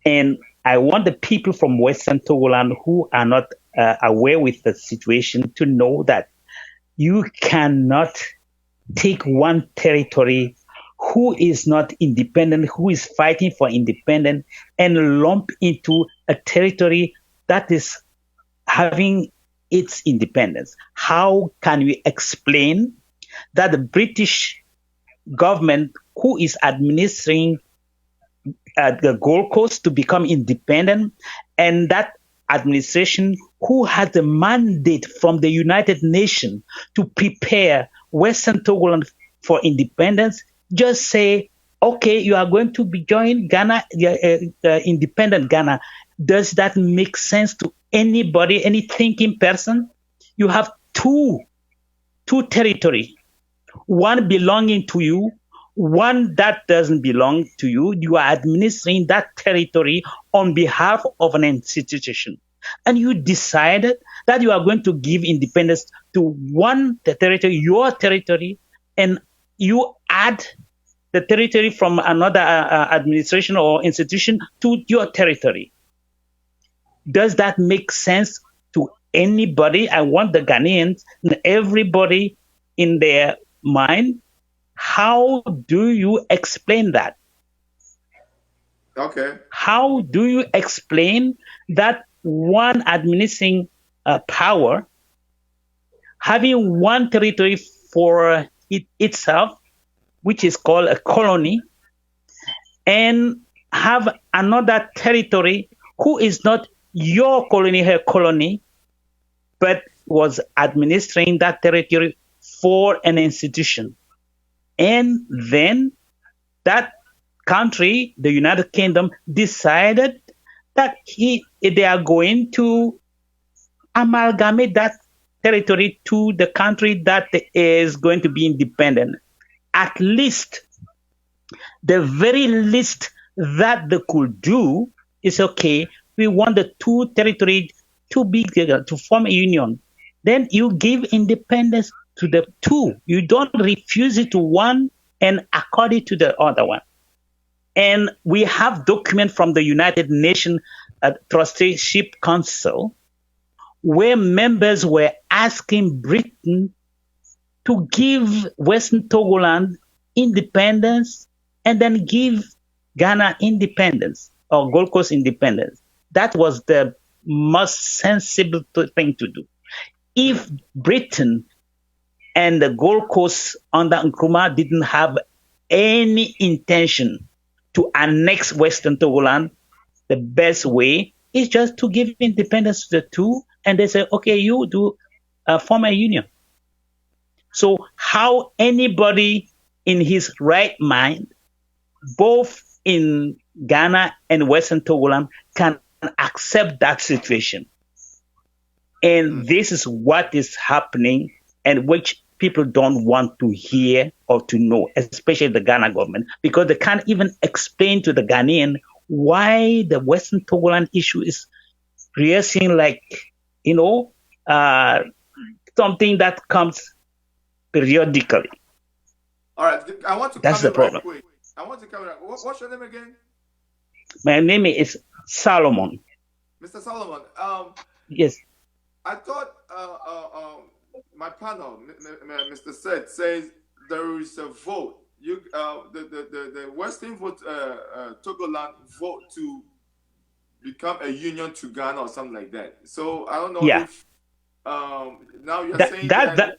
And I want the people from Western Togoland who are not aware with the situation to know that you cannot take one territory who is not independent, who is fighting for independence, and lump into a territory that is having its independence. How can we explain that the British government, who is administering the Gold Coast to become independent, and that administration who has the mandate from the United Nations to prepare Western Togoland for independence, just say, okay, you are going to be joining Ghana, independent Ghana. Does that make sense to anybody, any thinking person? You have two territories, one belonging to you, one that doesn't belong to you. You are administering that territory on behalf of an institution. And you decided that you are going to give independence to one territory, your territory, and you add the territory from another administration or institution to your territory. Does that make sense to anybody? I want the Ghanaians and everybody in their mind. How do you explain that? Okay. How do you explain that one administering power having one territory for itself, which is called a colony, and have another territory who is not your colony, her colony, but was administering that territory for an institution? And then that country, the United Kingdom, decided that they are going to amalgamate that territory to the country that is going to be independent. At least, the very least that they could do is, okay, we want the two territories to be together, to form a union. Then you give independence to the two. You don't refuse it to one and accord it to the other one. And we have document from the United Nations Trusteeship Council where members were asking Britain to give Western Togoland independence and then give Ghana independence or Gold Coast independence. That was the most sensible thing to do. If Britain and the Gold Coast under Nkrumah didn't have any intention to annex Western Togoland, the best way is just to give independence to the two, and they say, okay, you do form a union. So how anybody in his right mind, both in Ghana and Western Togoland, can accept that situation? And this is what is happening, and which people don't want to hear or to know, especially the Ghana government, because they can't even explain to the Ghanaian why the Western Togoland issue is rehearsing like, something that comes periodically. All right, I want to That's the problem. Right quick. I want to come in. What's your name again? My name is Solomon. Mr. Solomon. Yes. I thought my panel, Mr. Seth, says there is a vote. The Western Togoland vote to become a union to Ghana or something like that. So I don't know if now you're saying that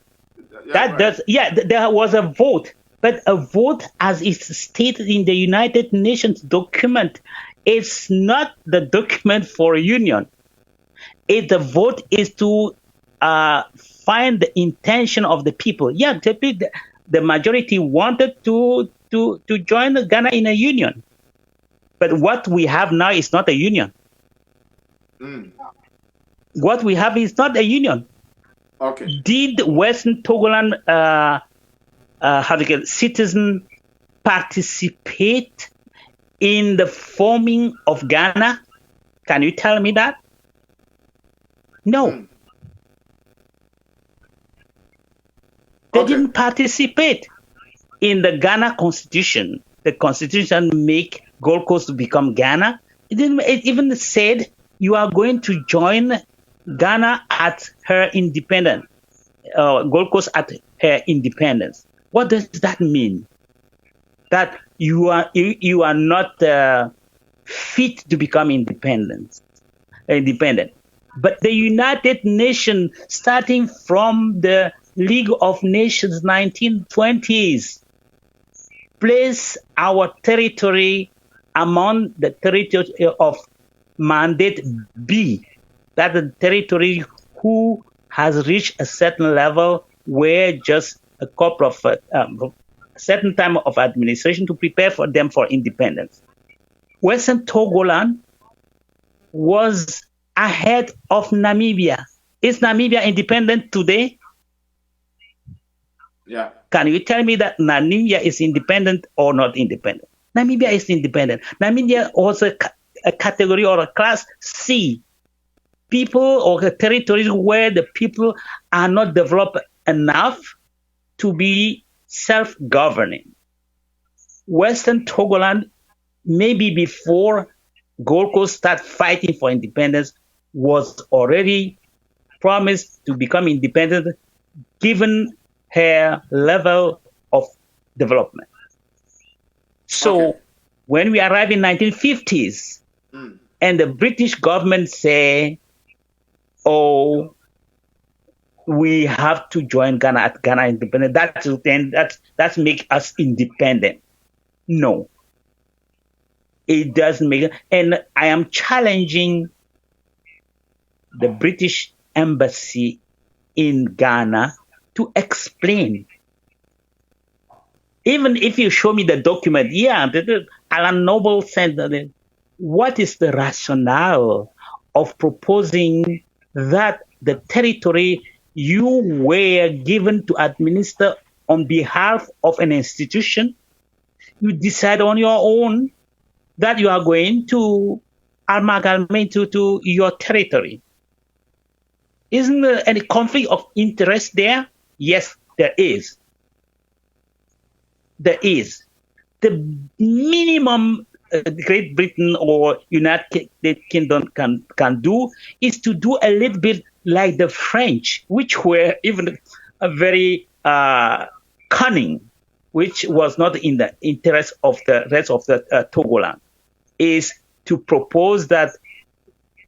there was a vote But a vote, as is stated in the United Nations document, is not the document for a union. The vote is to find the intention of the people. Yeah, the majority wanted to join Ghana in a union. But what we have now is not a union. What we have is not a union. Okay. Did Western Togoland citizen participate in the forming of Ghana? Can you tell me that? No. They didn't participate in the Ghana Constitution. The Constitution make Gold Coast to become Ghana. It even said you are going to join Ghana at her independence. Gold Coast at her independence. What does that mean? That you are not fit to become independent. But the United Nations, starting from the League of Nations 1920s, place our territory among the territory of Mandate B, that the territory who has reached a certain level where just a couple of certain time of administration to prepare for them for independence. Western Togoland was ahead of Namibia. Is Namibia independent today? Yeah. Can you tell me that Namibia is independent or not independent? Namibia is independent. Namibia also a category or a class C. People or territories where the people are not developed enough to be self-governing. Western Togoland, maybe before Gold Coast start fighting for independence, was already promised to become independent given her level of development. So when we arrive in 1950s and the British government say, oh, we have to join Ghana at Ghana independent, that's make us independent. No. It doesn't make it. And I am challenging the British embassy in Ghana to explain. Even if you show me the document, Alan Noble said that what is the rationale of proposing that the territory you were given to administer on behalf of an institution, you decide on your own that you are going to amalgamate to your territory? Isn't there any conflict of interest there? Yes, there is. There is. The minimum Great Britain or United Kingdom can do is to do a little bit like the French, which were even very cunning, which was not in the interest of the rest of the Togoland, is to propose that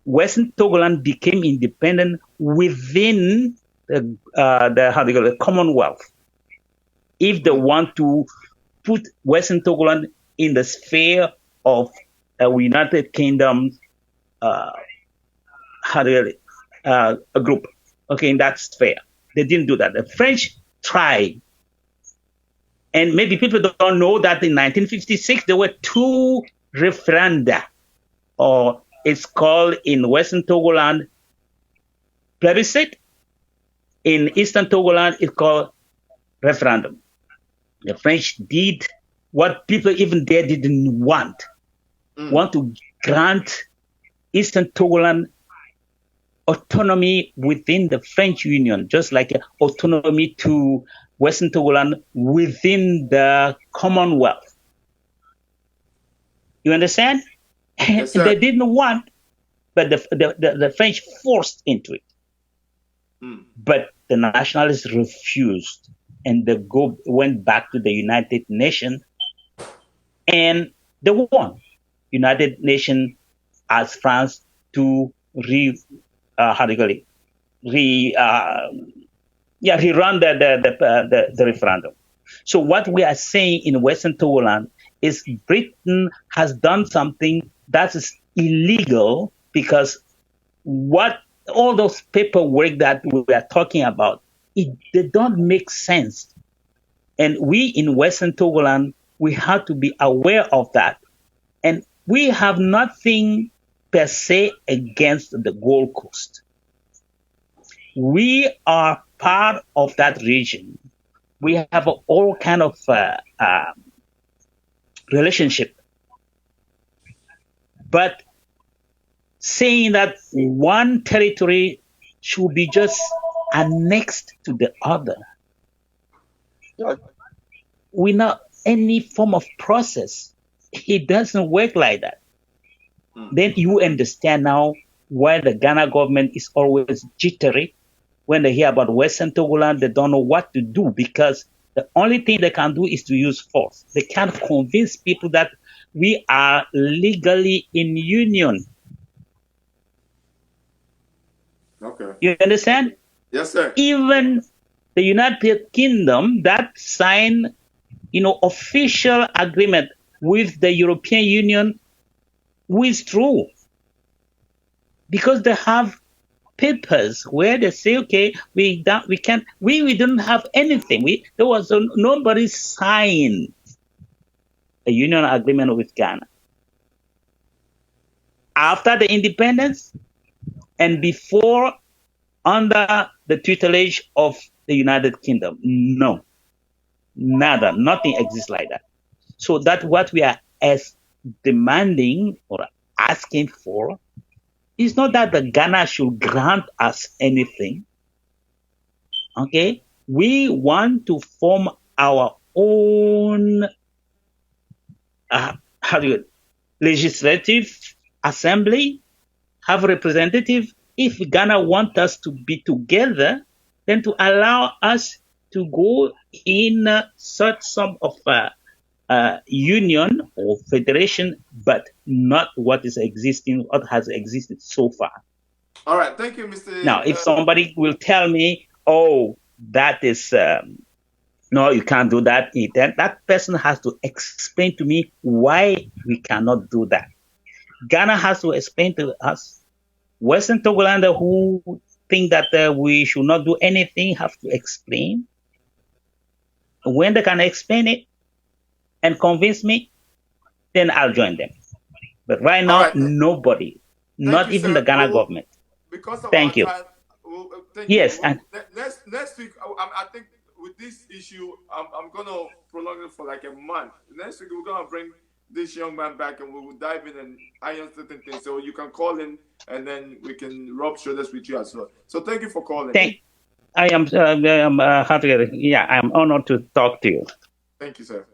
Western Togoland became independent within the Commonwealth. If they want to put Western Togoland in the sphere of a United Kingdom a group, in that sphere. They didn't do that. The French tried. And maybe people don't know that in 1956, there were two referenda, or it's called in Western Togoland plebiscite. In Eastern Togoland, it's called referendum. The French did what people even there didn't want to grant Eastern Togoland autonomy within the French Union, just like autonomy to Western Togoland within the Commonwealth. You understand? Yes, They didn't want, but the French forced into it. But the nationalists refused, and they went back to the United Nations, and they won. United Nations asked France to rerun the referendum. So what we are saying in Western Togoland is Britain has done something that is illegal, because what all those paperwork that we are talking about, they don't make sense. And we in Western Togoland, we have to be aware of that. And we have nothing per se against the Gold Coast. We are part of that region. We have all kind of relationship. But saying that one territory should be just annexed to the other, without any form of process, it doesn't work like that. Then you understand now why the Ghana government is always jittery. When they hear about Western Togoland, they don't know what to do, because the only thing they can do is to use force. They can't convince people that we are legally in union. Okay. You understand? Yes, sir. Even the United Kingdom that signed, official agreement with the European Union withdrew, because they have papers where they say, okay, we didn't have anything. Nobody signed a union agreement with Ghana after the independence and before, under the tutelage of the United Kingdom. No, nada, nothing exists like that. So that's what we are demanding or asking for. It's not that the Ghana should grant us anything. Okay, we want to form our own legislative assembly, have representative. If Ghana wants us to be together, then to allow us to go in such some of union or federation, but not what has existed so far. All right, thank you, Mr. Now, if somebody will tell me, oh, that is no, you can't do that, then that person has to explain to me why we cannot do that. Ghana has to explain to us. Western Togolander who think that we should not do anything have to explain. When they can explain it and convince me, then I'll join them. But right now, right. Nobody, not even the Ghana government. Because of Thank you. Time, yes, you. and next week, I think with this issue, I'm gonna prolong it for like a month. Next week, we're gonna bring this young man back, and we will dive in and iron certain things. So you can call in, and then we can rub shoulders with you as well. So thank you for calling. I am happy. Yeah, I'm honored to talk to you. Thank you, sir.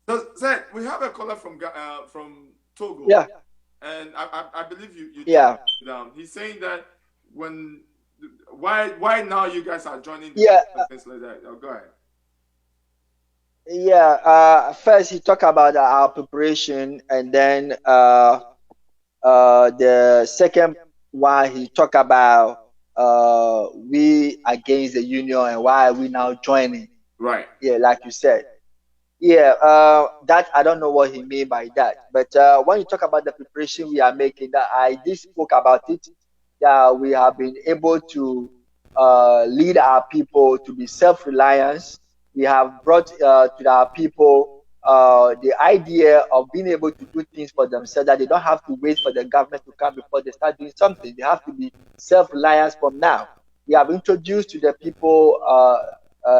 So, Seth, we have a caller from Togo. Yeah. And I believe you. Yeah. He's saying that why now you guys are joining things like that. Oh, go ahead. Yeah. First, he talked about our preparation, and then the second one he talked about we against the union and why are we now joining. Right. Yeah, like you said. Yeah, that I don't know what he mean by that. But when you talk about the preparation we are making, that I did spoke about it. Yeah, we have been able to lead our people to be self-reliant. We have brought to our people the idea of being able to do things for themselves, that they don't have to wait for the government to come before they start doing something. They have to be self-reliant from now. We have introduced to the people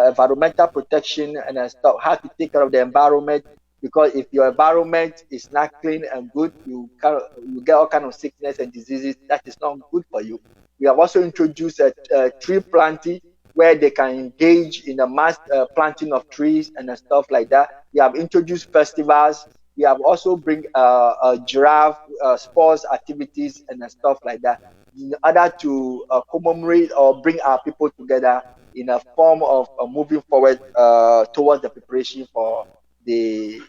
environmental protection and stuff, how to take care of the environment, because if your environment is not clean and good, you get all kind of sickness and diseases that is not good for you. We have also introduced a tree planting where they can engage in the mass planting of trees and stuff like that. We have introduced festivals. We have also bring giraffe sports activities and stuff like that, in order to commemorate or bring our people together in a form of moving forward towards the preparation for the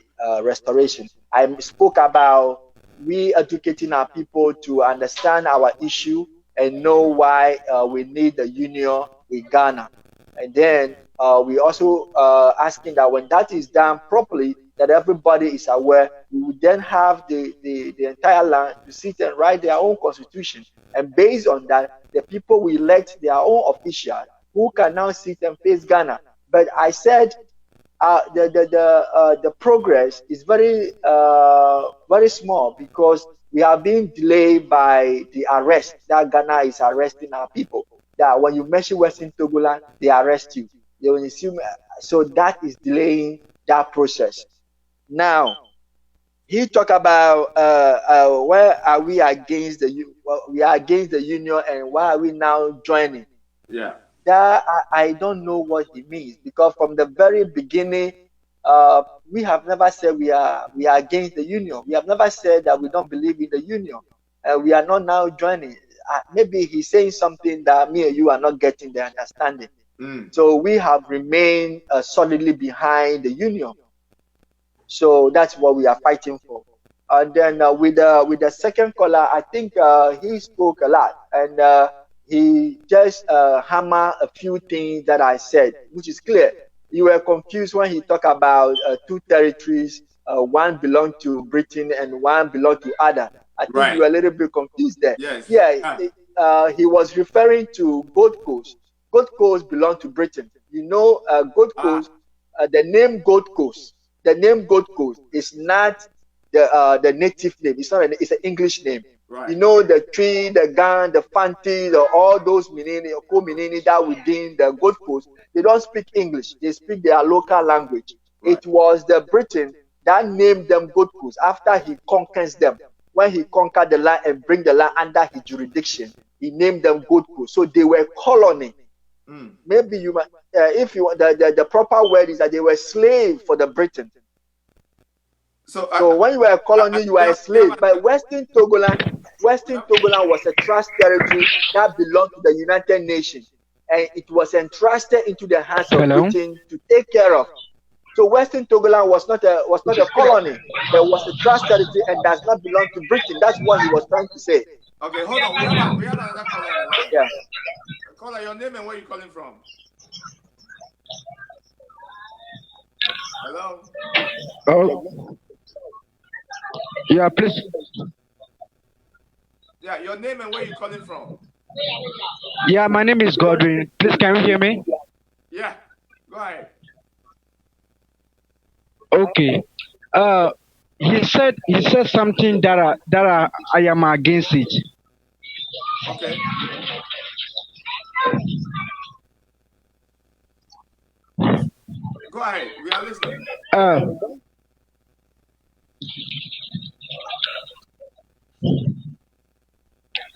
restoration. I spoke about we educating our people to understand our issue and know why we need the union with Ghana. And then we also asking that when that is done properly, that everybody is aware, we would then have the entire land to sit and write their own constitution. And based on that, the people will elect their own official who can now sit and face Ghana. But I said the progress is very small because we are being delayed by the arrest that Ghana is arresting our people. That when you mention Western Togoland, they arrest you. They will assume, so that is delaying that process. Now, he talked about where are we against we are against the union and why are we now joining? Yeah. That I don't know what he means, because from the very beginning, we have never said we are against the union. We have never said that we don't believe in the union. We are not now joining. Maybe he's saying something that me and you are not getting the understanding. So we have remained solidly behind the union. So that's what we are fighting for. And then with the second caller, I think he spoke a lot, and he just hammered a few things that I said, which is clear. You were confused when he talked about two territories, one belonged to Britain and one belonged to other. I think you were a little bit confused there. Yes. Yeah, he was referring to Gold Coast. Gold Coast belonged to Britain. You know, Gold Coast, the name Gold Coast. The name Gold Coast is not the native name. It's not. It's an English name. Right. You know, the tree, the gun, the fanti, all those meaning, co-meaning that within the Gold Coast, they don't speak English. They speak their local language. Right. It was the Britain that named them Gold Coast after he conquers them. When he conquered the land and bring the land under his jurisdiction, he named them Gold Coast. So they were colony. Maybe you might, if you want, the proper word is that they were slave for the Britain. So when you were a colony, you were a slave. But Western Togoland was a trust territory that belonged to the United Nations, and it was entrusted into the hands of Britain to take care of. So Western Togoland was not a colony. There was a trust territory and does not belong to Britain. That's what he was trying to say. Okay, hold on. We have another caller on the line. Yeah. Caller, your name and where you calling from? Hello. Oh. Yeah, please. Yeah, your name and where you calling from? Yeah, my name is Godwin. Please, can you hear me? Yeah, go ahead. Okay. He said something that I am against it. Okay. Go ahead. We are listening.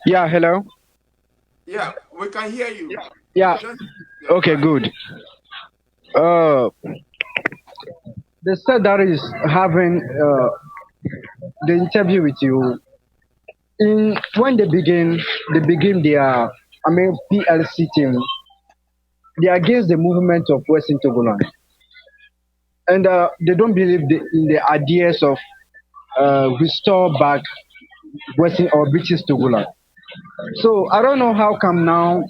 Yeah, hello? Yeah, we can hear you. Yeah. Okay, good. They said that is having the interview with you. When they begin their, PLC team, they are against the movement of Western Togoland. And they don't believe in the ideas of restore back Western or British Togoland. So I don't know how come now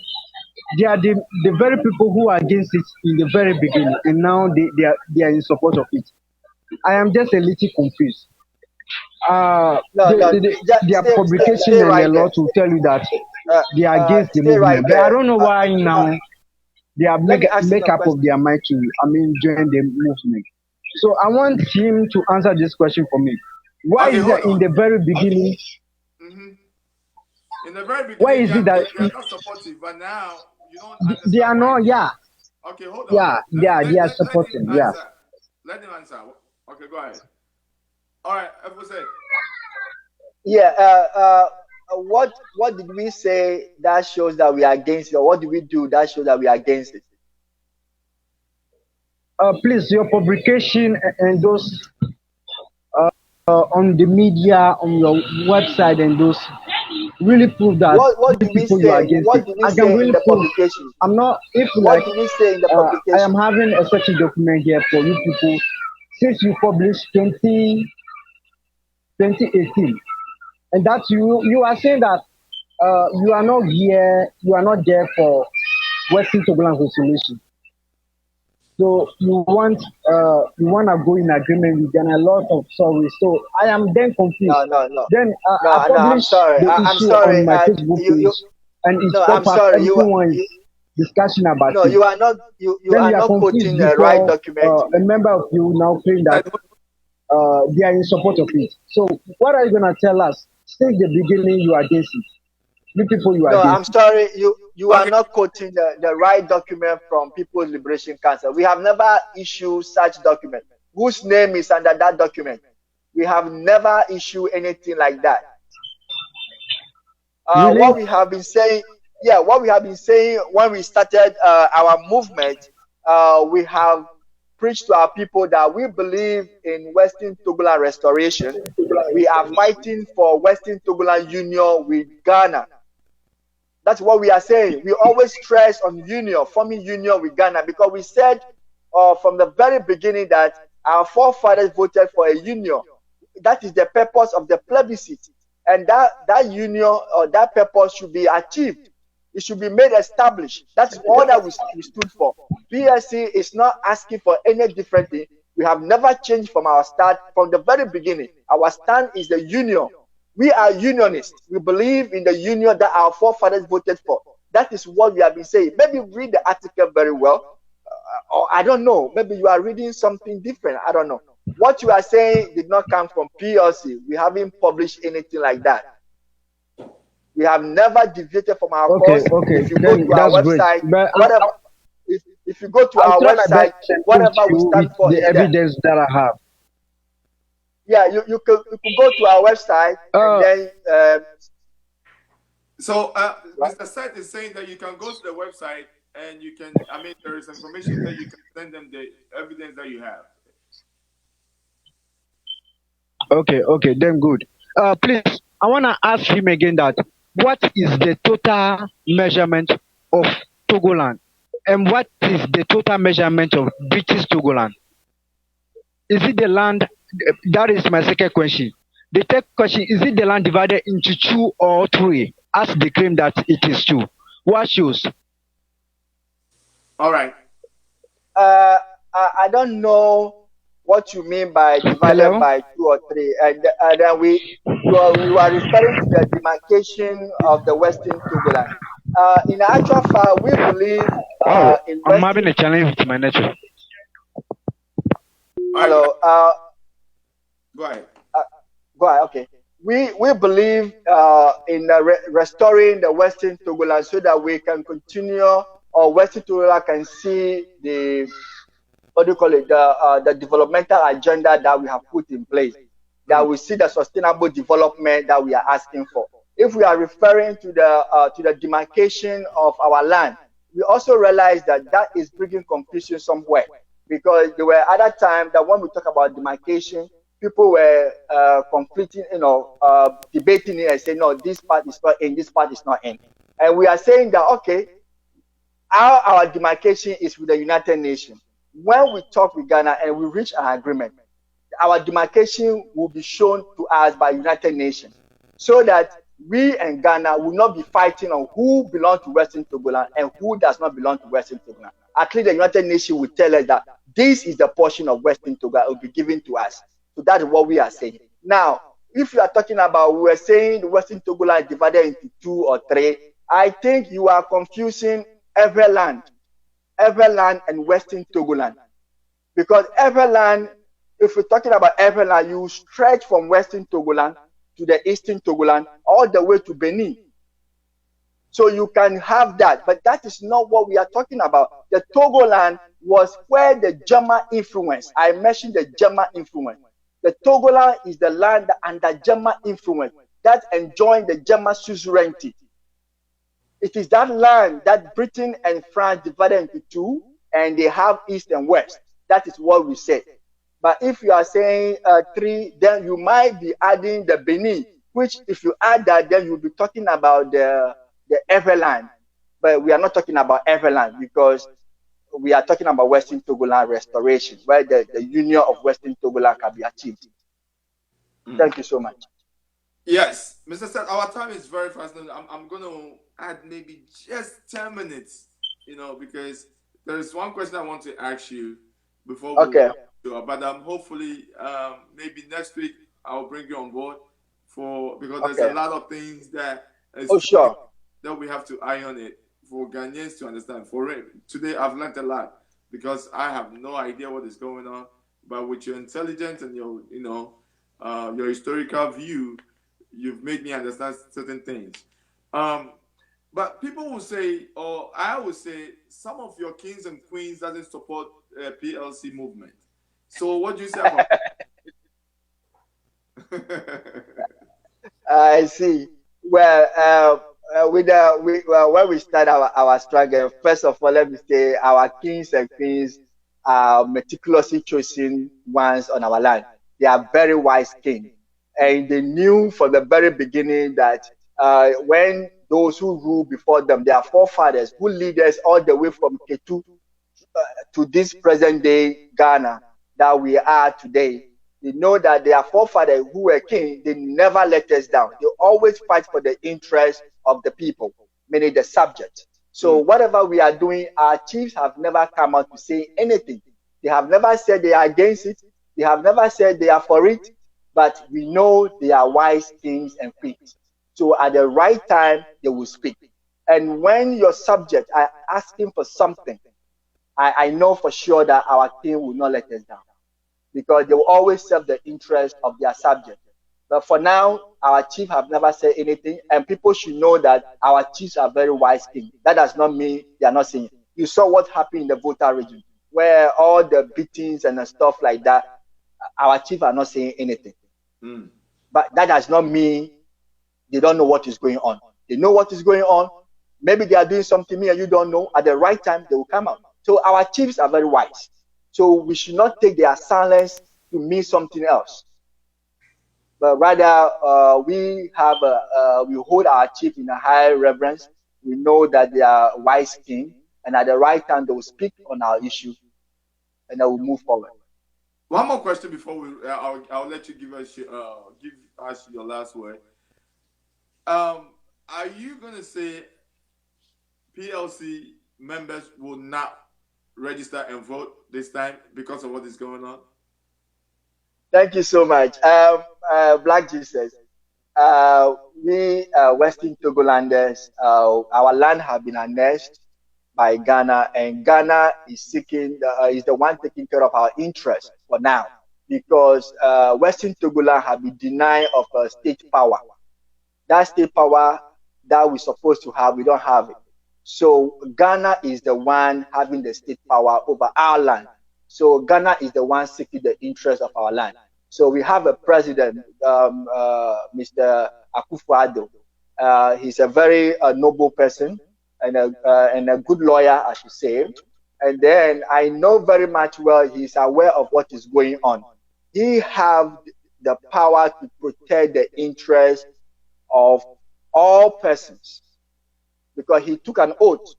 they are the very people who are against it in the very beginning, and now they are in support of it. I am just a little confused. Their publication stay and right a lot will tell you that they are against the stay movement. right But I there. don't know why now they have Let me ask you make a up of question. their mind to join the movement. So I want him to answer this question for me. Why Okay, is hold that in on. the very beginning? In the very beginning, Why is it that they are not supportive, but now you don't understand. they are not? Yeah, Okay, hold on. yeah, they are supporting. Yeah. Let him answer. Okay, go ahead. All right, say. Yeah. What did we say that shows that we are against it, or what did we do that shows that we are against it? Please, your publication and those on the media, on your website, and those really prove that What did we people you are say? against What it. did we I say can in really the prove. publication? I'm not. If What did we say in the I publication? am having a certain document here for you people since you published 2018, and that you are saying that you are not here, you are not there for Western Togoland resolution. So you want to go in agreement with Ghana, a lot of sorry. So I am then confused. No, no, no, Then I no, no. I'm publish sorry. the I'm issue on sorry. my Facebook You. page, and it's No, I'm pop up. sorry. Everyone is You. discussing about No, it. you are not. You Then are you are not confused quoting the right before document. a member of you now claim that they are in support of it. So what are you gonna tell us? Since the beginning, you are against it. You people, you are No, I'm against it. sorry. You are Okay. not quoting the right document from People's Liberation Council. We have never issued such document. Whose name is under that document? We have never issued anything like that. Really? What we have been saying, yeah, what we have been saying when we started our movement, we have preached to our people that we believe in Western Togoland restoration. We are fighting for Western Togoland union with Ghana. That's what we are saying. We always stress on union, forming union with Ghana, because we said from the very beginning that our forefathers voted for a union. That is the purpose of the plebiscite. And that union or that purpose should be achieved. It should be made established. That's all that we stood for. P.L.C is not asking for any different thing. We have never changed from our start from the very beginning. Our stand is the union. We are unionists. We believe in the union that our forefathers voted for. That is what we have been saying. Maybe read the article very well, or I don't know. Maybe you are reading something different. I don't know. What you are saying did not come from P.L.C. We haven't published anything like that. We have never deviated from our Okay, course. okay. If you go Then to our that's great. website, But whatever. If you go to I'll our try my website, best to prove whatever to we you with stand for the is there. evidence that I have. Yeah, you could go to our website and then. So, Right? Mr. Seth is saying that you can go to the website and you can, I mean, there is information that you can send them the evidence that you have. Okay, okay, then good. Please, I want to ask him again that what is the total measurement of Togoland and what is the total measurement of British Togoland? Is it the land? That is my second question. The third question, is it the land divided into two or three, as they claim that it is two? What shows? All right. I don't know what you mean by divided Hello? by two or three, and then you are referring to the demarcation of the Western Togoland. In actual fact, we believe Wow, in I'm having Western. a challenge with my network. All right. Hello. Go ahead. Go ahead. Okay. We believe in restoring the Western Togoland so that we can continue, or Western Togoland can see the, what do you call it, the developmental agenda that we have put in place, that we see the sustainable development that we are asking for. If we are referring to the demarcation of our land, we also realize that that is bringing confusion somewhere, because there were other times that when we talk about demarcation, people were conflicting, debating it and saying, no, this part is not in, this part is not in. And we are saying that, okay, our demarcation is with the United Nations. When we talk with Ghana and we reach an agreement, our demarcation will be shown to us by United Nations, so that we and Ghana will not be fighting on who belongs to Western Togoland and who does not belong to Western Togoland. At least the United Nations will tell us that this is the portion of Western Togoland that will be given to us. So that is what we are saying. Now, if you are talking about, we are saying the Western Togoland is divided into two or three, I think you are confusing Everland and Western Togoland. Because Everland, if we're talking about Everland, you stretch from Western Togoland to the Eastern Togoland all the way to Benin. So you can have that, but that is not what we are talking about. The Togoland was where the German influence, I mentioned the German influence. The Togoland is the land under German influence that enjoying the German suzerainty. It is that land that Britain and France divided into two, and they have East and West. That is what we say. But if you are saying three, then you might be adding the Benin, which if you add that, then you'll be talking about the Everland. But we are not talking about Everland, because we are talking about Western Togoland restoration, where the union of Western Togoland can be achieved. Thank you so much. Yes, Mr. Seth, our time is very fast. I'm going to add maybe just 10 minutes, because there is one question I want to ask you before we Okay. but hopefully maybe next week I'll bring you on board because there's Okay. a lot of things that Oh, sure. that we have to iron it for Ghanaians to understand. For it, today I've learned a lot because I have no idea what is going on. But with your intelligence and your your historical view, you've made me understand certain things. But people will say, or I would say, some of your kings and queens doesn't support PLC movement. So what do you say about I see. Well, when we start our struggle, first of all, let me say our kings and queens are meticulously chosen ones on our land. They are very wise kings, and they knew from the very beginning that when those who rule before them, their forefathers, who lead us all the way from Ketu to this present day Ghana that we are today, they know that their forefathers who were king, they never let us down. They always fight for the interest of the people, meaning the subject. So whatever we are doing, our chiefs have never come out to say anything. They have never said they are against it. They have never said they are for it. But we know they are wise kings and queens. So at the right time, they will speak. And when your subject are asking for something, I know for sure that our king will not let us down, because they will always serve the interest of their subject. But for now, our chief have never said anything, and people should know that our chiefs are very wise kings. That does not mean they are not saying it. You saw what happened in the Volta region, where all the beatings and the stuff like that, our chiefs are not saying anything. But that does not mean they don't know what is going on. They know what is going on. Maybe they are doing something me and you don't know. At the right time, they will come out. So our chiefs are very wise. So we should not take their silence to mean something else, but rather we hold our chief in a high reverence. We know that they are wise king, and at the right time they will speak on our issue, and then we'll move forward. One more question before I'll let you give us your last word. Are you gonna say PLC members will not register and vote this time because of what is going on? Thank you so much. Black Jesus, we Western Togolanders, our land have been annexed by Ghana, and Ghana is is the one taking care of our interests for now, because Western Togoland have been denied of state power. That state power that we're supposed to have, we don't have it. So Ghana is the one having the state power over our land. So Ghana is the one seeking the interest of our land. So we have a president, Mr. Akufo-Addo. He's a very noble person and a good lawyer, I should say. And then I know very much well he's aware of what is going on. He have the power to protect the interests of all persons, because he took an oath.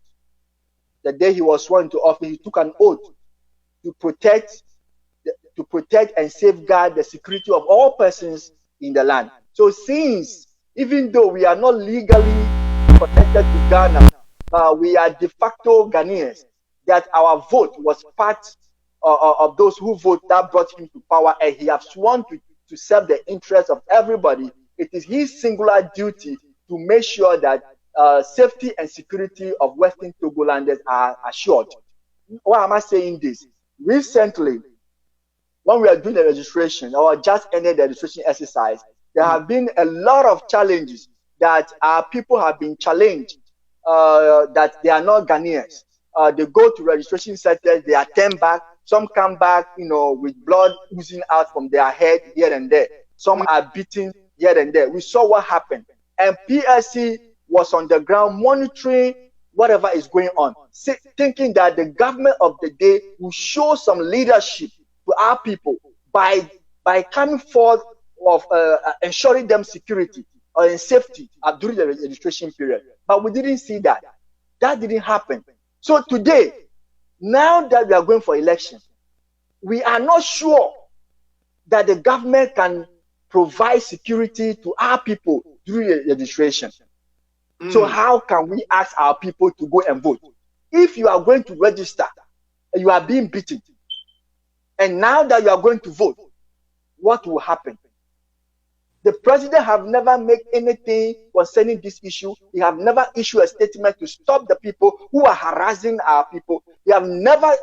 The day he was sworn to office, he took an oath to protect and safeguard the security of all persons in the land. So since, even though we are not legally connected to Ghana, but we are de facto Ghanaians, that our vote was part of those who vote that brought him to power, and he has sworn to serve the interests of everybody. It is his singular duty to make sure that safety and security of Western Togolanders are assured. Why am I saying this? Recently, when we are doing the registration or just ended the registration exercise, there have been a lot of challenges that our people have been challenged, that they are not Ghanaians. They go to registration centers, they are turned back. Some come back, with blood oozing out from their head here and there. Some are beaten here and there. We saw what happened. And PLC was on the ground monitoring whatever is going on, thinking that the government of the day will show some leadership to our people by coming forth of ensuring them security or safety during the registration period. But we didn't see that. That didn't happen. So today, now that we are going for election, we are not sure that the government can provide security to our people during the registration. So how can we ask our people to go and vote? if you are going to register, you are being beaten, and now that you are going to vote, what will happen? The president have never made anything concerning this issue. He have never issued a statement to stop the people who are harassing our people. He have never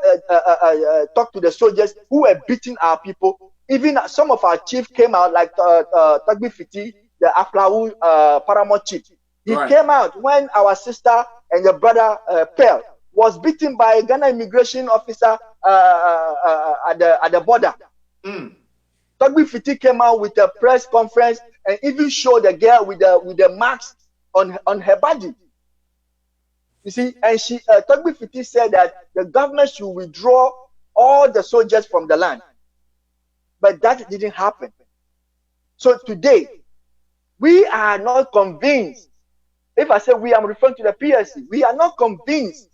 talked to the soldiers who are beating our people. Even some of our chiefs came out, like Tagbi Fiti, the Aflawu Paramount chief. He came out when our sister and your brother P.L.C was beaten by a Ghana immigration officer at the border. Tagbi Fiti came out with a press conference and even showed the girl with the marks on her body. You see, and Tagbi Fiti said that the government should withdraw all the soldiers from the land. But that didn't happen. So today, we are not convinced. If I say we, I'm referring to the P.L.C. We are not convinced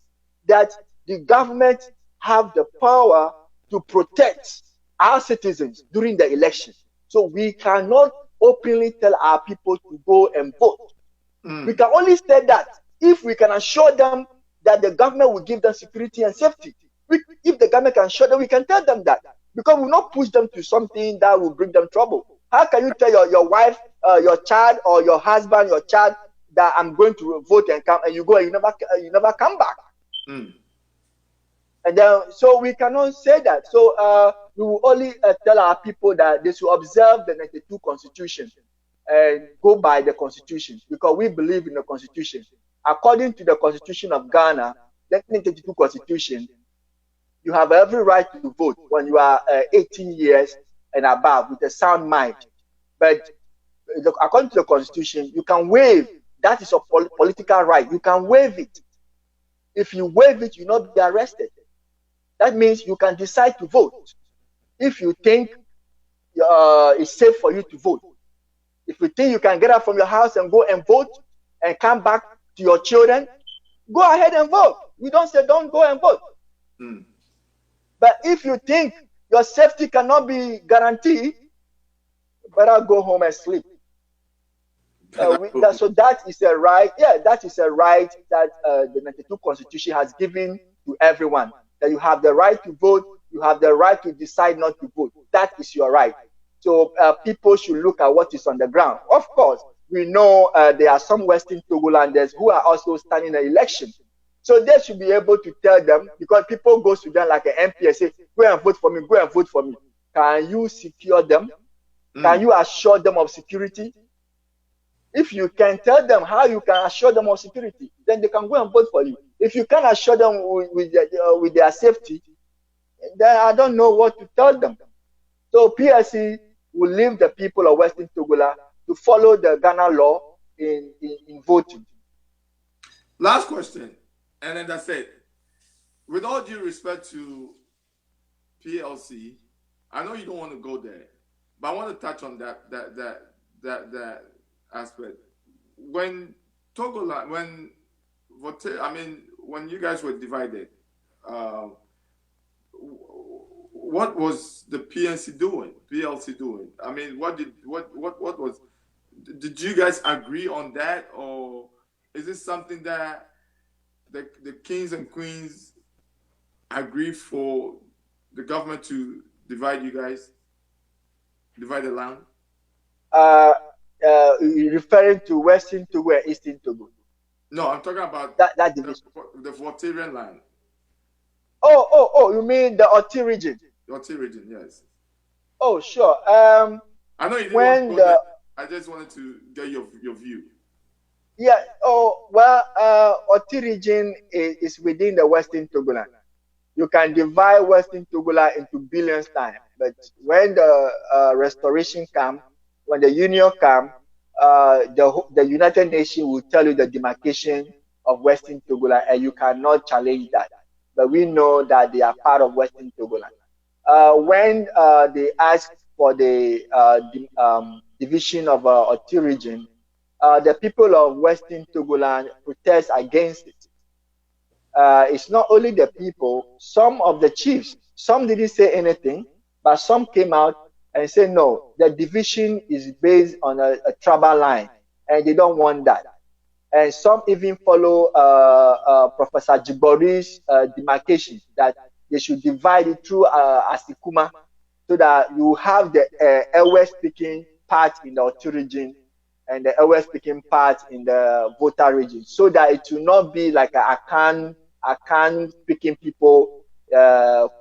that the government have the power to protect our citizens during the election. So we cannot openly tell our people to go and vote. We can only say that if we can assure them that the government will give them security and safety. If the government can assure them, we can tell them that. Because we will not push them to something that will bring them trouble. How can you tell your wife, your child, or your husband, your child, that I'm going to vote and come, and you go and you never come back? And then, so we cannot say that. So we will only tell our people that they should observe the 92 Constitution and go by the Constitution, because we believe in the Constitution. According to the Constitution of Ghana, the 1992 Constitution, you have every right to vote when you are 18 years and above with a sound mind. But according to the Constitution, you can waive. That is a political right. You can waive it. If you waive it, you will not be arrested. That means you can decide to vote if you think it's safe for you to vote. If you think you can get up from your house and go and vote and come back to your children, go ahead and vote. We don't say don't go and vote. But if you think your safety cannot be guaranteed, better go home and sleep. So that is a right. Yeah, that is a right that the 92 Constitution has given to everyone. That you have the right to vote, you have the right to decide not to vote. That is your right. So people should look at what is on the ground. Of course, we know there are some Western Togolanders who are also standing an election. So they should be able to tell them, because people go to them like an MP and say, go and vote for me, go and vote for me. Can you secure them? Can you assure them of security? If you can tell them how you can assure them of security, then they can go and vote for you. If you can't assure them with their safety, then I don't know what to tell them. So P.L.C. will leave the people of Western Togoland to follow the Ghana law in voting. Last question, and then that's it. With all due respect to P.L.C., I know you don't want to go there, but I want to touch on that aspect. When Togoland, when you guys were divided, what was the PLC doing? I mean, what was? Did you guys agree on that, or is this something that the kings and queens agree for the government to divide you guys, divide the land? Referring to Western Togo and Eastern Togo? No, I'm talking about that division. The Voltarian land. Oh, you mean the Oti region? The Oti region, yes. Oh, sure. I know you didn't want to go there. I just wanted to get your view. Yeah. Oh, well, Oti region is within the Western Togoland. You can divide Western Togoland into billions time, but when the restoration comes, when the union comes, the United Nations will tell you the demarcation of Western Togoland, and you cannot challenge that. But we know that they are part of Western Togoland. When they ask for the division of Oti region, the people of Western Togoland protest against it. It's not only the people, some of the chiefs, some didn't say anything, but some came out and said, no, the division is based on a tribal line, and they don't want that. And some even follow Professor Jibori's demarcation that they should divide it through Asikuma, so that you have the Ewe speaking part in the Otu region and the Ewe speaking part in the Volta region, so that it will not be like a Akan speaking people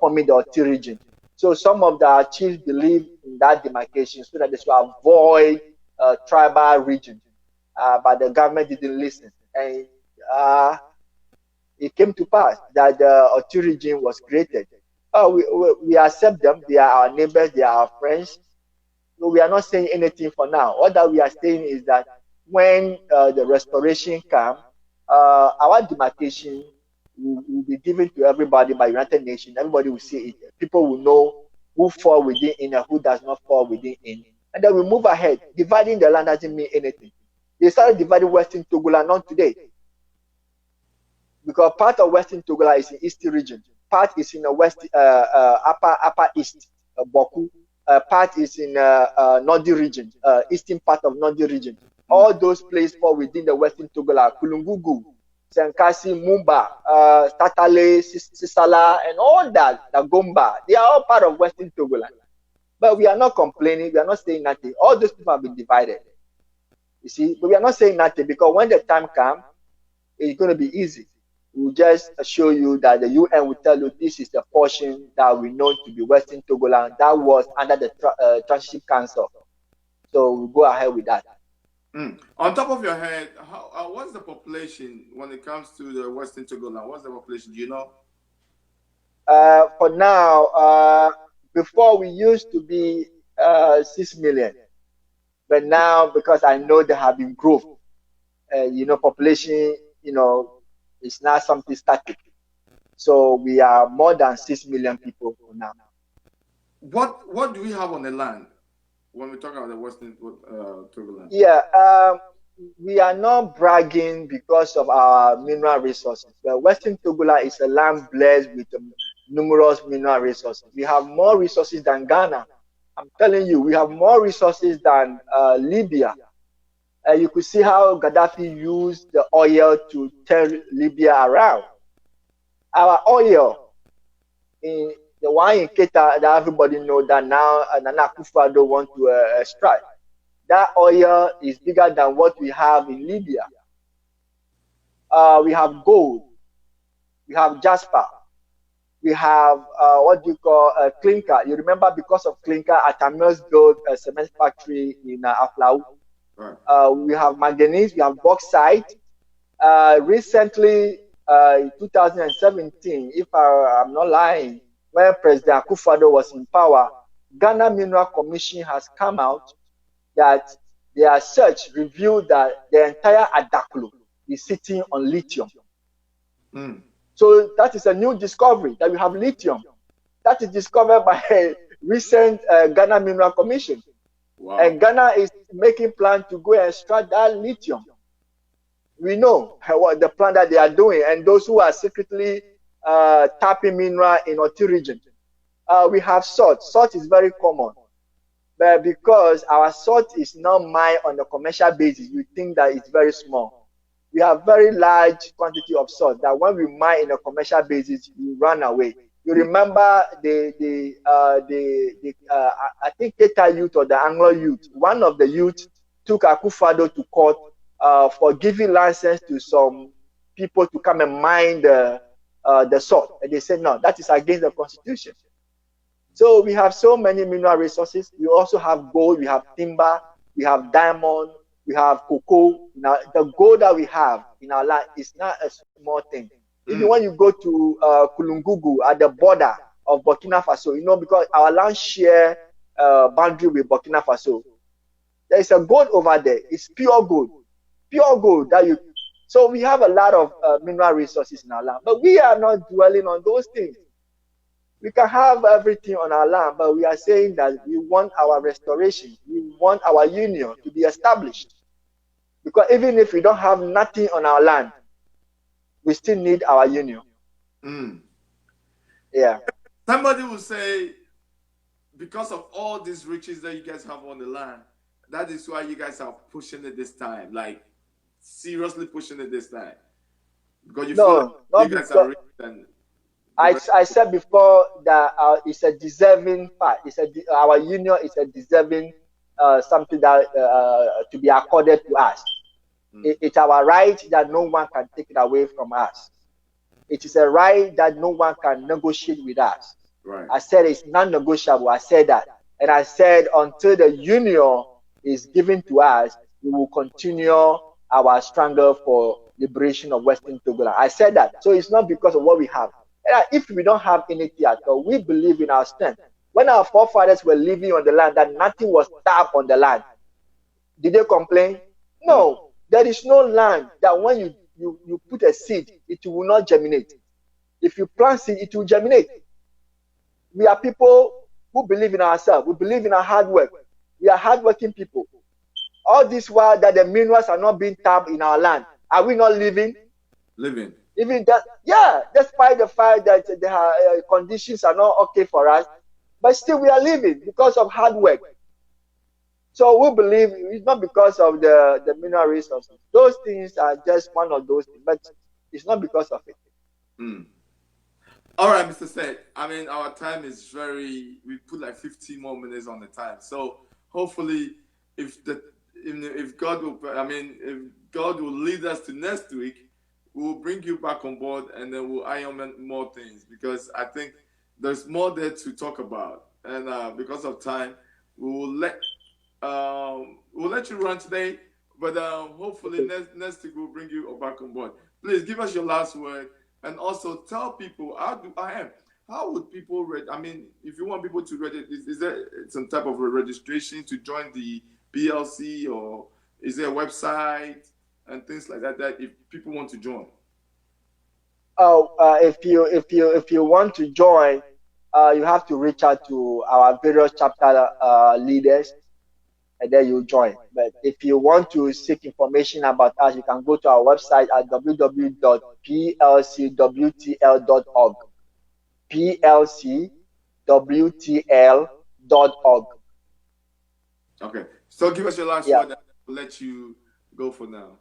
forming the Otu region. So some of the chiefs believe in that demarcation so that they should avoid tribal region. But the government didn't listen. And it came to pass that the Otu region was created. We accept them. They are our neighbors. They are our friends. So we are not saying anything for now. All that we are saying is that when the restoration comes, our demarcation will be given to everybody by United Nations. Everybody will see it. People will know who fall within in and who does not fall within in. And then we move ahead. Dividing the land doesn't mean anything. They started dividing Western Togoland not today. Because part of Western Togoland is in East region. Part is in the West, upper East, Boku. Part is in Northern region, eastern part of Northern region. All those places fall within the Western Togoland. Kulungugu, Senkasi, Mumba, Tatale, Sisala, and all that, the Gomba, they are all part of Western Togoland. But we are not complaining, we are not saying nothing. All those people have been divided. You see, but we are not saying nothing because when the time comes, it's going to be easy. We'll just show you that the UN will tell you this is the portion that we know to be Western Togoland that was under the Transition Council. So we'll go ahead with that. On top of your head, what's the population when it comes to the Western Togoland? What's the population? Do you know? For now, before we used to be 6 million. But now, because I know there have been growth, population, it's not something static. So we are more than 6 million people now. What do we have on the land when we talk about the Western Togoland? Yeah, we are not bragging because of our mineral resources. The Western Togoland is a land blessed with numerous mineral resources. We have more resources than Ghana. I'm telling you, we have more resources than Libya. You could see how Gaddafi used the oil to turn Libya around. Our oil, in the one in Qatar that everybody knows that now Nana Akufo-Addo want to extract, that oil is bigger than what we have in Libya. We have gold, we have jasper, we have clinker. You remember because of clinker, Atamils built a cement factory in Aflau. Right. We have manganese, we have bauxite. Recently, in 2017, if I'm not lying, when President Akufo-Addo was in power, Ghana Mineral Commission has come out that their search revealed that the entire Adaklu is sitting on lithium. So that is a new discovery, that we have lithium. That is discovered by a recent Ghana Mineral Commission. Wow. And Ghana is making plans to go and extract that lithium. We know what the plan that they are doing, and those who are secretly tapping mineral in Otu region. We have salt. Salt is very common. But because our salt is not mined on a commercial basis, you think that it's very small. We have very large quantity of salt that when we mine in a commercial basis, we run away. You remember I think Teta youth or the Anglo youth, one of the youth took Akufo-Addo to court for giving license to some people to come and mine the salt. And they said, no, that is against the constitution. So we have so many mineral resources. We also have gold, we have timber, we have diamond, we have cocoa. Now, the gold that we have in our land is not a small thing. Even when you go to Kulungugu at the border of Burkina Faso, because our land share boundary with Burkina Faso, there is a gold over there. It's pure gold that you. So we have a lot of mineral resources in our land, but we are not dwelling on those things. We can have everything on our land, but we are saying that we want our restoration. We want our union to be established. Because even if we don't have nothing on our land, we still need our union. Yeah. Somebody will say, because of all these riches that you guys have on the land, that is why you guys are pushing it this time. Like, seriously pushing it this time? Because you feel No, like not you guys are because rich and I said before that it's a deserving part. Our union is a deserving something that to be accorded to us. It's our right that no one can take it away from us. It is a right that no one can negotiate with us. right. I said it's non-negotiable. I said that. And I said until the union is given to us, we will continue our struggle for liberation of Western Togoland. I said that. So it's not because of what we have. And if we don't have anything at all, we believe in our strength. When our forefathers were living on the land, that nothing was tapped on the land, did they complain? No. There is no land that when you put a seed, it will not germinate. If you plant seed, it will germinate. We are people who believe in ourselves. We believe in our hard work. We are hardworking people. All this while that the minerals are not being tapped in our land, are we not living? Living. Even that, yeah, despite the fact that the conditions are not okay for us, but still we are living because of hard work. So we believe it's not because of the mineral resources. Those things are just one of those things, but it's not because of it. All right, Mr. Seth. I mean, our time is we put like 15 more minutes on the time. So hopefully, if God will lead us to next week, we'll bring you back on board and then we'll iron more things, because I think there's more there to talk about. And because of time, we'll let you run today, but hopefully next week we'll bring you back on board. Please give us your last word, and also tell people how would people I mean, if you want people to register, is there some type of a registration to join the PLC, or is there a website and things like that if people want to join? If you want to join, you have to reach out to our various chapter leaders, and then you join. But if you want to seek information about us, you can go to our website at www.plcwtl.org. plcwtl.org. Okay, so give us your last word, and we'll let you go for now.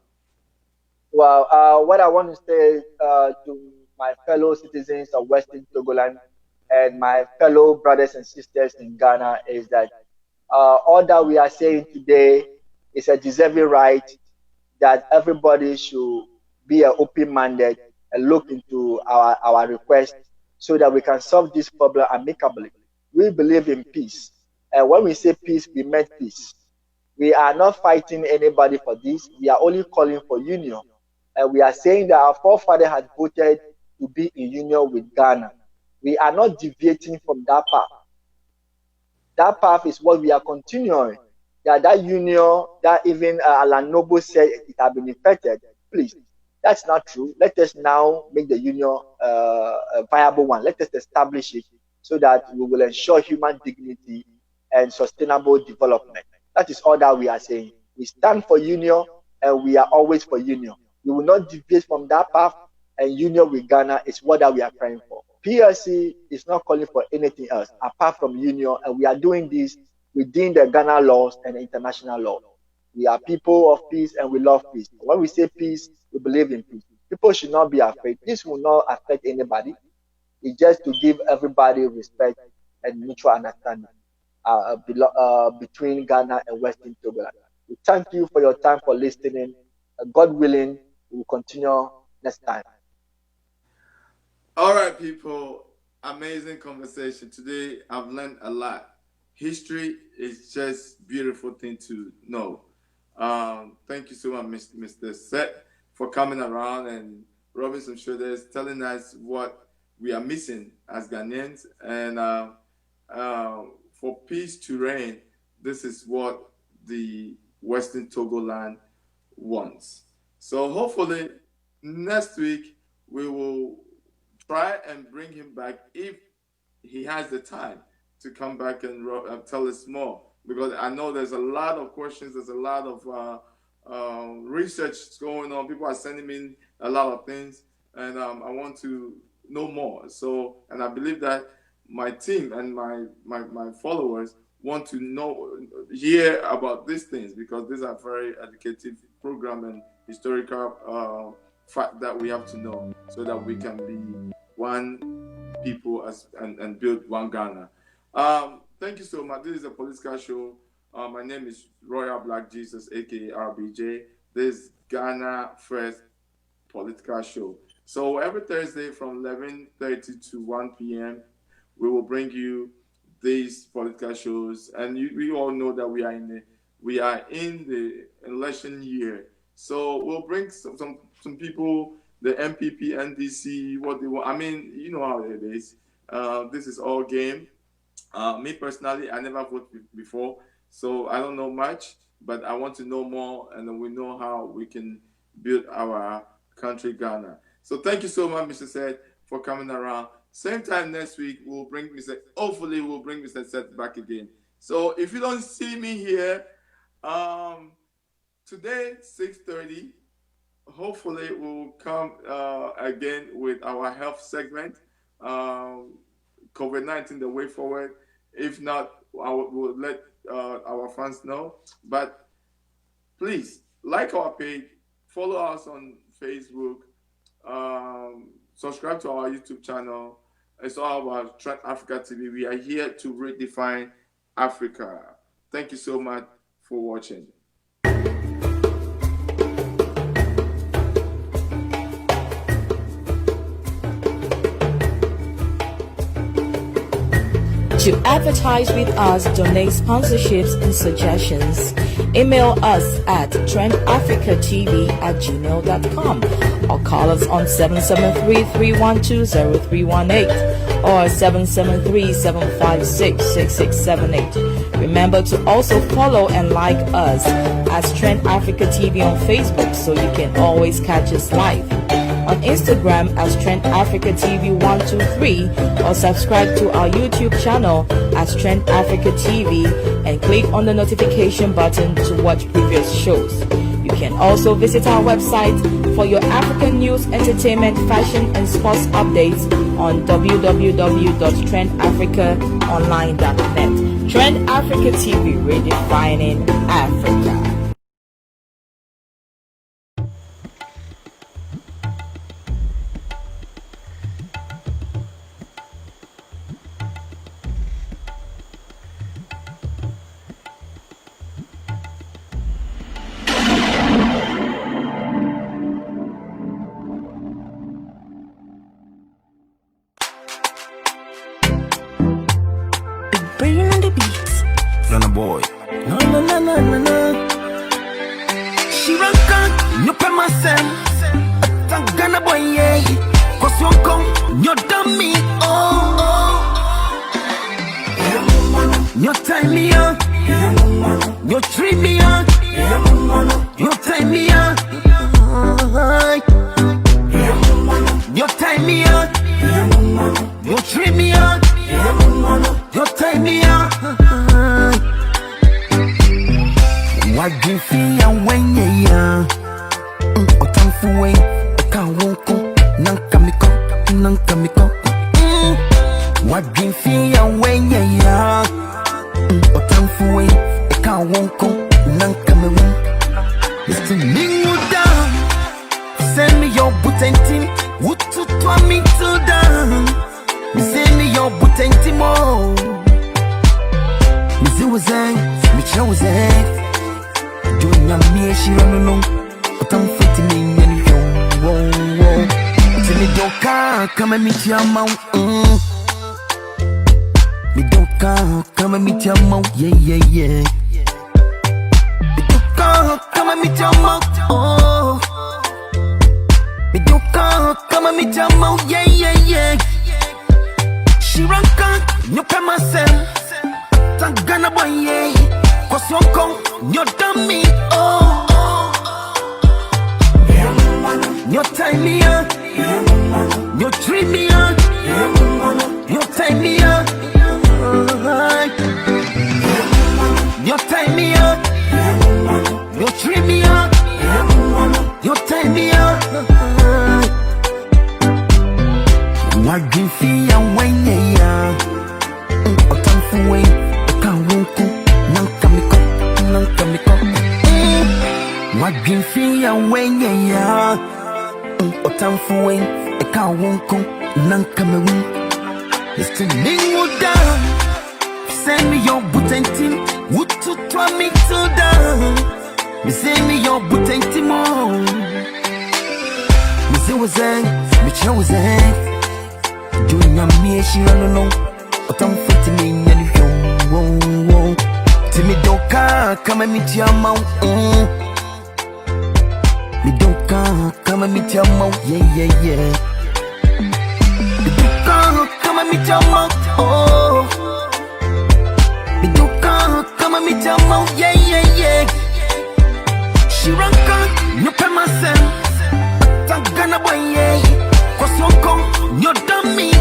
Well, what I want to say to my fellow citizens of Western Togoland and my fellow brothers and sisters in Ghana is that all that we are saying today is a deserving right that everybody should be open-minded and look into our request so that we can solve this problem amicably. We believe in peace. And when we say peace, we meant peace. We are not fighting anybody for this. We are only calling for union. And we are saying that our forefather had voted to be in union with Ghana. We are not deviating from that path. That path is what we are continuing. That union, that even Alan Noble said it had been infected. Please, that's not true. Let us now make the union a viable one. Let us establish it so that we will ensure human dignity and sustainable development. That is all that we are saying. We stand for union, and we are always for union. We will not deviate from that path, and union with Ghana is what that we are praying for. PLC is not calling for anything else apart from union, and we are doing this within the Ghana laws and the international law. We are people of peace, and we love peace. When we say peace, we believe in peace. People should not be afraid. This will not affect anybody. It's just to give everybody respect and mutual understanding between Ghana and Western Togoland. We thank you for your time, for listening. God willing, we will continue next time. All right, people. Amazing conversation today. I've learned a lot. History is just beautiful thing to know. Thank you so much, Mr. Seth, for coming around and rubbing some shoulders, telling us what we are missing as Ghanaians, and for peace to reign. This is what the Western Togoland wants. So hopefully next week we will try and bring him back if he has the time to come back and tell us more, because I know there's a lot of questions, there's a lot of research going on. People are sending me a lot of things, and I want to know more. So, and I believe that my team and my followers want to hear about these things, because these are very educative program and historical fact that we have to know, so that we can be one people and build one Ghana. Thank you so much. This is a political show. My name is Royal Black Jesus, aka RBJ. This is GhanaFirst political show. So every Thursday from 11:30 to 1 p.m. we will bring you these political shows, and we all know that we are in the election year. So we'll bring some people, the MPP, NDC, what they want. I mean, you know how it is. This is all game. Me personally, I never voted before, so I don't know much, but I want to know more, and then we know how we can build our country, Ghana. So thank you so much, Mr. Seth, for coming around. Same time next week, hopefully we'll bring Mr. Seth back again. So if you don't see me here, today, 6:30, hopefully we'll come again with our health segment. COVID-19, the way forward. If not, we'll let our fans know. But please, like our page, follow us on Facebook, subscribe to our YouTube channel. It's all about Trend Africa TV. We are here to redefine Africa. Thank you so much for watching. To advertise with us, donate sponsorships and suggestions, email us at trendafricatv@gmail.com or call us on 773-312-0318 or 773-756-6678. Remember to also follow and like us as Trend Africa TV on Facebook, so you can always catch us live. On Instagram as Trend Africa TV 123, or subscribe to our YouTube channel as Trend Africa TV and click on the notification button to watch previous shows. You can also visit our website for your African news, entertainment, fashion and sports updates on www.trendafricaonline.net. Trend Africa TV, redefining Africa. Boy. No. She run con, no pay myself. Thank Ghana boy, yeah. Cause you come, you dummy, You tie me up, you treat me up, you tie me up, you tie me up, you treat me up, you tie me up. What you feel and when you're young? Time for way, can't walk up, Nankamiko. What you feel and when you're young? Time for way, can't walk up, Nankamiko. Mr. Ninguda, send me your button, what to me to down? Send me your button, more. Miss Uzang, Miss Joseph. Doing a mere she run along, but I'm fitting in and whoa. Tell me don't come and meet your mouth. Me don't come and meet your mouth, yeah. Me don't come and meet your mouth, Me don't come and meet your mouth, yeah. She run con, you pay myself. Thank Ghana boy, yeah. Cause you come, you dummy, You tie me up, you treat me up, you tie me up, you tie me up, you treat me up, you tie me up. What you feel and when you're young? Time for way, can't walk up, Nankamiko. otamfuwe eka wonko nanka mewu listening down send me your butentim wutu to me to down me send me your butentim me say wazang me chawazang dunya me shi no otamfuti me nyani wo timi doka kama miti ama mi doka kama miti ama yeah mi doka kama miti ama mi doka kama miti ama yeah shiranka nyope masem tagana boy yeah kwa soko nyodami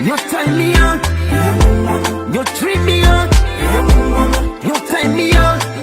you tie me up, you treat me up, you tie me up.